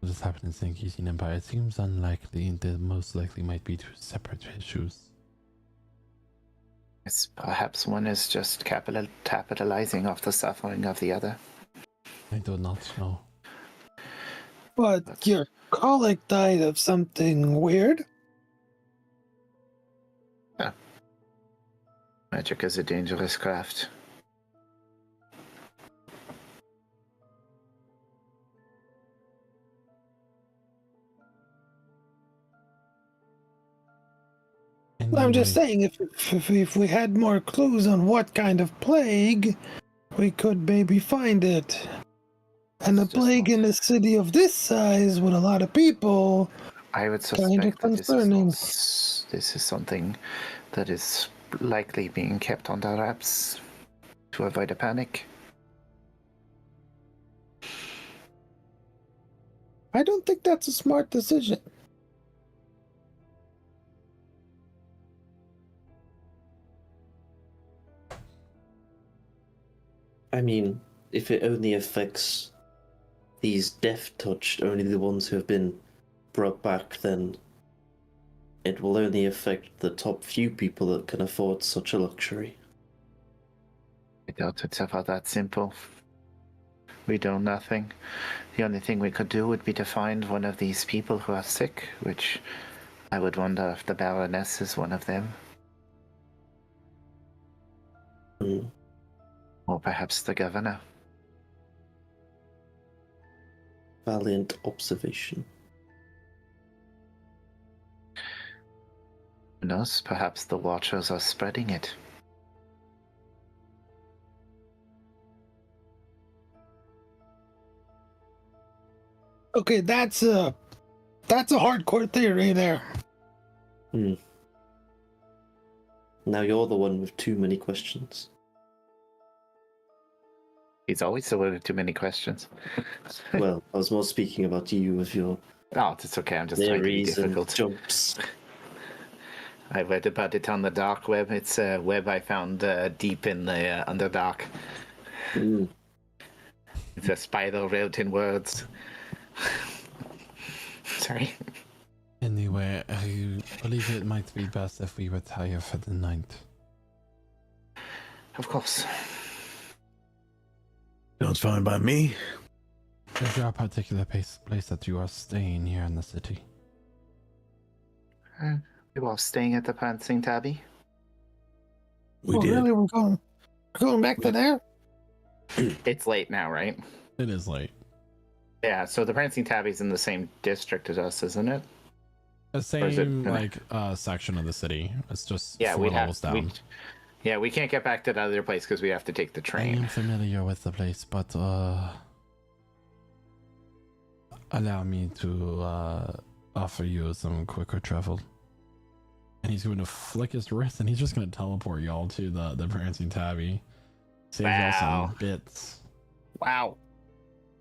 what has happened in Sangisian Empire. It seems unlikely. The most likely might be two separate issues. It's perhaps one is just capitalizing off the suffering of the other. I do not know. But your colleague died of something weird. Magic is a dangerous craft. I'm just saying, if we had more clues on what kind of plague, we could maybe find it. And a plague in a city of this size with a lot of people, I would kind of suspect that concerning. this is something that is likely being kept under wraps to avoid a panic. I don't think that's a smart decision. I mean, if it only affects these death-touched, only the ones who have been brought back, then it will only affect the top few people that can afford such a luxury. I doubt it's ever that simple. We know nothing. The only thing we could do would be to find one of these people who are sick, which I would wonder if the Baroness is one of them. Mm. Or perhaps the governor. Valiant observation. Who knows? Perhaps the Watchers are spreading it. Okay, that's a hardcore theory there. Hmm. Now you're the one with too many questions. He's always the one with too many questions. Well, I was more speaking about you with your Oh, it's okay. I'm just trying to be theories and difficult. jumps. I read about it on the dark web. It's a web I found deep in the Underdark. Mm. It's a spiral wrote in words. Sorry. Anyway, I believe it might be best if we retire for the night. Of course. Sounds fine by me. Is there a particular place that you are staying here in the city? We were staying at the Prancing Tabby. We Oh, did. really? We're going back to there? It's late now, right? It is late. Yeah, so the Prancing Tabby's in the same district as us, isn't it? The Or is it same gonna- section of the city. It's just Yeah, 4 we levels have. down. We can't get back to the other place because we have to take the I train. am familiar with the place, but allow me to offer you some quicker travel. And he's going to flick his wrist, and he's just going to teleport y'all to the prancing tabby. Save y'all some bits. Wow.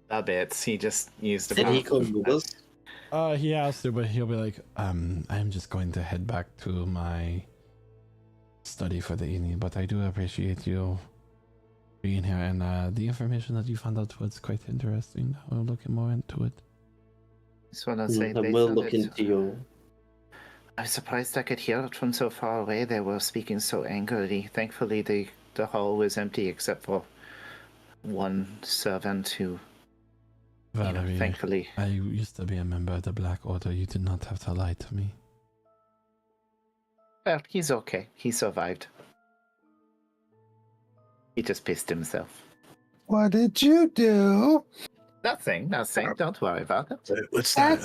The bits. He just used Did he come with us? He has to, but he'll be like, I'm just going to head back to my study for the evening, but I do appreciate you being here, and the information that you found out was quite interesting. I'll look more into it. Just want to say, And based we'll on look it, into your... I'm surprised I could hear it from so far away. They were speaking so angrily. Thankfully, the hall was empty except for one servant who, Valerie, thankfully. I used to be a member of the Black Order. You did not have to lie to me. Well, he's okay. He survived. He just pissed himself. What did you do? Nothing. Don't worry about it. Let's not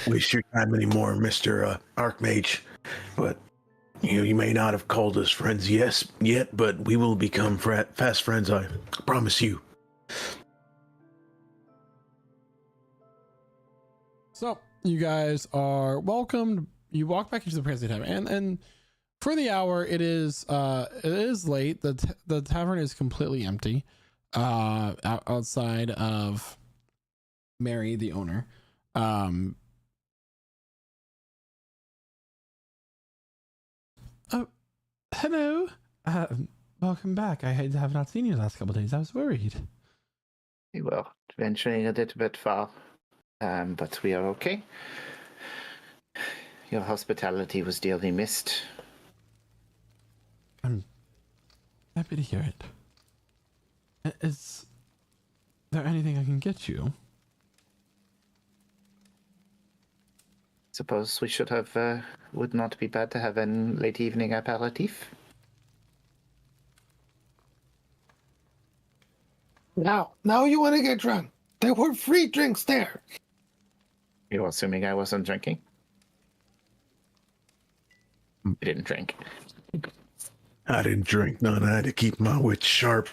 waste your time anymore, Mr. Archmage. But you may not have called us friends yet, but we will become fast friends, I promise you. So you guys are welcomed. You walk back into the prancing tavern, and for the hour, it is late. The tavern is completely empty. Outside of Mary, the owner. Oh, hello. Welcome back. I have not seen you the last couple of days. I was worried. We were venturing a little bit far, but we are okay. Your hospitality was dearly missed. I'm happy to hear it. Is there anything I can get you? Suppose we should have, would not be bad to have a late evening aperitif. Now you want to get drunk. There were free drinks there. You're assuming I wasn't drinking? I didn't drink. I didn't drink none. I had to keep my wits sharp.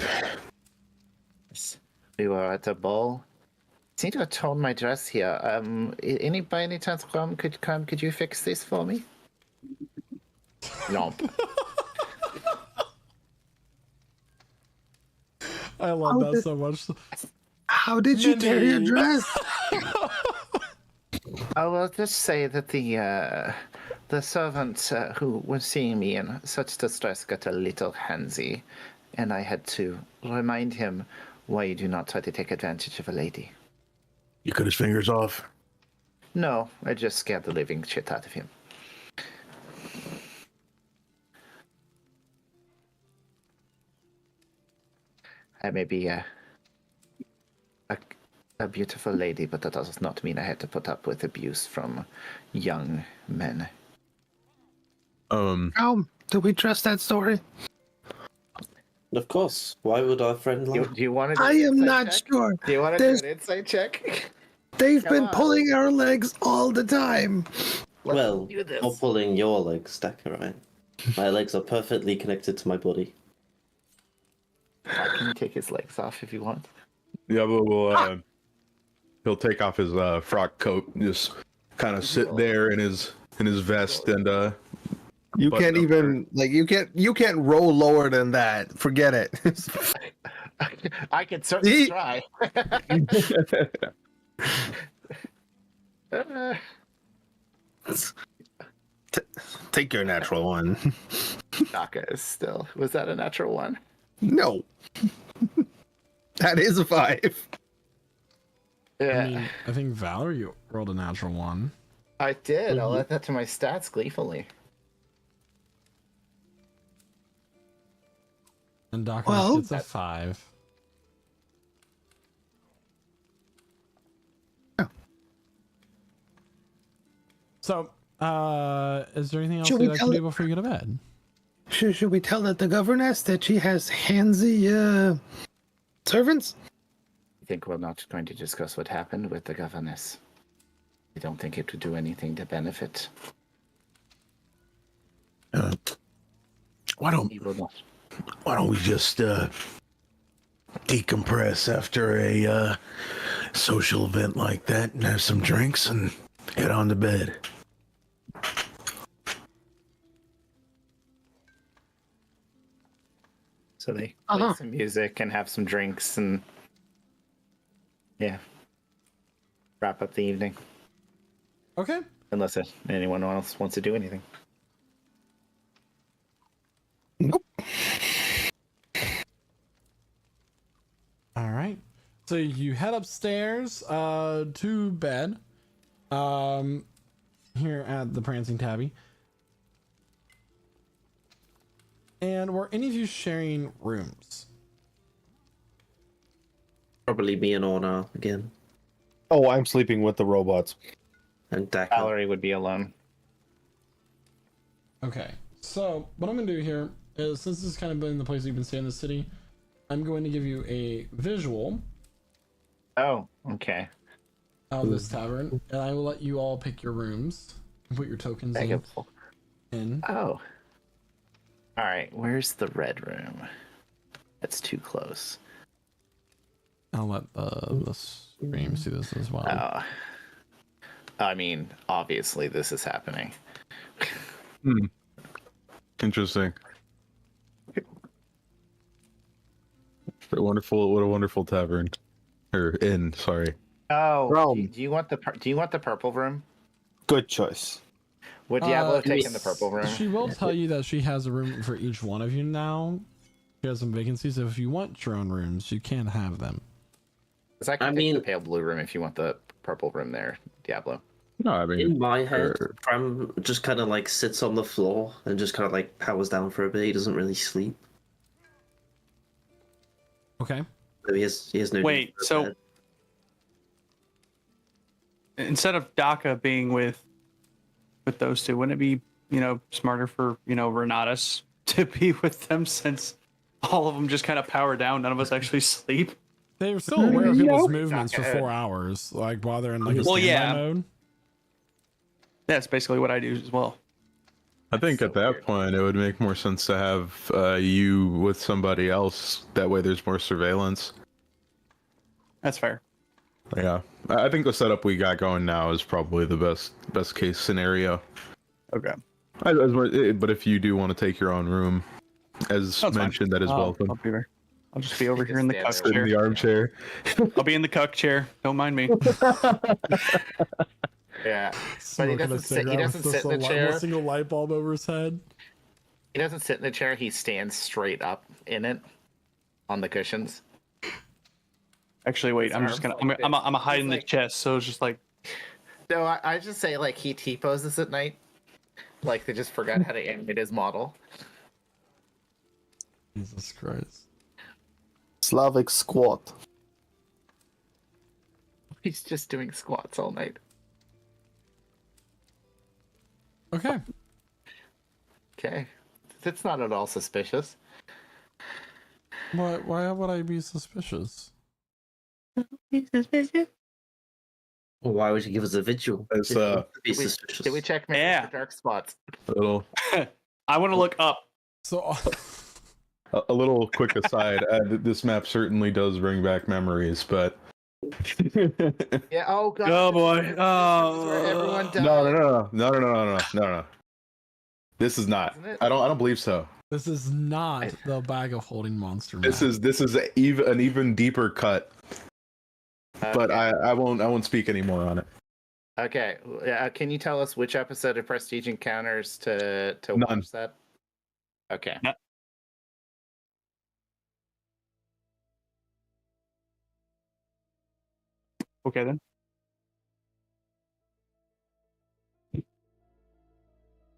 We were at a ball. I seem to have torn my dress here. By any chance, Rom, could you fix this for me? Lomp. I love that so much. How did you tear your dress? I will just say that the servant who was seeing me in such distress got a little handsy, and I had to remind him why you do not try to take advantage of a lady. You cut his fingers off? No, I just scared the living shit out of him. I may be a beautiful lady, but that does not mean I had to put up with abuse from young men. Do we trust that story? Of course. Why would our friend lie? Do you want to? I am not sure. Do you want to do an insight check? They've Come been on. pulling our legs all the time. Well, do this. not pulling your legs, Stacker, My legs are perfectly connected to my body. Can you take his legs off if you want? Diablo will he'll take off his frock coat and just kind of sit there in his vest and You button can't up even you can't roll lower than that. Forget it. I could certainly try. Take your natural one. Naka is still. Was that a natural one? No. That is a 5. Yeah, I mean, I think Valerie rolled a natural one. I did. I'll add that to my stats gleefully. And Doc Well, gets a 5. So, is there anything else Should you'd we like to tell do it- before you go to bed? Should we tell the governess that she has handsy servants? I think we're not going to discuss what happened with the governess. I don't think it would do anything to benefit. Why don't He will not. we just decompress after a social event like that and have some drinks and head on to bed. So they play some music and have some drinks and wrap up the evening. Okay. Unless anyone else wants to do anything. All right. So you head upstairs to bed here at the Prancing Tabby. And were any of you sharing rooms? Probably me and Orna again. Oh, I'm sleeping with the robots. And Decker. Valerie would be alone. Okay. So what I'm going to do here is, since this has kind of been the place you've been staying in the city, I'm going to give you a visual Oh, okay. of this tavern, and I will let you all pick your rooms and put your tokens in. Oh. All right, where's the red room? That's too close. I'll let the stream see this as well. Oh. I mean, obviously this is happening. Interesting. What a wonderful tavern. Or inn, sorry. Oh, Rome. do you want the purple room? Good choice. Would Diablo have taken yes. the purple room? She will tell you that she has a room for each one of you now. She has some vacancies, so if you want your own rooms, you can have them. Because I can take the pale blue room if you want the purple room there, Diablo. No, I mean, in my head, Pram just kind of like sits on the floor and just kind of like powers down for a bit. He doesn't really sleep. Okay. So he has no. Wait, so instead of Daka being with those two, wouldn't it be, smarter for, Renatus to be with them, since all of them just kind of power down, none of us actually sleep? They're still aware of people's movements for 4 hours, like while they're in like a standby mode. That's basically what I do as well. I think at that point it would make more sense to have you with somebody else. That way there's more surveillance. That's fair. Yeah, I think the setup we got going now is probably the best case scenario. Okay. But if you do want to take your own room, as mentioned, that is welcome. I'll just be over here in the cuck Sit chair. in the armchair. I'll be in the cuck chair. Don't mind me. Yeah, but he doesn't sit in the chair. A single light bulb over his head. He doesn't sit in the chair. He stands straight up in it, on the cushions. Actually, wait. I'm a hide in the chest, so it's just like. No, I just say like he T-poses at night. Like they just forgot how to animate his model. Jesus Christ. Slavic squat. He's just doing squats all night. Okay. Okay. That's not at all suspicious. Why would I be suspicious? Well, why would you give us a vigil? It's, Be suspicious. Did we check the dark spots? A little, I want to look up. So a little quick aside. This map certainly does bring back memories, but. Yeah. Oh god. Oh boy. This is where everyone died. No. This is not. Isn't it? I don't believe so. this is not the bag of holding monster. This map. is an even deeper cut. But I won't speak anymore on it. Okay. Can you tell us which episode of Prestige Encounters to None. watch that? Okay. No. Okay then.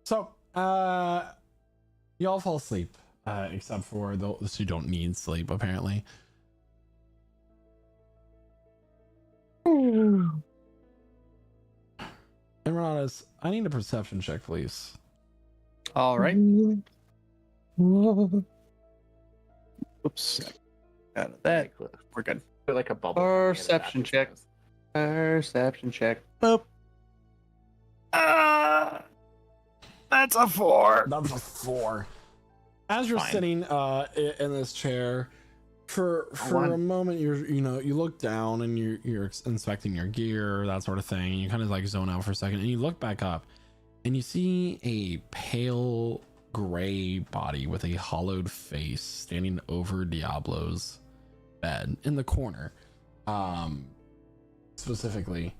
So, y'all fall asleep, except for those who don't need sleep, apparently. And Renatus, I need a perception check, please. All right. Oops. Out of that. We're good. Put like a bubble. Perception check. Perception check. Boop. That's a 4. That's a 4. As you're sitting in this chair, For a moment, you look down and you're inspecting your gear, that sort of thing, and you kind of like zone out for a second, and you look back up and you see a pale gray body with a hollowed face standing over Diablo's bed in the corner. Specifically,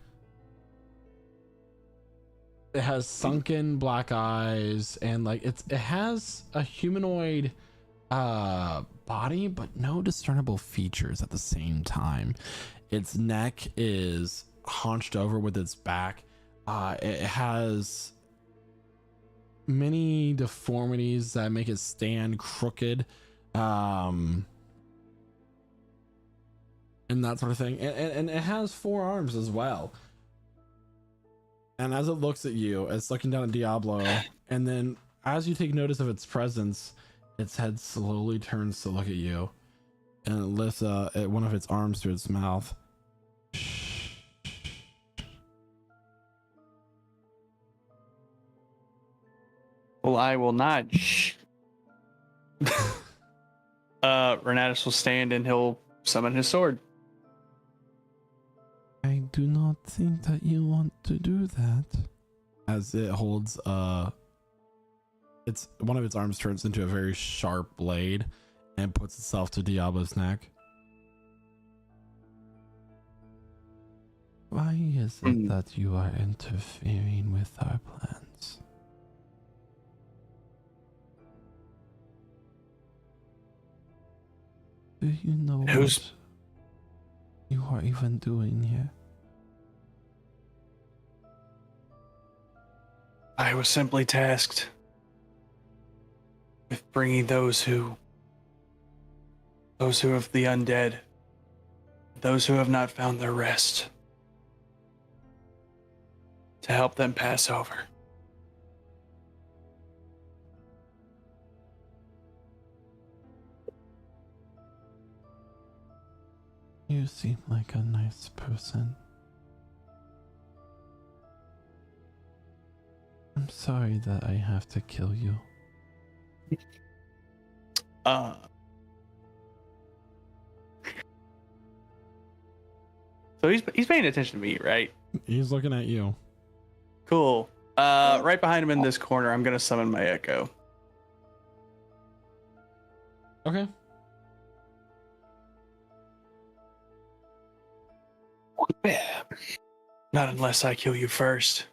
it has sunken black eyes, and like it has a humanoid body but no discernible features at the same time. Its neck is hunched over with its back. It has many deformities that make it stand crooked, and that sort of thing, and it has 4 arms as well. And as it looks at you, it's looking down at Diablo, and then as you take notice of its presence, its head slowly turns to look at you, and it lifts one of its arms to its mouth. Well, I will not. Renatus will stand and he'll summon his sword. I do not think that you want to do that. As it holds one of its arms turns into a very sharp blade and puts itself to Diablo's neck. Why is it that you are interfering with our plans? Do you know what you are even doing here? I was simply tasked with bringing those who have the undead, those who have not found their rest, to help them pass over. You seem like a nice person. I'm sorry that I have to kill you. So he's paying attention to me, right? He's looking at you. Cool. Right behind him in this corner, I'm gonna summon my echo. Okay. Not unless I kill you first.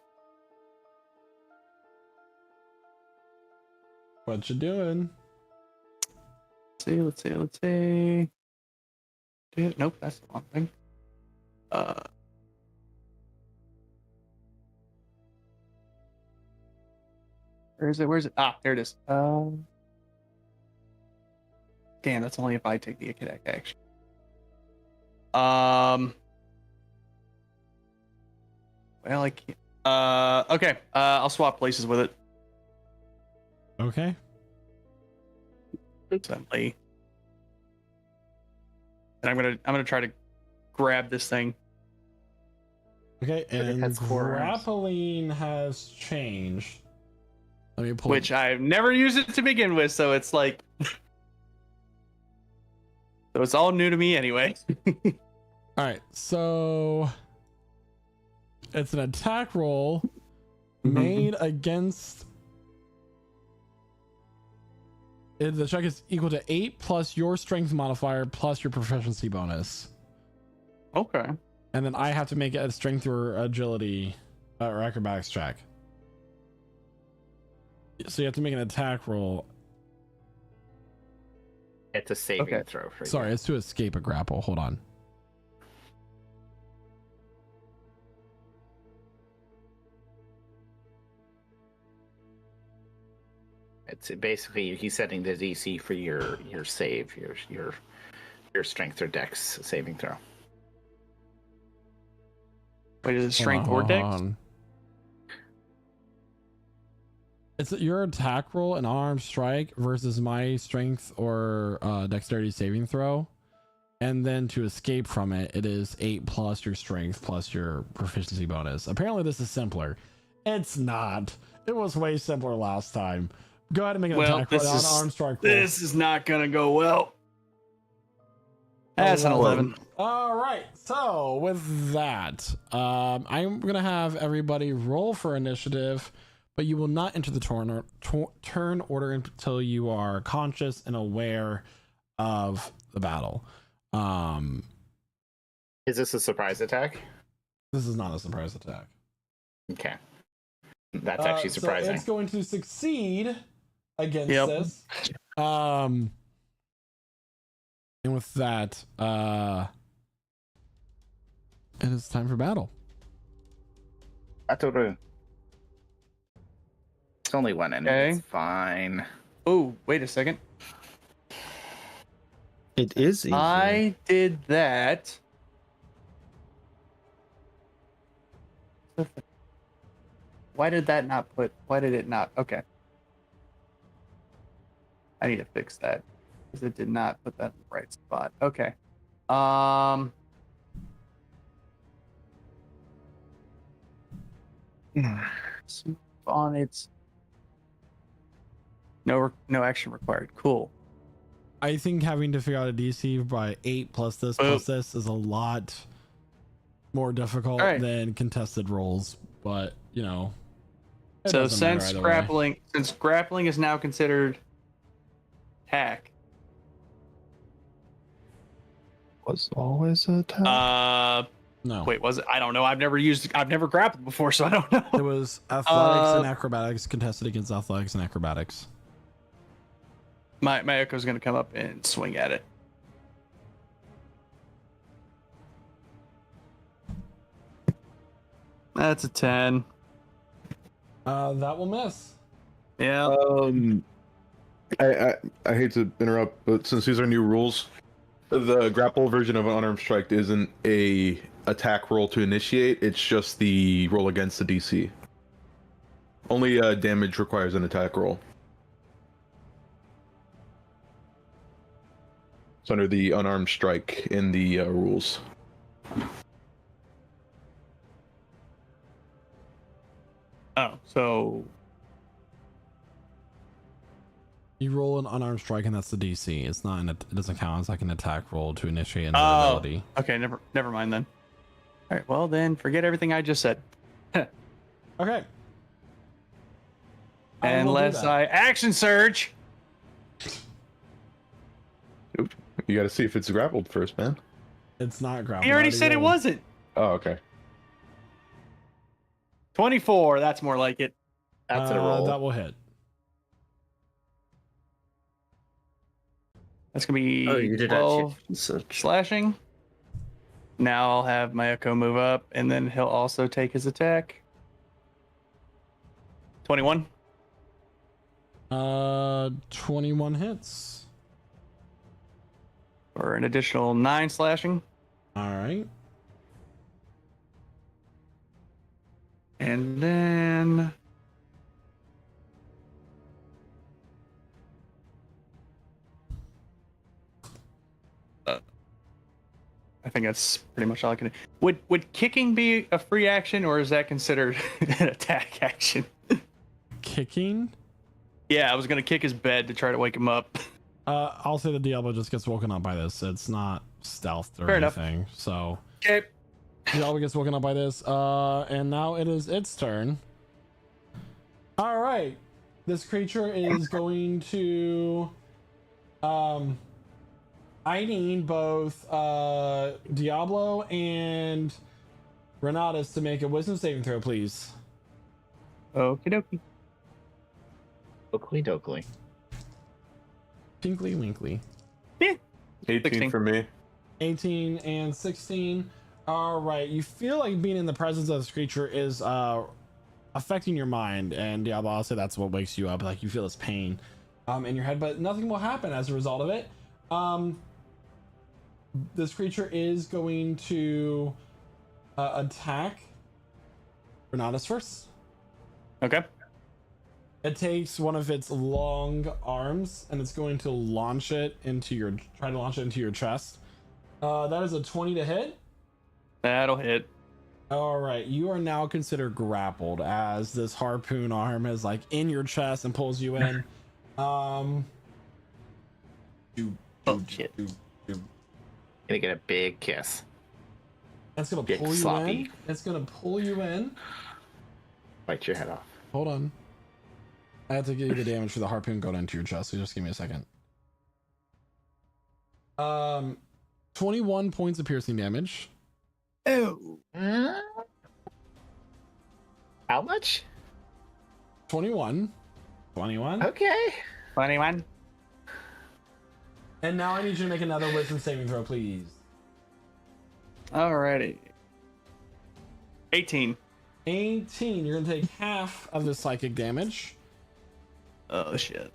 What you doing? Let's see. Nope, that's the wrong thing. Where is it? Ah, there it is. Damn, that's only if I take the attack action. Well, I can't. Okay. I'll swap places with it. Okay. Gently. And I'm gonna try to grab this thing. Okay, But it and has 4 arms. grappling has changed. Let me pull. Which I've never used it to begin with, so it's like, so it's all new to me anyway. All right, so it's an attack roll made against. The check is equal to 8 plus your strength modifier plus your proficiency bonus. Okay. And then I have to make a strength or agility or acrobatics check. So you have to make an attack roll. It's a saving throw for Sorry, you. it's to escape a grapple. Hold on. It's basically he's setting the DC for your save, your strength or dex saving throw. Wait, is it strength or Hold dex? on. It's your attack roll, an unarmed strike, versus my strength or dexterity saving throw. And then to escape from it, it is 8 plus your strength plus your proficiency bonus. Apparently this is simpler. It's not. It was way simpler last time. Go ahead and make an attack roll, an unarmed strike roll. This is not gonna go well. That's an 11. All right. So with that, I'm gonna have everybody roll for initiative, but you will not enter the turn order until you are conscious and aware of the battle. Is this a surprise attack? This is not a surprise attack. Okay. That's actually surprising. So it's going to succeed against Yep. this. And with that, it is time for battle. Atoru. It's only one enemy. Okay. It's fine. Oh, wait a second. It is easy. I did that. Why did that not put? Why did it not? Okay. I need to fix that because it did not put that in the right spot. Okay. On its no action required. Cool. I think having to figure out a DC by 8 plus this plus this is a lot more difficult All right. than contested rolls, but you know. It So doesn't matter since either way. grappling is now considered attack. Was always a attack. No. Wait, was it? I don't know. I've never grappled before, so I don't know. It was athletics and acrobatics contested against athletics and acrobatics. My echo's gonna come up and swing at it. That's a 10. That will miss. Yeah. I hate to interrupt, but since these are new rules, the grapple version of an unarmed strike isn't a attack roll to initiate. It's just the roll against the DC. Only damage requires an attack roll. It's under the unarmed strike in the rules. Oh, so You roll an unarmed strike and that's the DC. It's not it doesn't count as like an attack roll to initiate another ability. okay, never mind then. All right, well then, forget everything I just said. Okay. I will do Unless that. I action surge. You got to see if it's grappled first, man. It's not grappled. He already said it rolled. wasn't. Oh, okay. 24. That's more like it. That's a roll. That will hit. Oh, That's gonna be you did 12 actually search. slashing. Now I'll have my echo move up, and then he'll also take his attack. 21. 21 hits. For an additional 9 slashing. All right. And then I think that's pretty much all I can do. Would kicking be a free action, or is that considered an attack action? Kicking. Yeah, I was gonna kick his bed to try to wake him up. I'll say the Diablo just gets woken up by this. It's not stealthed or Fair enough. anything. So Okay. Diablo gets woken up by this. And now it is its turn. All right. This creature is going to I need both Diablo and Renatus to make a wisdom saving throw, please. Okie dokie. Oakley dokley. Pinkly winkly. 18 16. for me. 18 and 16. All right. You feel like being in the presence of this creature is affecting your mind, and Diablo, I'll say that's what wakes you up. Like you feel this pain in your head, but nothing will happen as a result of it. This creature is going to attack Renatus first. Okay. It takes one of its long arms and it's going to launch it into your chest. That is a 20 to hit. That'll hit. All right, you are now considered grappled as this harpoon arm is like in your chest and pulls you in. Oh shit. Gonna get a big kiss. It's gonna Big pull you sloppy. in. It's gonna pull you in. Bite your head off. Hold on. I have to give you the damage for the harpoon going into your chest, so just give me a second. 21 points of piercing damage. Oh. How much? 21. 21. Okay. 21. And now I need you to make another wisdom saving throw, please. Alrighty. 18. 18. You're gonna take half of the psychic damage. Oh shit.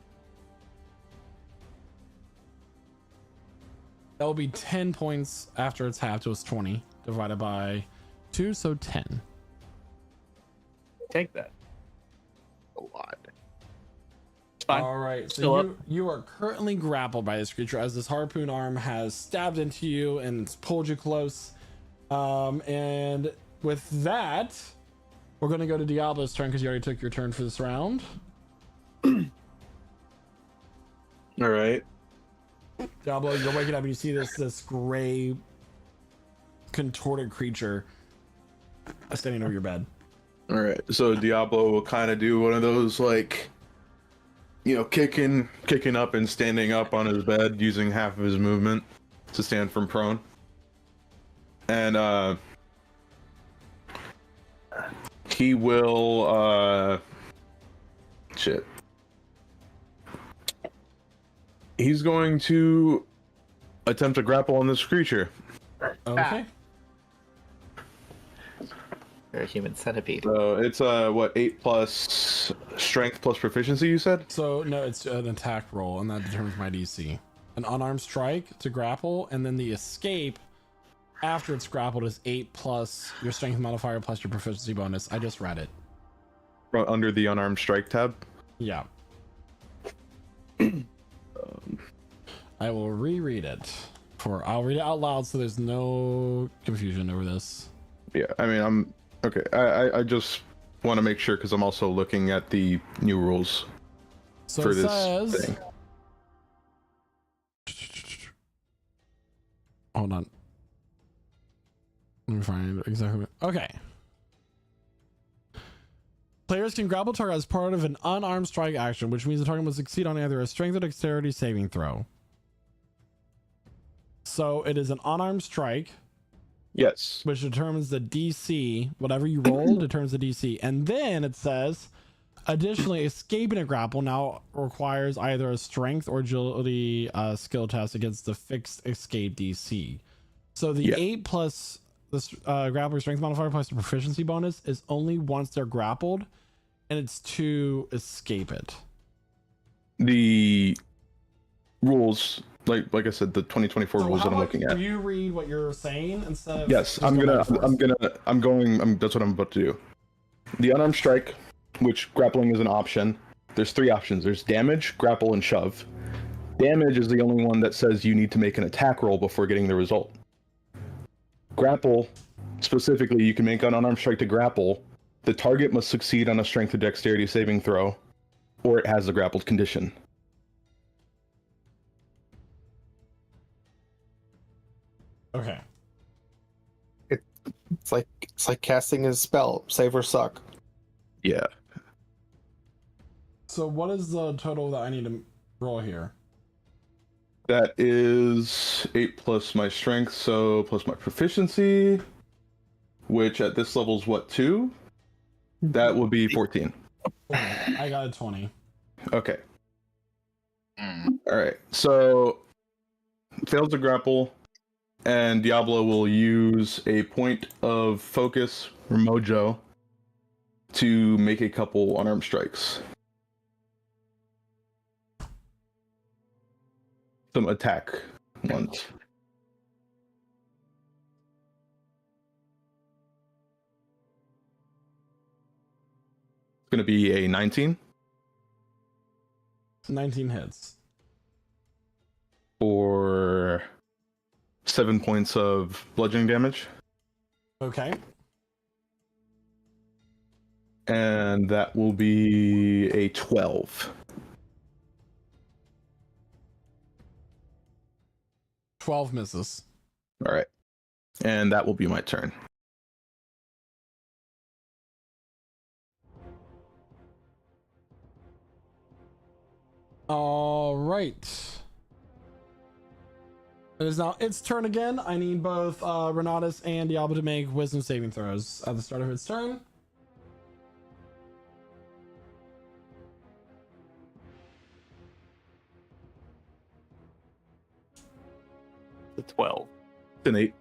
That will be 10 points after it's halved, so it's 20 divided by 2, so 10. Take that. A lot. It's fine. All right, so Still up. you are currently grappled by this creature as this harpoon arm has stabbed into you and it's pulled you close. And with that, we're going to go to Diablo's turn because you already took your turn for this round. All right. Diablo, you're waking up and you see this gray contorted creature standing over your bed. All right. So Diablo will kind of do one of those, like, you know, kicking up and standing up on his bed using half of his movement to stand from prone. And he will shit. He's going to attempt to grapple on this creature. Okay. You're a human centipede. So it's what, 8 plus strength plus proficiency, you said? So no, it's an attack roll, and that determines my DC. An unarmed strike to grapple, and then the escape after it's grappled is 8 plus your strength modifier plus your proficiency bonus. I just read it. Under the unarmed strike tab. Yeah. I will reread it. I'll read it out loud so there's no confusion over this. Yeah, I mean, I'm okay. I just want to make sure because I'm also looking at the new rules So for it this says, thing. hold on. Let me find exactly. Okay. Players can grapple target as part of an unarmed strike action, which means the target must succeed on either a strength or dexterity saving throw. So it is an unarmed strike, Yes. which determines the DC. Whatever you roll determines the DC. And then it says, additionally, escaping a grapple now requires either a strength or agility skill test against the fixed escape DC. So the 8 plus the grappler strength modifier plus the proficiency bonus is only once they're grappled, and it's to escape it. The rules, like I said, the 2024 So rules how that I'm about looking at. you read what you're saying instead of Yes, just I'm going gonna. back and forth? That's what I'm about to do. The unarmed strike, which grappling is an option. There's 3 options. There's damage, grapple, and shove. Damage is the only one that says you need to make an attack roll before getting the result. Grapple, specifically, you can make an unarmed strike to grapple. The target must succeed on a strength or dexterity saving throw, or it has the grappled condition. Okay. It's like casting a spell, save or suck. Yeah. So what is the total that I need to roll here? That is 8 plus my strength, so plus my proficiency, which at this level is what, 2? That would be 14. I got a 20. Okay. Alright, so fails to grapple, and Diablo will use a point of focus or mojo to make a couple unarmed strikes. Some attack ones. It's gonna be a 19 19 hits. for 7 points of bludgeoning damage. Okay. And that will be a 12. 12 misses. All right. And that will be my turn. All right. It is now its turn again. I need both Renatus and Diablo to make wisdom saving throws at the start of its turn. The 12. It's an 8.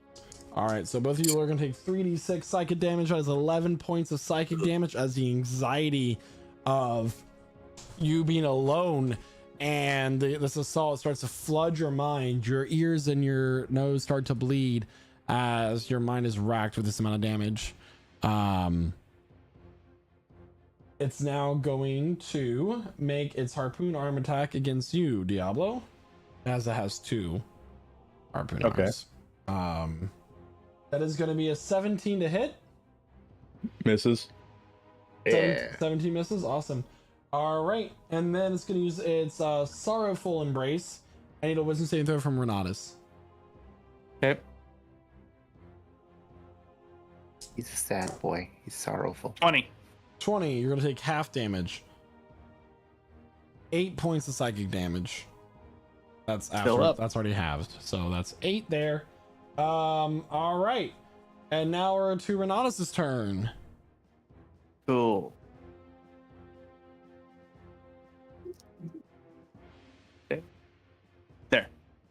All right, so both of you are going to take 3d6 psychic damage. That is 11 points of psychic damage as the anxiety of you being alone and this assault starts to flood your mind. Your ears and your nose start to bleed as your mind is racked with this amount of damage. It's now going to make its harpoon arm attack against you, Diablo, as it has 2 harpoon arms. That is going to be a 17 to hit. Misses. Yeah. 17 misses. Awesome. All right, and then it's going to use its sorrowful embrace. I need a wisdom saving throw from Renatus. Okay. He's a sad boy. He's sorrowful. 20. 20. You're going to take half damage. 8 points of psychic damage. That's Fill after. up. That's already halved. So that's 8 there. All right, and now we're to Renatus's turn. Cool. There.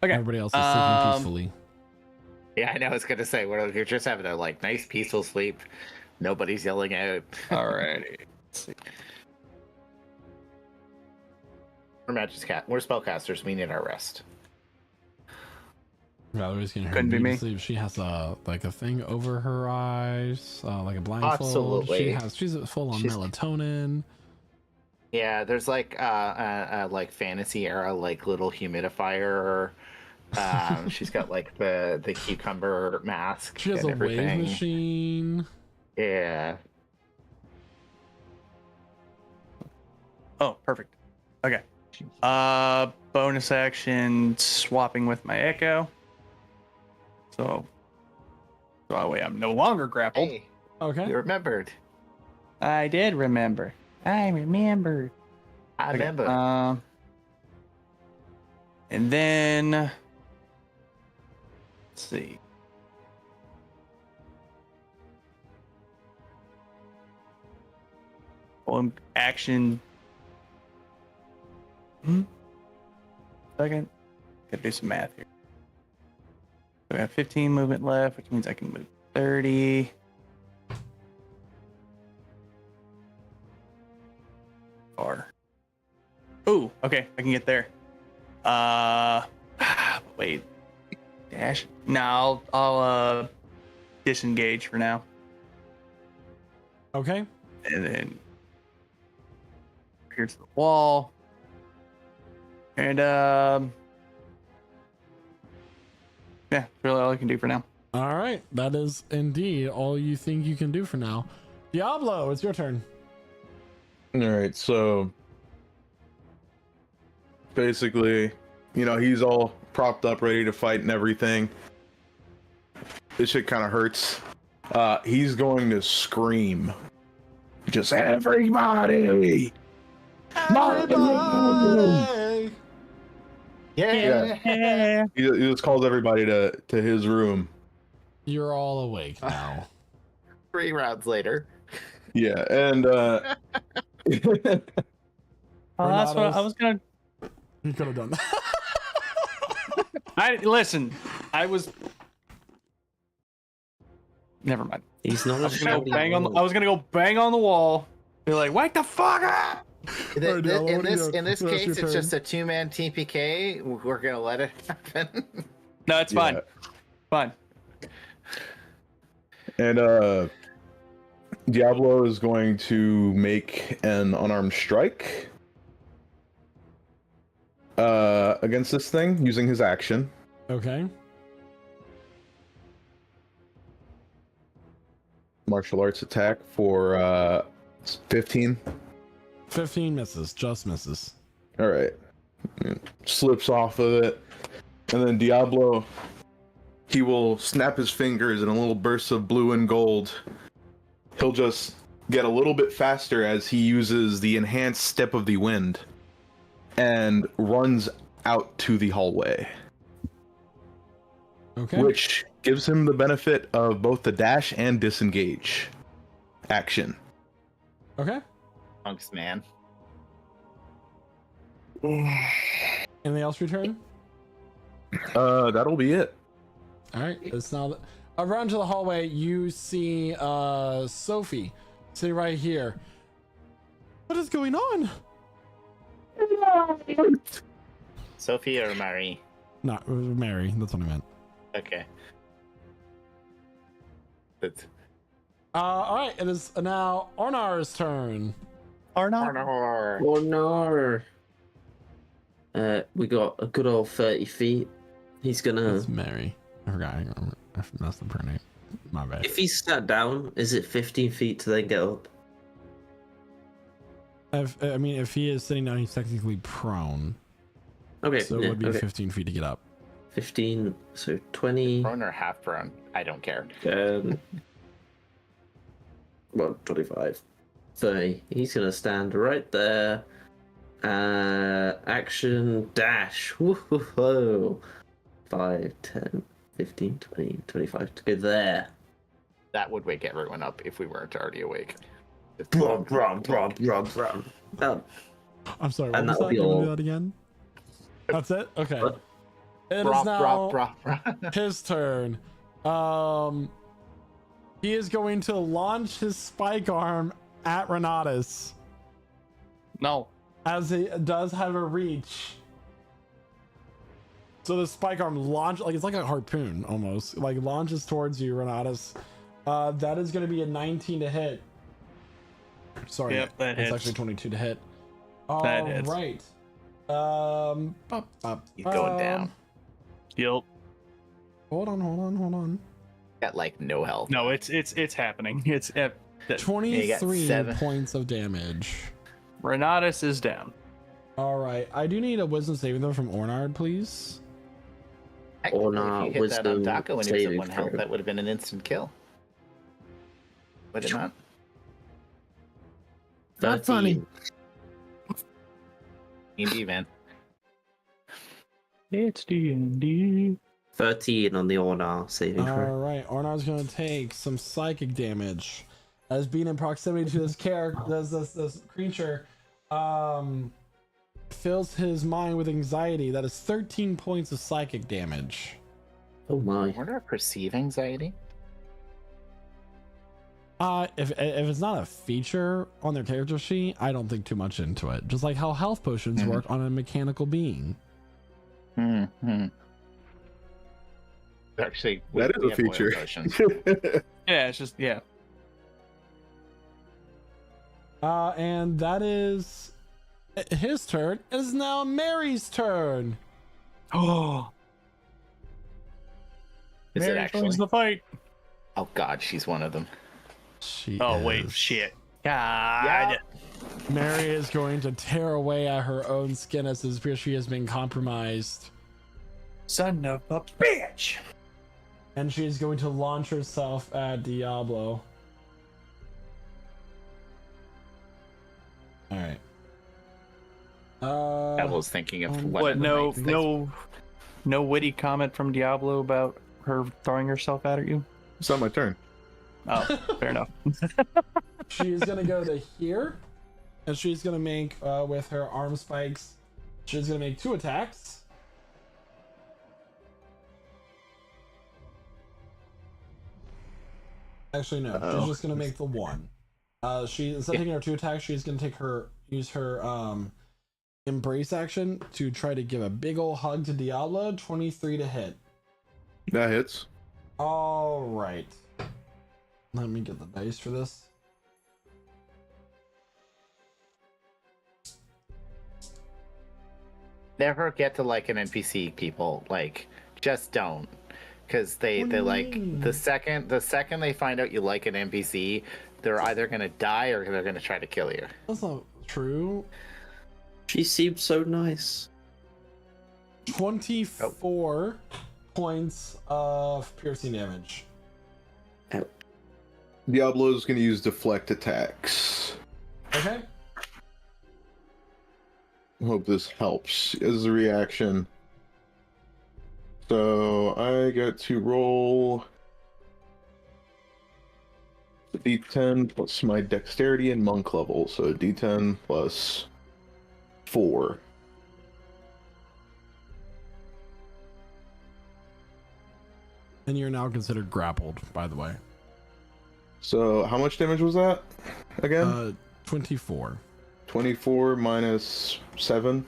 Okay. Everybody else is sleeping peacefully. Yeah, I know. I was gonna say, well, you're just having a nice peaceful sleep. Nobody's yelling out. Alrighty. Let's see. We're spellcasters. We need our rest. Valerie's getting her Couldn't be beauty me. sleep. She has a thing over her eyes, like a blindfold. Absolutely. She's full on She's- melatonin. Yeah, there's like fantasy era little humidifier. She's got the cucumber mask. She has and a wave everything. machine. Yeah. Oh, perfect. Okay. Bonus action swapping with my echo. So that way I'm no longer grappled. Hey, Okay. you remembered. I did remember. I remembered. I remember. And then let's see. Action. Second. Gotta do some math here. So we have 15 movement left, which means I can move 30. Far. Ooh, okay, I can get there. Wait. Dash. No, I'll disengage for now. Okay. And then here to the wall. And yeah, that's really all I can do for now. All right. That is indeed all you think you can do for now. Diablo, it's your turn. All right, so basically, he's all propped up, ready to fight and everything. This shit kind of hurts. He's going to scream. Just everybody! Everybody! Yeah. He just calls everybody to his room. You're all awake now. 3 rounds later. Yeah, and Oh, that's what I was gonna. You could have done that. Listen. I was. Never mind. He's not I was gonna go bang on the wall. Be like, wake the fuck up! In Alright, Diablo, what do you in this do? That's case, your it's turn. just a 2-man TPK. We're gonna let it happen. No, it's fine. Yeah. Fine. And Diablo is going to make an unarmed strike against this thing using his action. Okay. Martial arts attack for 15. 15 misses. Just misses. All right. Slips off of it. And then Diablo he will snap his fingers in a little burst of blue and gold. He'll just get a little bit faster as he uses the enhanced step of the wind and runs out to the hallway. Okay. Which gives him the benefit of both the dash and disengage action. Okay. Punks, man. Anything else for your turn? That'll be it. All right. It's now around to the hallway. You see Sophie sitting right here. What is going on? Sophie or Marie? Not Mary. That's what I meant. Okay. That's All right. It is now Ornar's turn. Arnor. Oh no. We got a good old 30 feet. He's gonna. That's Mary. I forgot. I messed up her name. My bad. If he's sat down, is it 15 feet to then get up? If he is sitting down, he's technically prone. Okay. So it yeah, would be okay. 15 feet to get up. 15. So 20. Prone or half prone? I don't care. 25. 30. He's gonna stand right there. Action dash. Whoa. 5, 10, 15, 20, 25 to go there. That would wake everyone up if we weren't already awake. Brum. I'm sorry. What And was that'll that? be Can we all. do that again? That's it. Okay. What? It is now his turn. He is going to launch his spike arm at Renatus, No. as he does have a reach. So the spike arm launch, like it's like a harpoon almost, like launches towards you, Renatus. That is going to be a 19 to hit. Sorry, Yep, that it's hits. actually 22 to hit. That hits. Right. He's going down. Yep. Hold on. Got like no health. No, it's happening. It's 23 7. points of damage. Renatus is down. All right, I do need a wisdom saving throw from Ornard, please. Technically, nah, if you hit that on wisdom Daco when he was at saving 1 health, throw. that would have been an instant kill. Would it not? Not funny. D&D, man. It's D&D. 13 on the Ornar saving All throw. right, Ornard's gonna take some psychic damage as being in proximity to this character. This creature fills his mind with anxiety. That is 13 points of psychic damage. Oh my. I wonder if perceive anxiety. If it's not a feature on their character sheet, I don't think too much into it. Just like how health potions work on a mechanical being. Actually, That is we a have oil feature. potions. Yeah, it's just yeah. And that is his turn. It is now Mary's turn. Oh, Is it Mary actually? joins the fight. Oh god, she's one of them. Oh wait, is. shit. God. Mary is going to tear away at her own skin as she has been compromised. Son of a bitch. And she is going to launch herself at Diablo. Alright. I was thinking of What? one. No witty comment from Diablo about her throwing herself at you. It's not my turn. Oh, fair enough. She is going to go to here. And she's going to make, with her arm spikes, she's going to make 2 attacks. Actually, no. She's just going to make the 1. She instead of taking her 2 attacks, she's going to use her embrace action to try to give a big ol' hug to Diablo. 23 to hit. That hits. All right. Let me get the dice for this. Never get to like an NPC, people. Like, just don't, because they like the second they find out you like an NPC, they're either gonna die or they're gonna try to kill you. That's not true. She seems so nice. 24 points of piercing damage. Diablo is going to use deflect attacks. Okay. Hope this helps as a reaction. So I get to roll the d10 plus my dexterity and monk level. So d10 plus 4. And you're now considered grappled, by the way. So how much damage was that again? 24. 24 minus 7.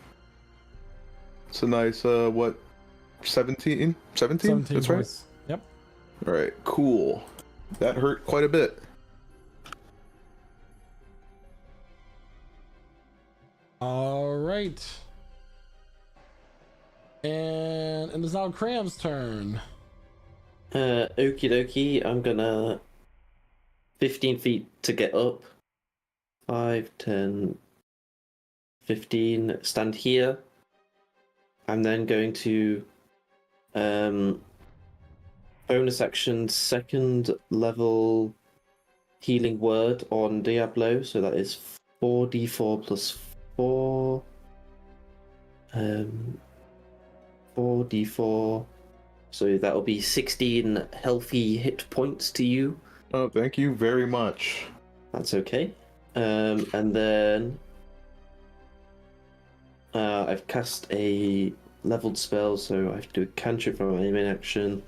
It's a nice, 17? 17? That's right. Points. Yep. All right, cool. That hurt quite a bit. All right. And it is now Cram's turn. Okie dokie, I'm gonna 15 feet to get up. 5, 10, 15, stand here. I'm then going to bonus action second level healing word on Diablo, so that is 4d4 plus 4. 4d4. So that'll be 16 healthy hit points to you. Oh, thank you very much. That's okay. And then I've cast a leveled spell, so I have to do a cantrip from my main action.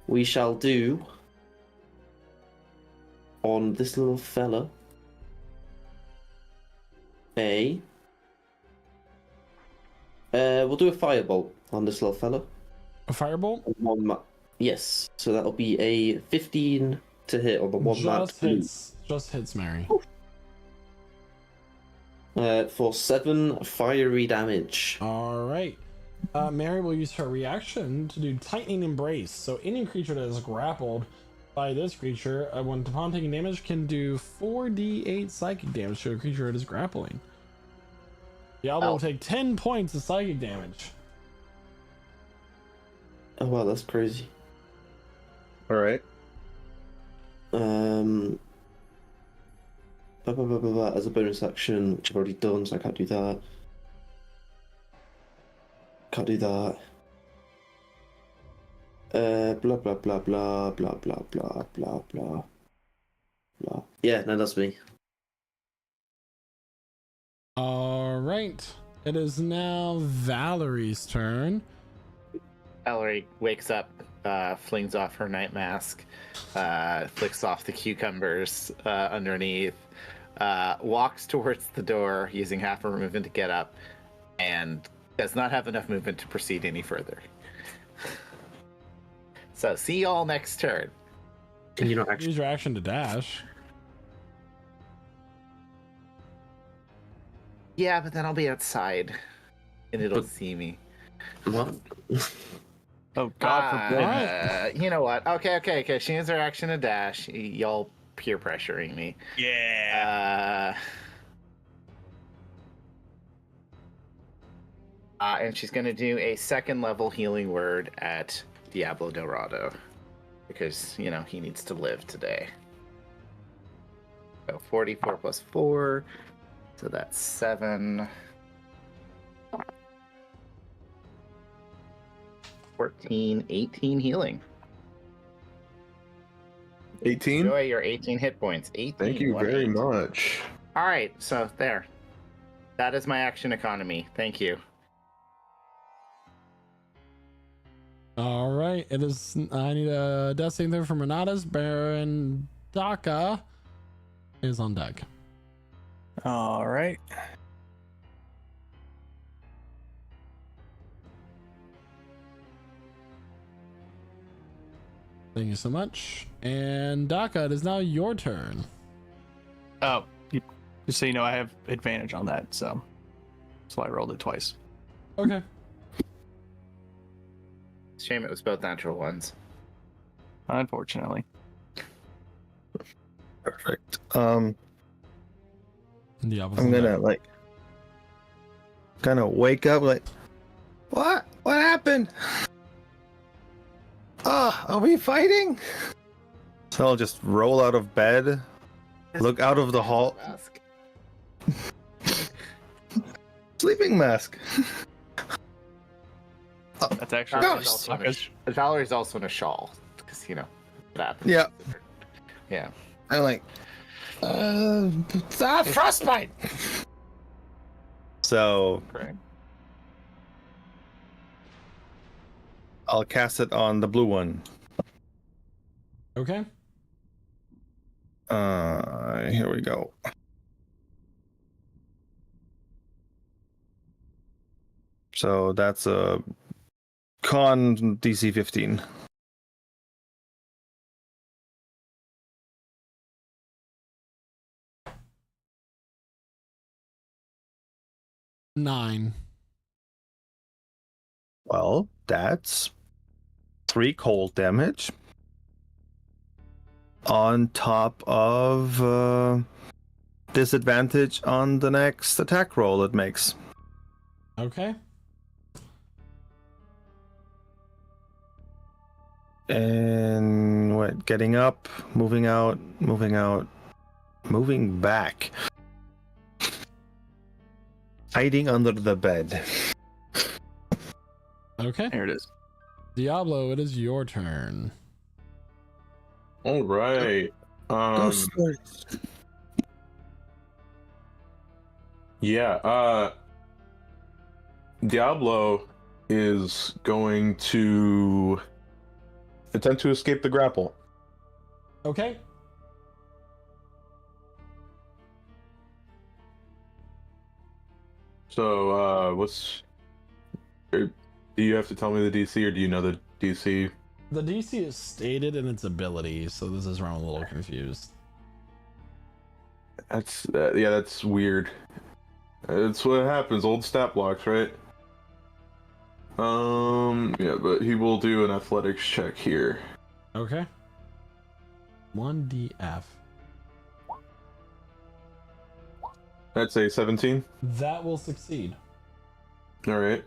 We shall do on this little fella we'll do a firebolt on this little fella. A firebolt? Yes, so that'll be a 15 to hit on the one marked blue. Just hits Mary. For 7 fiery damage. All right. Mary will use her reaction to do Tightening Embrace. So any creature that is grappled by this creature, when upon taking damage, can do 4d8 psychic damage to a creature it is grappling. Diablo will take 10 points of psychic damage. Oh wow, that's crazy. All right. As a bonus action, which I've already done, so I can't do that. Can't do that. Blah blah blah blah blah blah blah blah blah blah. Yeah, no, that's me. All right. It is now Valerie's turn. Valerie wakes up, flings off her night mask, flicks off the cucumbers underneath, walks towards the door using half her movement to get up, and does not have enough movement to proceed any further. So, see y'all next turn. Can you not actually use your action to dash? Yeah, but then I'll be outside, and it'll see me. What? Oh, God forbid. You know what? Okay. She has her action to dash. Y'all peer pressuring me. Yeah. And she's going to do a second level healing word at Diablo Dorado. Because, you know, he needs to live today. So 44 plus 4. So that's 7. 14, 18 healing. 18? Enjoy your 18 hit points. 18. Thank you very 18. much. All right, so there. That is my action economy. Thank you. All right. It is. I need a death saving throw from Renatus. Baron Daka is on deck. All right. Thank you so much. And Daka, it is now your turn. Oh, just so you know, I have advantage on that, so that's why I rolled it twice. Okay. Shame it was both natural ones. Unfortunately. Perfect. The I'm gonna kind of wake up like, what happened? Are we fighting? So I'll just roll out of bed, look out of the hall. Mask. Sleeping mask. That's actually Valerie's also, Valerie's also in a shawl because you know that. Yeah. Yeah. I'm like, frostbite. So Correct. I'll cast it on the blue one. Okay. Here we go. So that's a con DC 15. Nine. Well, that's 3 cold damage on top of disadvantage on the next attack roll it makes. Okay. And what? Getting up, moving out, moving back. Hiding under the bed. Okay. There it is. Diablo, it is your turn. All right. Ghost stories. Yeah. Diablo is going to attempt to escape the grapple. Okay. So, do you have to tell me the DC, or do you know the DC? The DC is stated in its ability, so this is where I'm a little confused. That's yeah, that's weird. That's what happens. Old stat blocks, right? Yeah, but he will do an athletics check here. Okay. 1DF. That's a 17. That will succeed. All right.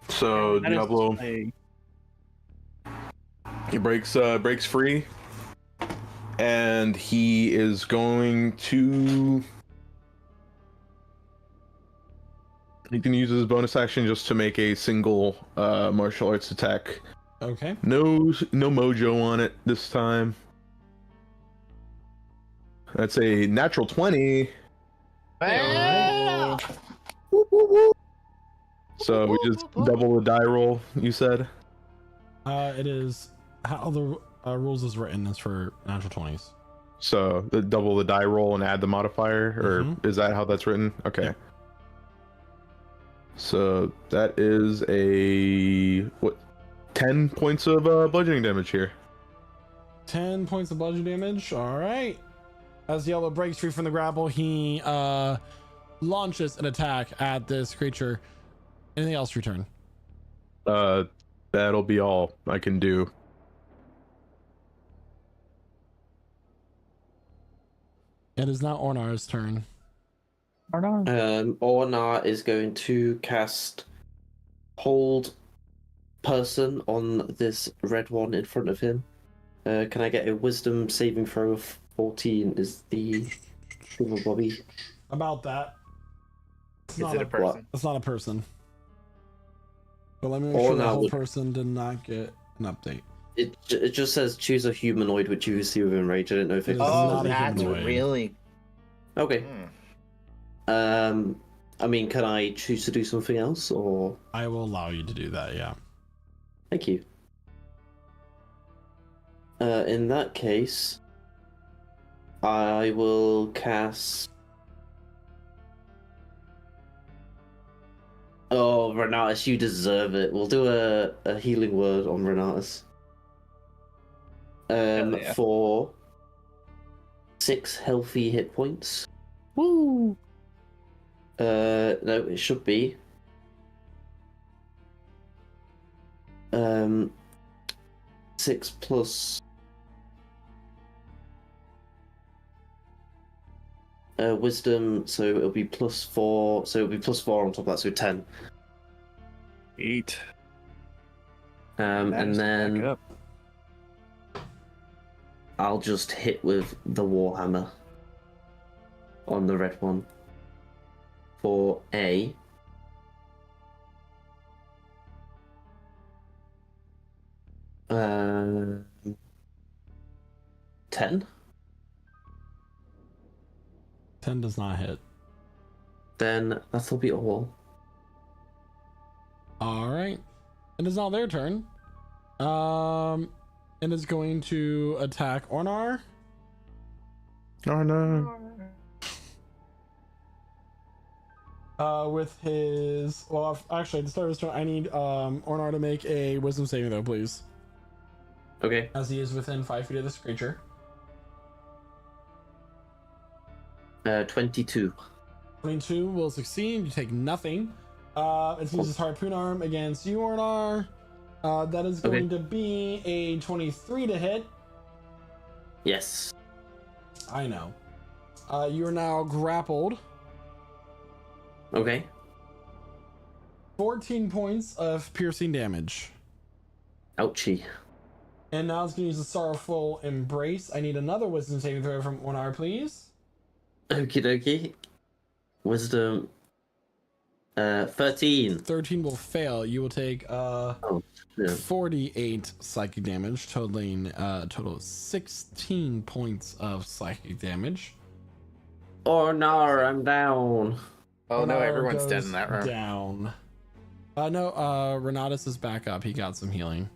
So That is Diablo, a- he breaks free, and he is going to. He can use his bonus action just to make a single martial arts attack. Okay. No mojo on it this time. That's a natural 20. Ah! So we just double the die roll, you said? It is how the rules is written is for natural 20s. So the double the die roll and add the modifier, or is that how that's written? Okay. Yeah. So that is a 10 points of bludgeoning damage here. 10 points of bludgeoning damage. All right. As Yellow breaks free from the grapple, he launches an attack at this creature. Anything else return? That'll be all I can do. It is now Ornar's turn. Ornar is going to cast Hold Person on this red one in front of him. Can I get a Wisdom saving throw of 14? Is the Silver Bobby? About that. It's Is not it a person? It's not a person. But let me make sure the Ornar whole would- person did not get an update. It just says choose a humanoid which you see within range. I didn't know if It it is was. not a that's humanoid. really. Okay. Hmm. I mean, can I choose to do something else, or? I will allow you to do that, yeah. Thank you. In that case, I will cast. Oh, Renatus, you deserve it. We'll do a healing word on Renatus. Hell yeah. For 6 healthy hit points. Woo! No, it should be. 6 plus wisdom, so it'll be +4. So it'll be +4 on top of that, so 10. 8. And Managed to back then up. I'll just hit with the Warhammer on the red one for a 10. 10 does not hit. Then that'll be all. All right. It is now their turn. It is going to attack Ornar. Oh no. With his actually at the start of his turn, I need Ornar to make a wisdom saving throw, please. Okay. As he is within 5 feet of this creature. 22. 22 will succeed. You take nothing. It's uses harpoon arm against you, Ornar. That is going to be a 23 to hit. Yes. I know. You are now grappled. Okay. 14 points of piercing damage. Ouchie. And now it's going to use a sorrowful embrace. I need another wisdom saving throw from Ornar, please. Okie dokie. Wisdom. 13. 13 will fail. You will take Yeah. 48 psychic damage, totaling total of 16 points of psychic damage. Ornar, I'm down. Oh no, Ornar everyone's dead goes in that room. Down. No, Renatus is back up. He got some healing.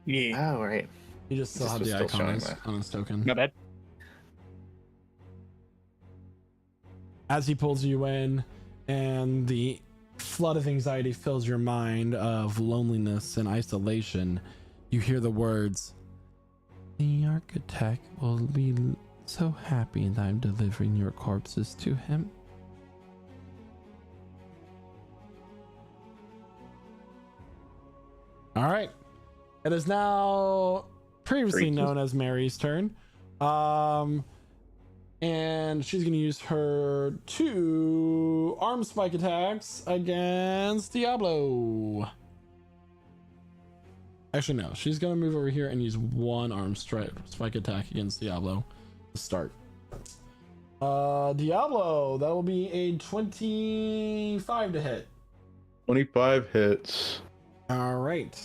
Yeah. Oh right. He just still This had was the still icon showing on his token. Not bad. As he pulls you in, and the flood of anxiety fills your mind of loneliness and isolation, you hear the words, "The architect will be so happy that I'm delivering your corpses to him." All right. It is now previously known as Mary's turn. And she's going to use her 2 arm spike attacks against Diablo. Actually, no. She's going to move over here and use 1 arm spike attack against Diablo to start. Diablo, that will be a 25 to hit. 25 hits. All right.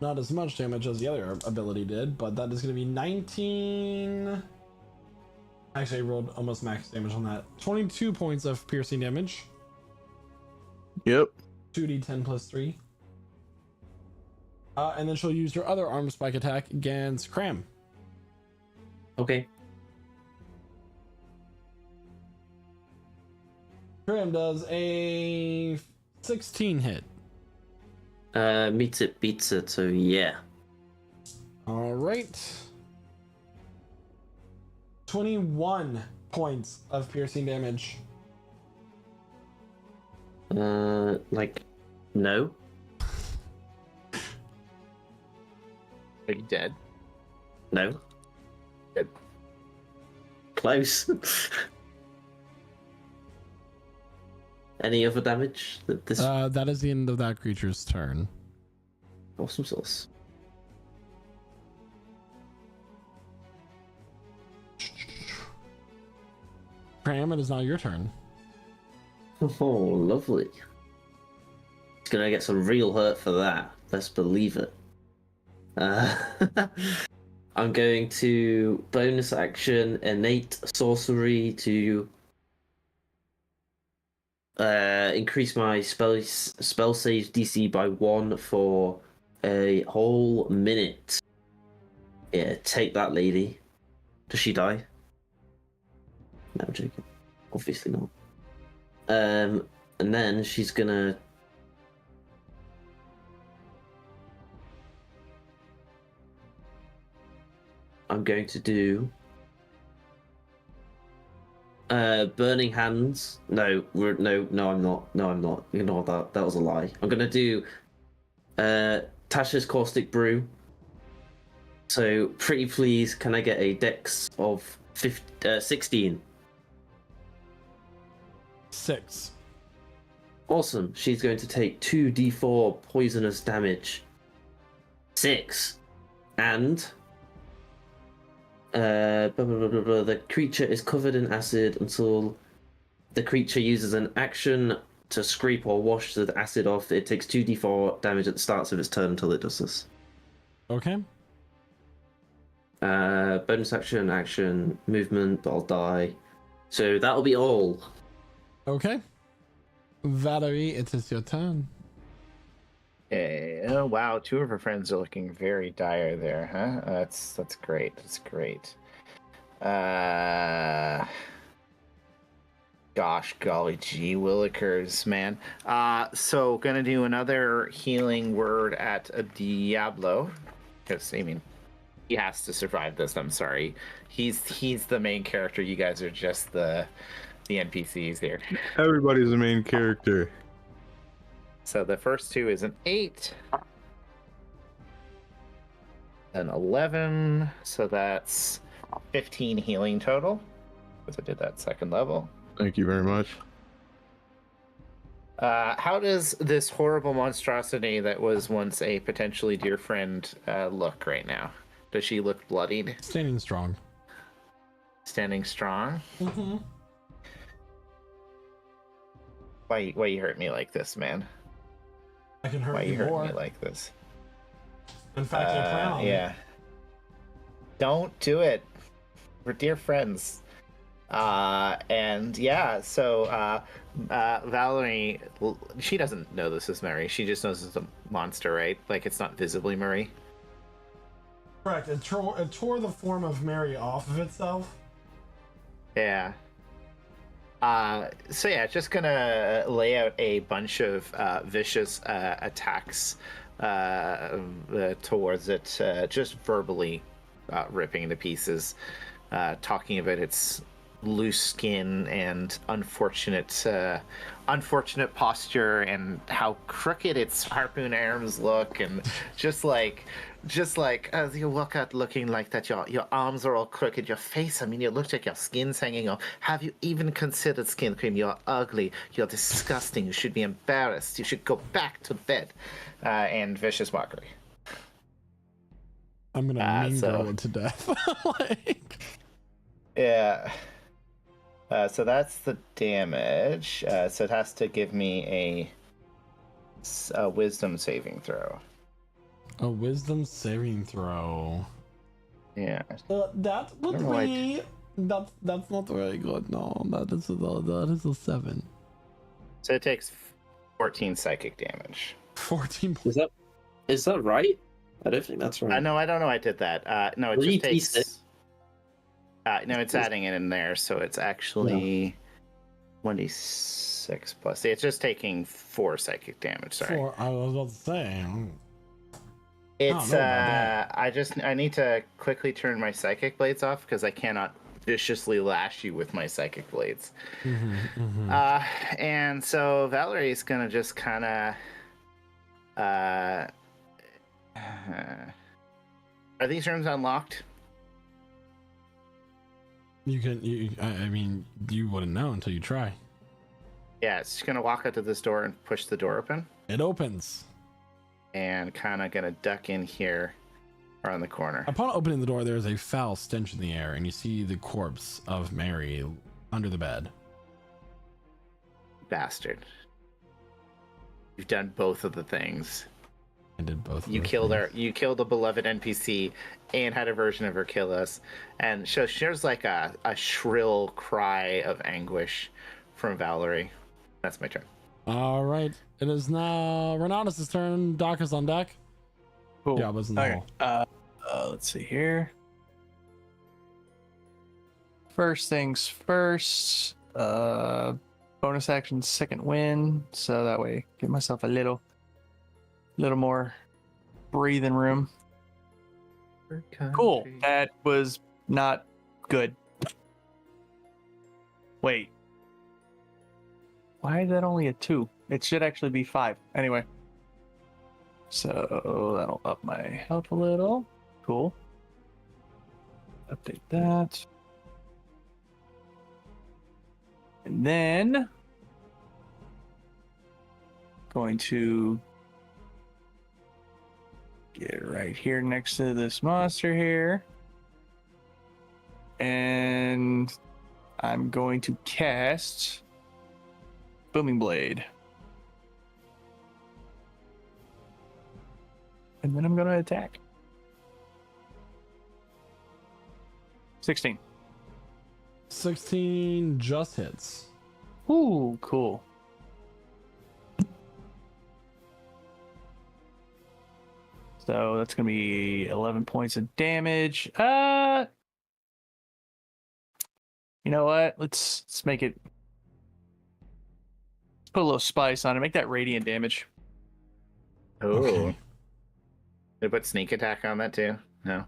Not as much damage as the other ability did, but that is going to be 19... Actually, I rolled almost max damage on that. 22 points of piercing damage. Yep. 2d10 plus 3. And then she'll use her other arm spike attack against Cram. Okay. Cram does a 16 hit. Meets it, beats it, so yeah. All right. 21 points of piercing damage. Like, no. Are you dead? No. Good. Close. Any other damage? That is the end of that creature's turn. Awesome sauce. Cram, it is now your turn. Oh, lovely. It's gonna get some real hurt for that. Let's believe it. I'm going to bonus action innate sorcery to increase my spell save DC by 1 for a whole minute. Yeah, take that, lady. Does she die? No, I'm joking. Obviously not. And then she's gonna I'm going to do burning hands. No, I'm not. No, I'm not. Ignore that. That was a lie. I'm gonna do Tasha's caustic brew. So pretty please, can I get a dex of 16? 6. Awesome. She's going to take 2d4 poisonous damage 6. And the creature is covered in acid until the creature uses an action to scrape or wash the acid off. It takes 2d4 damage at the start of its turn until it does this. Okay. Bonus action, movement, I'll die. So that'll be all. Okay. Valerie, it is your turn. Oh wow, two of her friends are looking very dire there, huh? That's great. That's great. Gosh, golly gee willikers, man. So gonna do another healing word at a Diablo. Because I mean, he has to survive this. I'm sorry. He's the main character. You guys are just the NPCs here. Everybody's the main character. So the first two is an 8, an 11, so that's 15 healing total. Because I did that second level. Thank you very much. How does this horrible monstrosity that was once a potentially dear friend look right now? Does she look bloodied? Standing strong. Standing strong? Mm-hmm. Why you hurt me like this, man? I can hurt Why you you hurt more. me like this? In fact, I plan on it. Yeah. Don't do it. We're dear friends. And yeah, so Valerie, well, she doesn't know this is Murray. She just knows it's a monster, right? Like it's not visibly Murray. Correct. It tore the form of Mary off of itself. Yeah. So yeah, just gonna lay out a bunch of vicious attacks towards it, just verbally ripping to pieces, talking about its loose skin and unfortunate posture and how crooked its harpoon arms look, and just like as you walk out looking like that, your arms are all crooked, your face, I mean, you look like your skin's hanging off. Have you even considered skin cream? You're ugly, you're disgusting, you should be embarrassed, you should go back to bed. And vicious mockery. I'm gonna mean so- girl it to death. Like, Yeah. So that's the damage. So it has to give me a wisdom saving throw. a wisdom saving throw. Yeah. That would Never mind. be that's not very good. No, that is a 7. So it takes 14 psychic damage. 14 points. Is that right? I don't think that's right. No, I don't know I did that. No, it just 3d6. takes... no, it's adding it in there, so it's actually 1d6 plus. See, it's just taking 4 psychic damage, sorry. 4. I was about to say. It's know about that. I need to quickly turn my psychic blades off because I cannot viciously lash you with my psychic blades. And so Valerie's gonna just kind of are these rooms unlocked? I mean, you wouldn't know until you try. Yeah, it's gonna walk up to this door and push the door open, It opens. and kind of gonna duck in here around the corner. Upon opening the door, there is a foul stench in the air, and you see the corpse of Mary under the bed. Bastard! You've done both of the things. I did both. of You those killed things. her. You killed a beloved NPC and had a version of her kill us. And so there's like a shrill cry of anguish from Valerie. That's my turn. All right. It is now Renatus' turn. Doc is on deck. Cool. Yeah, I was in the Okay. hall. Let's see here. First things first. Bonus action, second win, so that way give myself a little more breathing room. Cool. That was not good. Wait. Why is that only a 2? It should actually be 5. Anyway. So that'll up my health a little. Cool. Update that. And then going to get right here next to this monster here. And I'm going to cast Booming Blade. And then I'm going to attack. 16. 16 just hits. Ooh, cool. So that's going to be 11 points of damage. You know what? Let's make it. Let's put a little spice on it. Make that radiant damage. Oh. Okay. Did I put sneak attack on that too? No.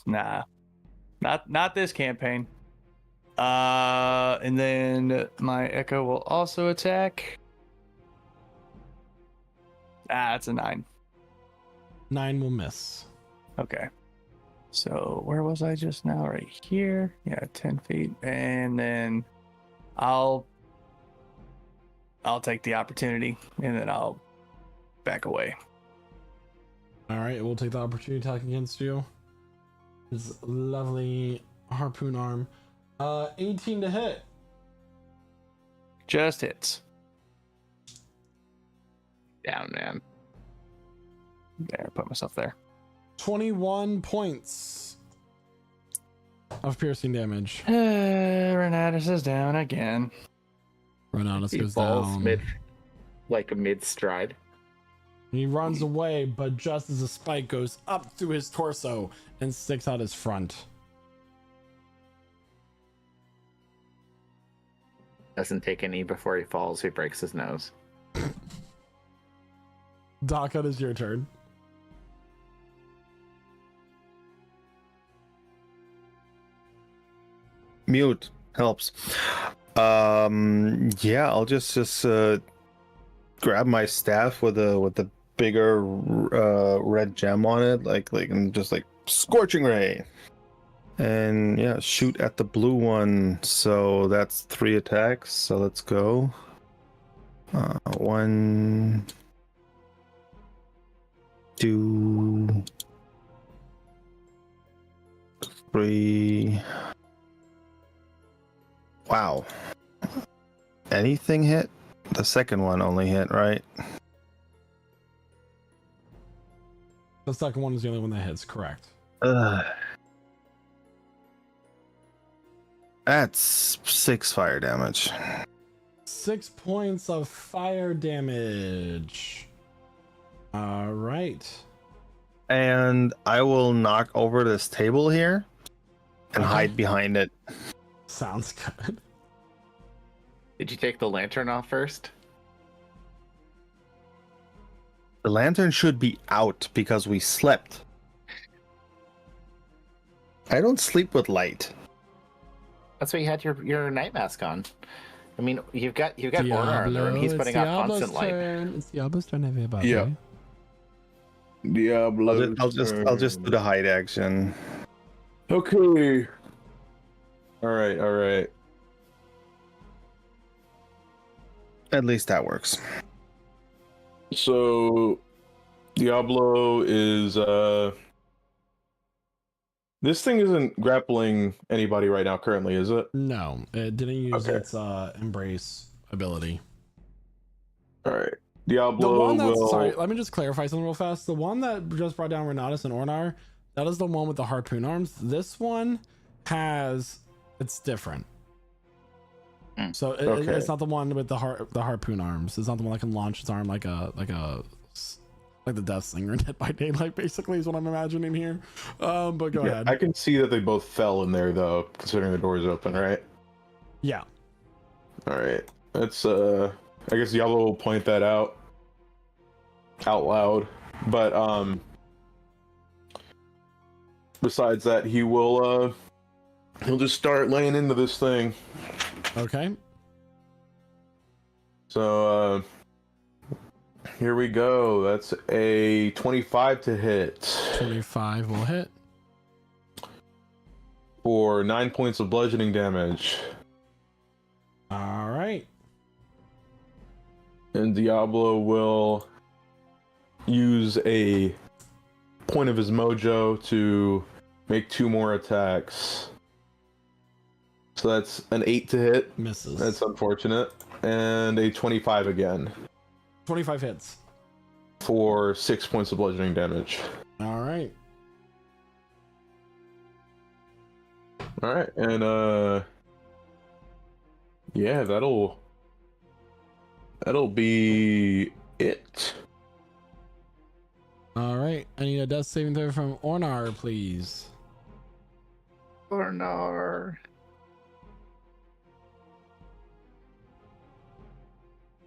Nah, not this campaign. And then my echo will also attack. It's a 9. 9 will miss. Okay. So where was I just now? Right here. Yeah, 10 feet. And then I'll take the opportunity and then I'll back away. All right, we'll take the opportunity to attack against you. His lovely harpoon arm. 18 to hit. Just hits. Down, man. There, put myself there. 21 points of piercing damage. Renatus is down again. Renatus He goes falls down. mid stride. He runs away, but just as a spike goes up through his torso and sticks out his front. Doesn't take any before he falls. He breaks his nose. Doc, it is your turn. Mute helps. Yeah, I'll just grab my staff with a bigger red gem on it, and just like scorching ray, and yeah, shoot at the blue one. So that's 3 attacks. So let's go. 1, 2, 3. Wow. Anything hit? The second one only hit, right? The second one is the only one that hits, correct. That's 6 fire damage. 6 points of fire damage. All right. And I will knock over this table here and Okay. hide behind it. Sounds good. Did you take the lantern off first? The lantern should be out because we slept. I don't sleep with light. That's why you had your night mask on. I mean, you've got Ornar in the room. He's putting out constant light. It's Diablo's turn, everybody. Yeah. Diablo. I'll just do the hide action. Okay. All right. At least that works. So Diablo is this thing isn't grappling anybody right now currently, is it? No, it didn't use Okay. its embrace ability. All right. The Diablo one that's will sorry, let me just clarify something real fast. The one that just brought down Renatus and Ornar, that is the one with the harpoon arms. This one it's different. So Okay. it's not the one with the harpoon arms. It's not the one that can launch its arm like the Death Slinger in Dead by Daylight, basically, is what I'm imagining here. But go ahead. I can see that they both fell in there though, considering the door is open, right? Yeah. All right. That's I guess Diablo will point that out loud. But besides that, he'll just start laying into this thing. Okay. So here we go. That's a 25 to hit 25 will hit. for 9 points of bludgeoning damage. All right. And Diablo will use a point of his mojo to make 2 more attacks. So that's an 8 to hit. Misses. That's unfortunate. And a 25 again 25 hits. for 6 points of bludgeoning damage. All right. All right, and yeah, that'll be it. All right. I need a death saving throw from Ornar, please. Ornar.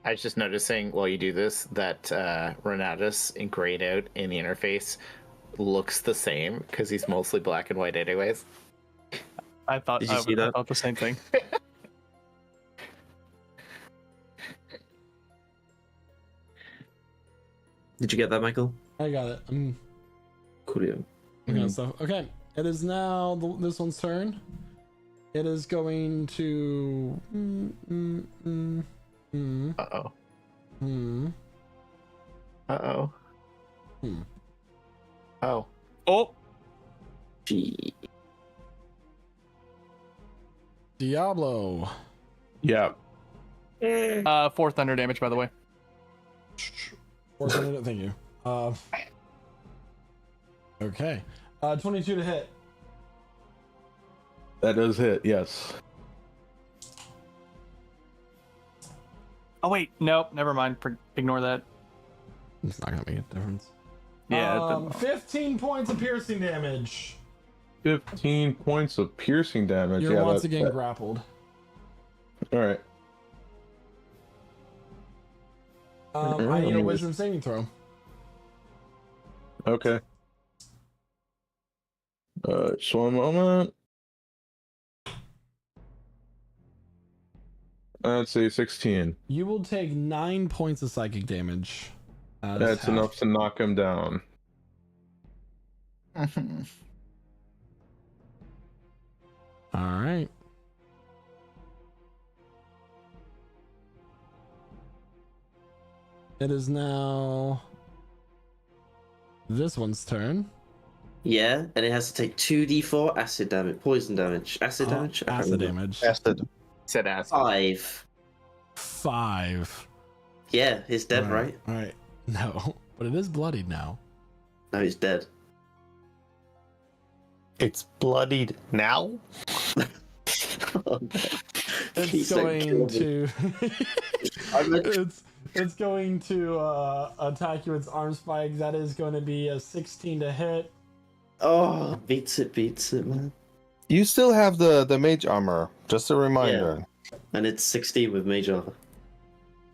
I was just noticing while you do this that Renatus in grayed out in the interface looks the same because he's mostly black and white anyways. I thought Did you see I that? thought the same thing. Did you get that, Michael? I got it. I'm Cool. looking at stuff. Okay. It is now this one's turn. It is going to. Uh-oh. Hmm. Uh-oh. Oh. Oh, Gee. Diablo. Yeah. 4 thunder damage, by the way. 400, thank you. Okay. 22 to hit. That does hit, yes. Oh wait, nope, never mind. Ignore that. It's not gonna make a difference. Yeah. 15 points of piercing damage. 15 points of piercing damage. You're yeah, once again that... grappled. Alright. I need a wisdom saving throw. Okay. Just one moment. Let's see, 16. You will take 9 points of psychic damage. That's half. enough to knock him down. All right. It is now this one's turn. Yeah, and it has to take 2d4 acid damage, poison damage, acid damage. I can't Acid remember. damage. Acid. Said acid. 5. 5. Yeah, he's dead, right? All right. No, but it is bloodied now. No, he's dead. It's bloodied now? It's Please don't going kill me. to. I'm a- it's going to attack you with its arm spikes. That is going to be a 16 to hit. Oh, beats it, man. You still have the mage armor. Just a reminder. And it's 16 with mage armor.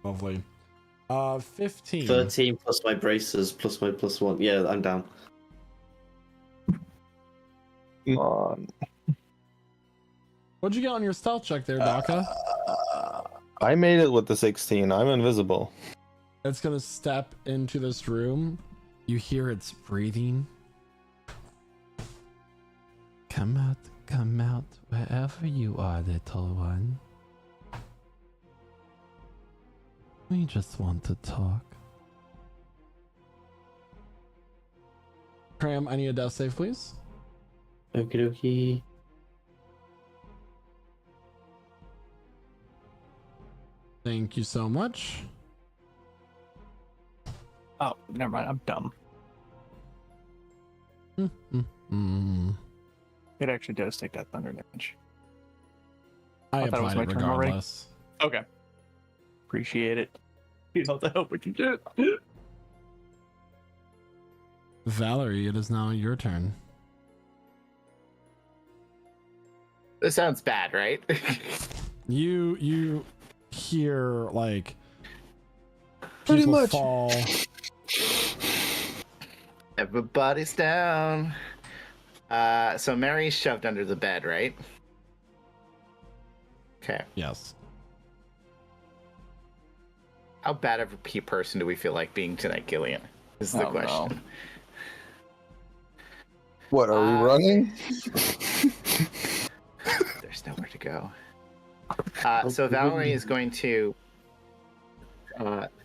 Lovely. 15. 13 plus my braces plus my +1. Yeah, I'm down. Come on. What'd you get on your stealth check there, Daka? I made it with the 16. I'm invisible. It's gonna step into this room. You hear its breathing. Come out, wherever you are, little one. We just want to talk. Cram, I need a death save, please. Okie dokie. Thank you so much. Oh, never mind. I'm dumb. It actually does take that thunder damage. I thought it was applied it my turn already. regardless. Okay. Appreciate it. You know the help we can get. Valerie, it is now your turn. This sounds bad, right? You hear like Pretty people much. fall. Everybody's down. So Mary's shoved under the bed, right? Okay. Yes. How bad of a person do we feel like being tonight, Gillian? Is the Oh, question. no. What, are we running? There's nowhere to go. So Valerie is going to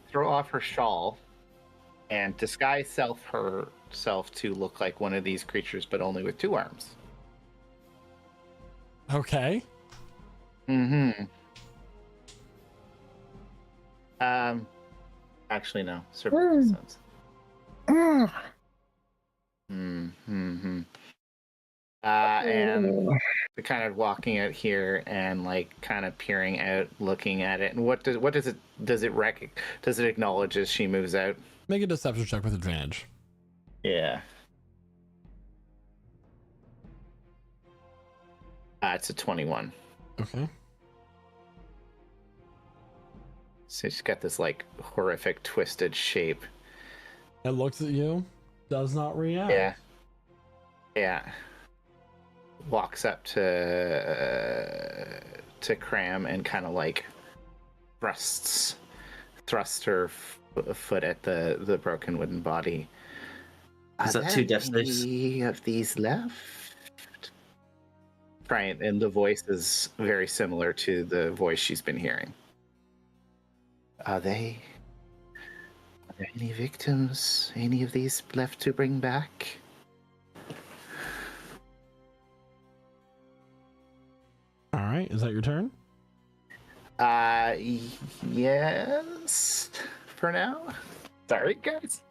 throw off her shawl and disguise self her herself to look like one of these creatures, but only with 2 arms. Okay. Mm-hmm. Actually, no. Serpent makes sense. Mm-hmm. And they're kind of walking out here and like kind of peering out, looking at it. And what does it acknowledge as she moves out? Make a deception check with advantage. Yeah. It's a 21. Okay. So she's got this like horrific twisted shape. It looks at you, does not react. Yeah. Yeah. Walks up to Cram and kind of like thrusts her foot at the broken wooden body. Is that 2 death saves? Any of these left? Right, and the voice is very similar to the voice she's been hearing. Are there any victims? Any of these left to bring back? All right, is that your turn? Yes. For now. Sorry, guys.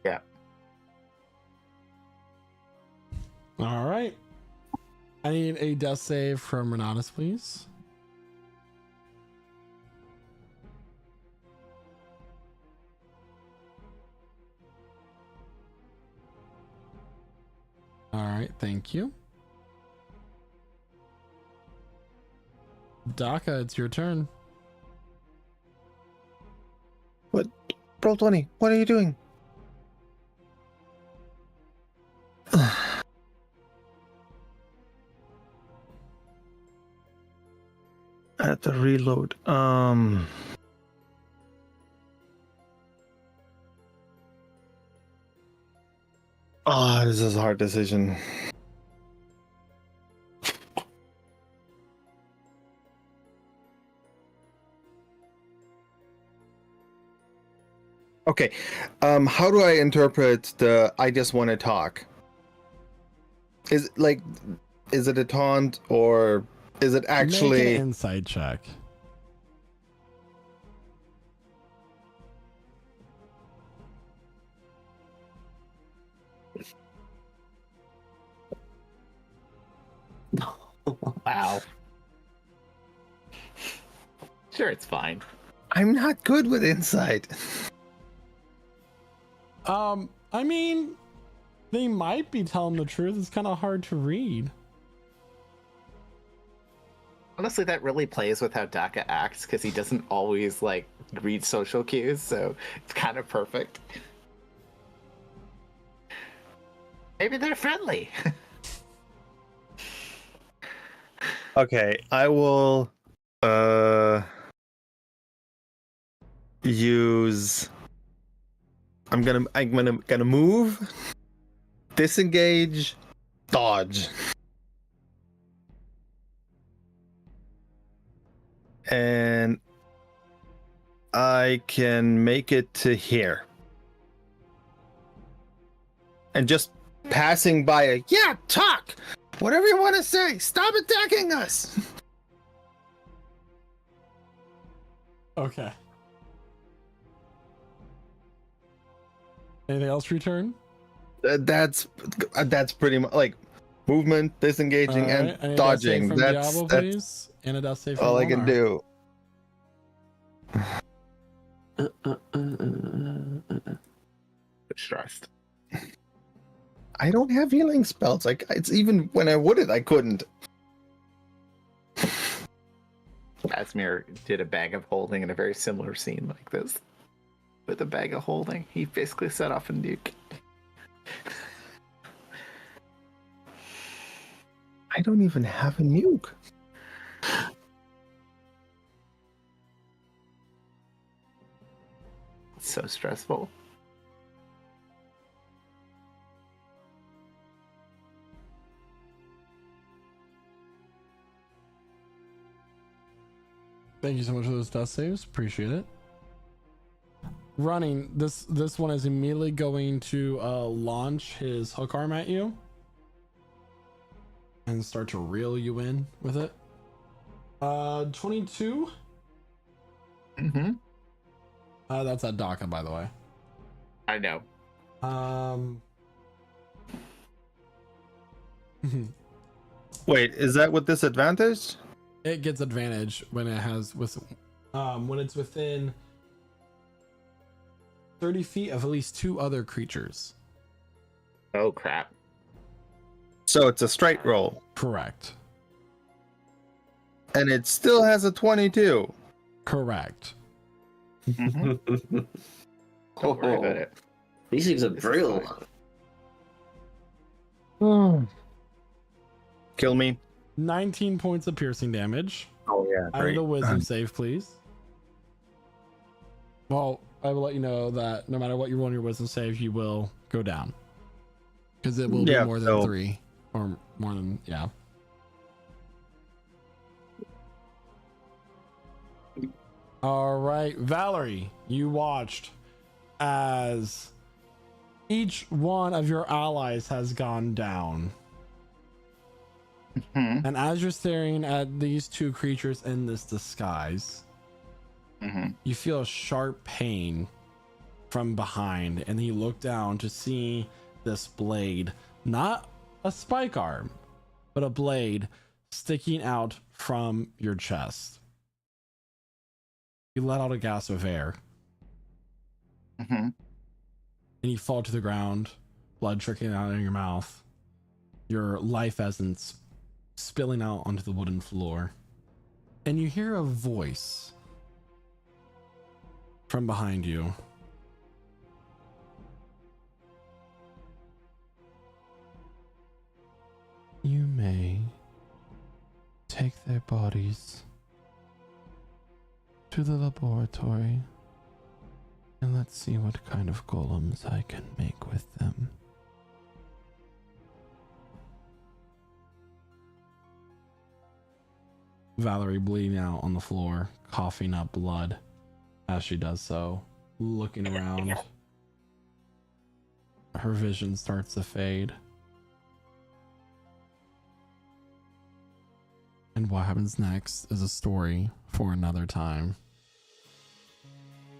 Yeah. All right. I need a death save from Renatus, please. All right, thank you. Daka, it's your turn. What? Roll 20. What are you doing? I have to reload. Oh, this is a hard decision. Okay. How do I interpret the I just want to talk? Is it a taunt or is it actually Make an insight check? Wow. Sure, it's fine. I'm not good with insight. I mean, they might be telling the truth. It's kind of hard to read. Honestly, that really plays with how Daka acts because he doesn't always like read social cues, so it's kind of perfect. Maybe they're friendly. Okay, I will use I'm gonna move, disengage, dodge. And I can make it to here. And just passing by a talk. Whatever you want to say. Stop attacking us. Okay. Anything else for your turn? That's pretty much like movement, disengaging, Alright, and dodging. From That's Diablo, please. And a death save from all I can Walmart. do. Stressed. I don't have healing spells. Like it's even when I would it, I couldn't. Asmir did a bag of holding in a very similar scene like this. With a bag of holding, he basically set off a nuke. I don't even have a nuke. It's so stressful. Thank you so much for those death saves. Appreciate it. Running, this one is immediately going to launch his hook arm at you and start to reel you in with it. 22. Mm-hmm. That's at Daka, by the way. I know. Wait, is that with disadvantage? It gets advantage when when it's within 30 feet of at least 2 other creatures. Oh crap. So it's a straight roll. Correct. And it still has a 22. Correct. Mm-hmm. Don't worry about it. These things are This is brutal. fine. Kill me. 19 points of piercing damage. Oh yeah, I need a wisdom save, please. Well, I will let you know that no matter what you roll on your wisdom save, you will go down. Because it will be more than 3. Or more than, yeah. All right, Valerie, you watched as each one of your allies has gone down. Mm-hmm. And as you're staring at these 2 creatures in this disguise, Mm-hmm. you feel a sharp pain from behind, and then you look down to see this blade, not a spike arm, but a blade sticking out from your chest. You let out a gasp of air, Mm-hmm. and you fall to the ground, blood trickling out of your mouth, your life essence spilling out onto the wooden floor, and you hear a voice from behind you. You may take their bodies to the laboratory and let's see what kind of golems I can make with them. Valerie bleeding out on the floor, coughing up blood as she does so, looking around. Her vision starts to fade. And what happens next is a story for another time.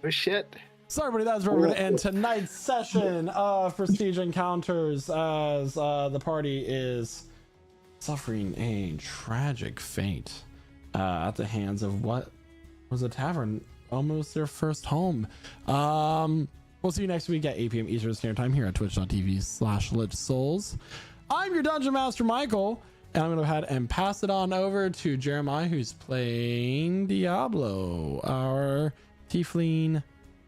Oh shit. So everybody, that's where we're going to end tonight's session of Prestige Encounters, as the party is suffering a tragic fate at the hands of what was a tavern, almost their first home. We'll see you next week at 8 p.m. Eastern Standard Time here at twitch.tv/LichSouls. I'm your Dungeon Master, Michael, and I'm going to go ahead and pass it on over to Jeremiah, who's playing Diablo, our tiefling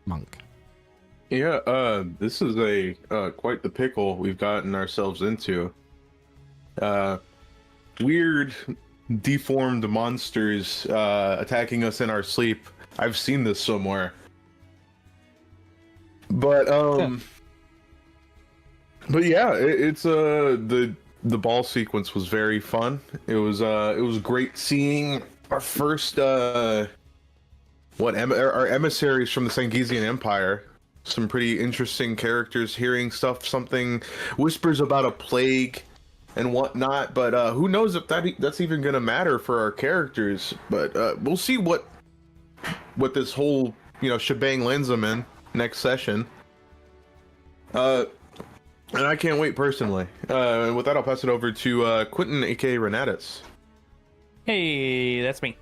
monk. Yeah, this is a quite the pickle we've gotten ourselves into. Weird, deformed monsters attacking us in our sleep. I've seen this somewhere. But yeah, it's the ball sequence was very fun. It was great seeing our first our emissaries from the Sangesian Empire. Some pretty interesting characters, hearing something whispers about a plague and whatnot, but who knows if that's even gonna matter for our characters. But we'll see what this whole shebang lands them in next session. And I can't wait personally. And with that, I'll pass it over to Quentin, aka Renatus. Hey, that's me.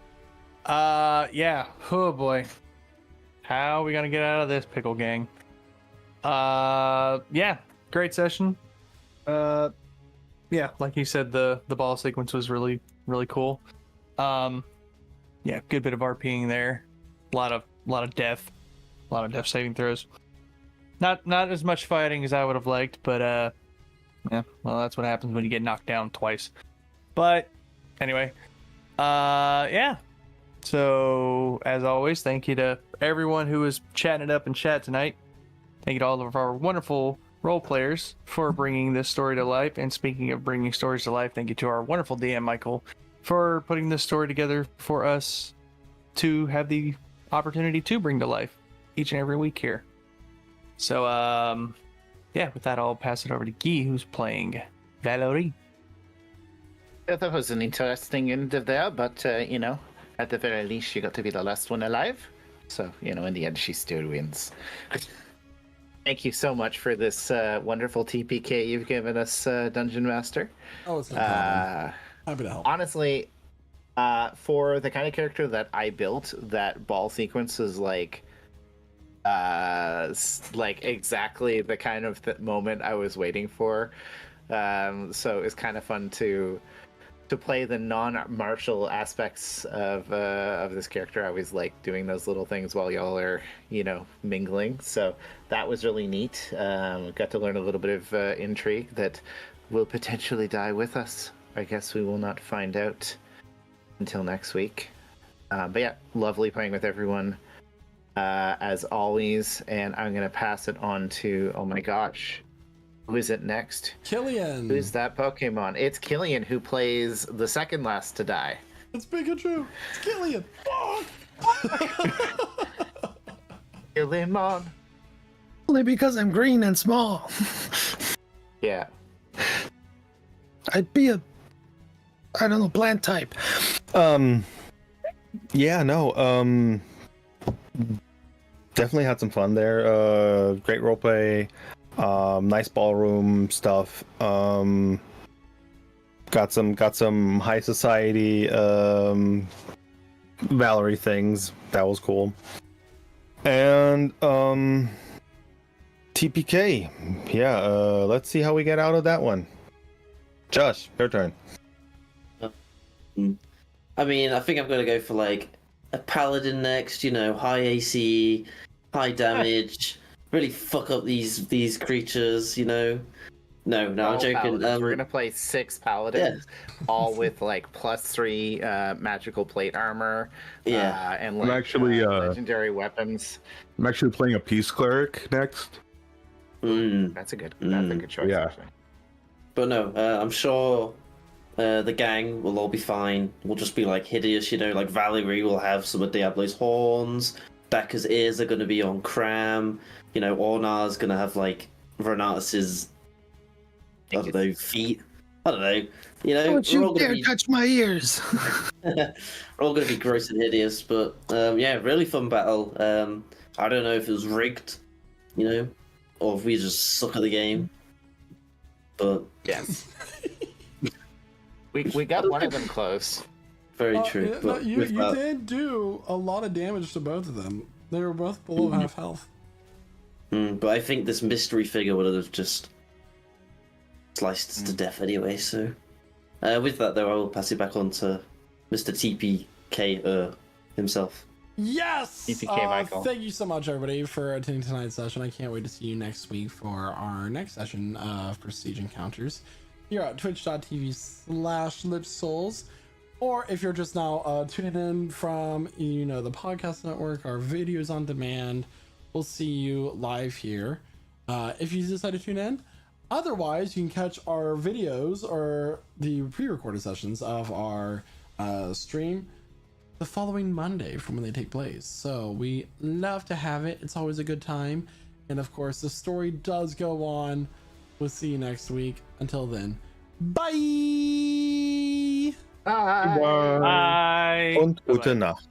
Yeah. Oh boy. How are we gonna get out of this pickle, gang? Yeah, great session. Yeah, like you said, the ball sequence was really cool. Yeah, good bit of RPing there. A lot of death, saving throws. Not as much fighting as I would have liked, but yeah, well, that's what happens when you get knocked down twice. But anyway, yeah. So, as always, thank you to everyone who was chatting it up in chat tonight. Thank you to all of our wonderful role players for bringing this story to life. And speaking of bringing stories to life, thank you to our wonderful DM, Michael, for putting this story together for us to have the opportunity to bring to life each and every week here. So, yeah, with that, I'll pass it over to Guy, who's playing Valerie. Yeah, that was an interesting end of there, but, you know, at the very least, she got to be the last one alive. So, you know, in the end, she still wins. Thank you so much for this wonderful TPK you've given us, Dungeon Master. Oh, it's no problem. Happy to help. Honestly, for the kind of character that I built, that ball sequence is like exactly the kind of moment I was waiting for. So it's kind of fun to play the non-martial aspects of this character. I always like doing those little things while y'all are, you know, mingling. So that was really neat. Got to learn a little bit of intrigue that will potentially die with us. I guess we will not find out until next week. But yeah, lovely playing with everyone as always. And I'm gonna pass it on to, oh my gosh, who is it next? Killian. Who's that Pokemon? It's Killian, who plays the second last to die. It's Pikachu. It's Killian. Killian. Only because I'm green and small. Yeah. I'd be a, I don't know, plant type. Yeah, no. Definitely had some fun there. Great roleplay. Nice ballroom stuff. Got some high society Valerie things. That was cool. And TPK. Yeah, let's see how we get out of that one. Josh, your turn. I mean, I think I'm gonna go for like a paladin next. You know, high AC, high damage. Really fuck up these creatures. You know. No, I'm joking. We're gonna play 6 paladins, all with like +3 magical plate armor. Yeah. And like I'm actually legendary weapons. I'm actually playing a peace cleric next. That's a good choice. Yeah. Actually. But no, I'm sure the gang will all be fine. We'll just be like hideous, you know, like Valerie will have some of Diablo's horns, Becca's ears are going to be on cram, you know, Ornar's going to have like Renatus's, I don't know, feet. I don't know, you know. Don't you dare touch my ears. We're all going to be gross and hideous, but yeah, really fun battle. I don't know if it was rigged, you know, or if we just suck at the game. But yes, we got one of them close. Very true. Yeah, but you did do a lot of damage to both of them. They were both below half health. But I think this mystery figure would have just sliced us to death anyway. So with that, though, I will pass it back on to Mr. TPK himself. Yes! TPK Michael. Thank you so much, everybody, for attending tonight's session. I can't wait to see you next week for our next session of Prestige Encounters here at twitch.tv/lipsouls. Or if you're just now tuning in from, you know, the podcast network, our videos on demand, we'll see you live here if you decide to tune in. Otherwise, you can catch our videos or the pre-recorded sessions of our stream the following Monday from when they take place. So we love to have it. It's always a good time. And of course, the story does go on. We'll see you next week. Until then, bye! Bye. Bye. Und gute Nacht.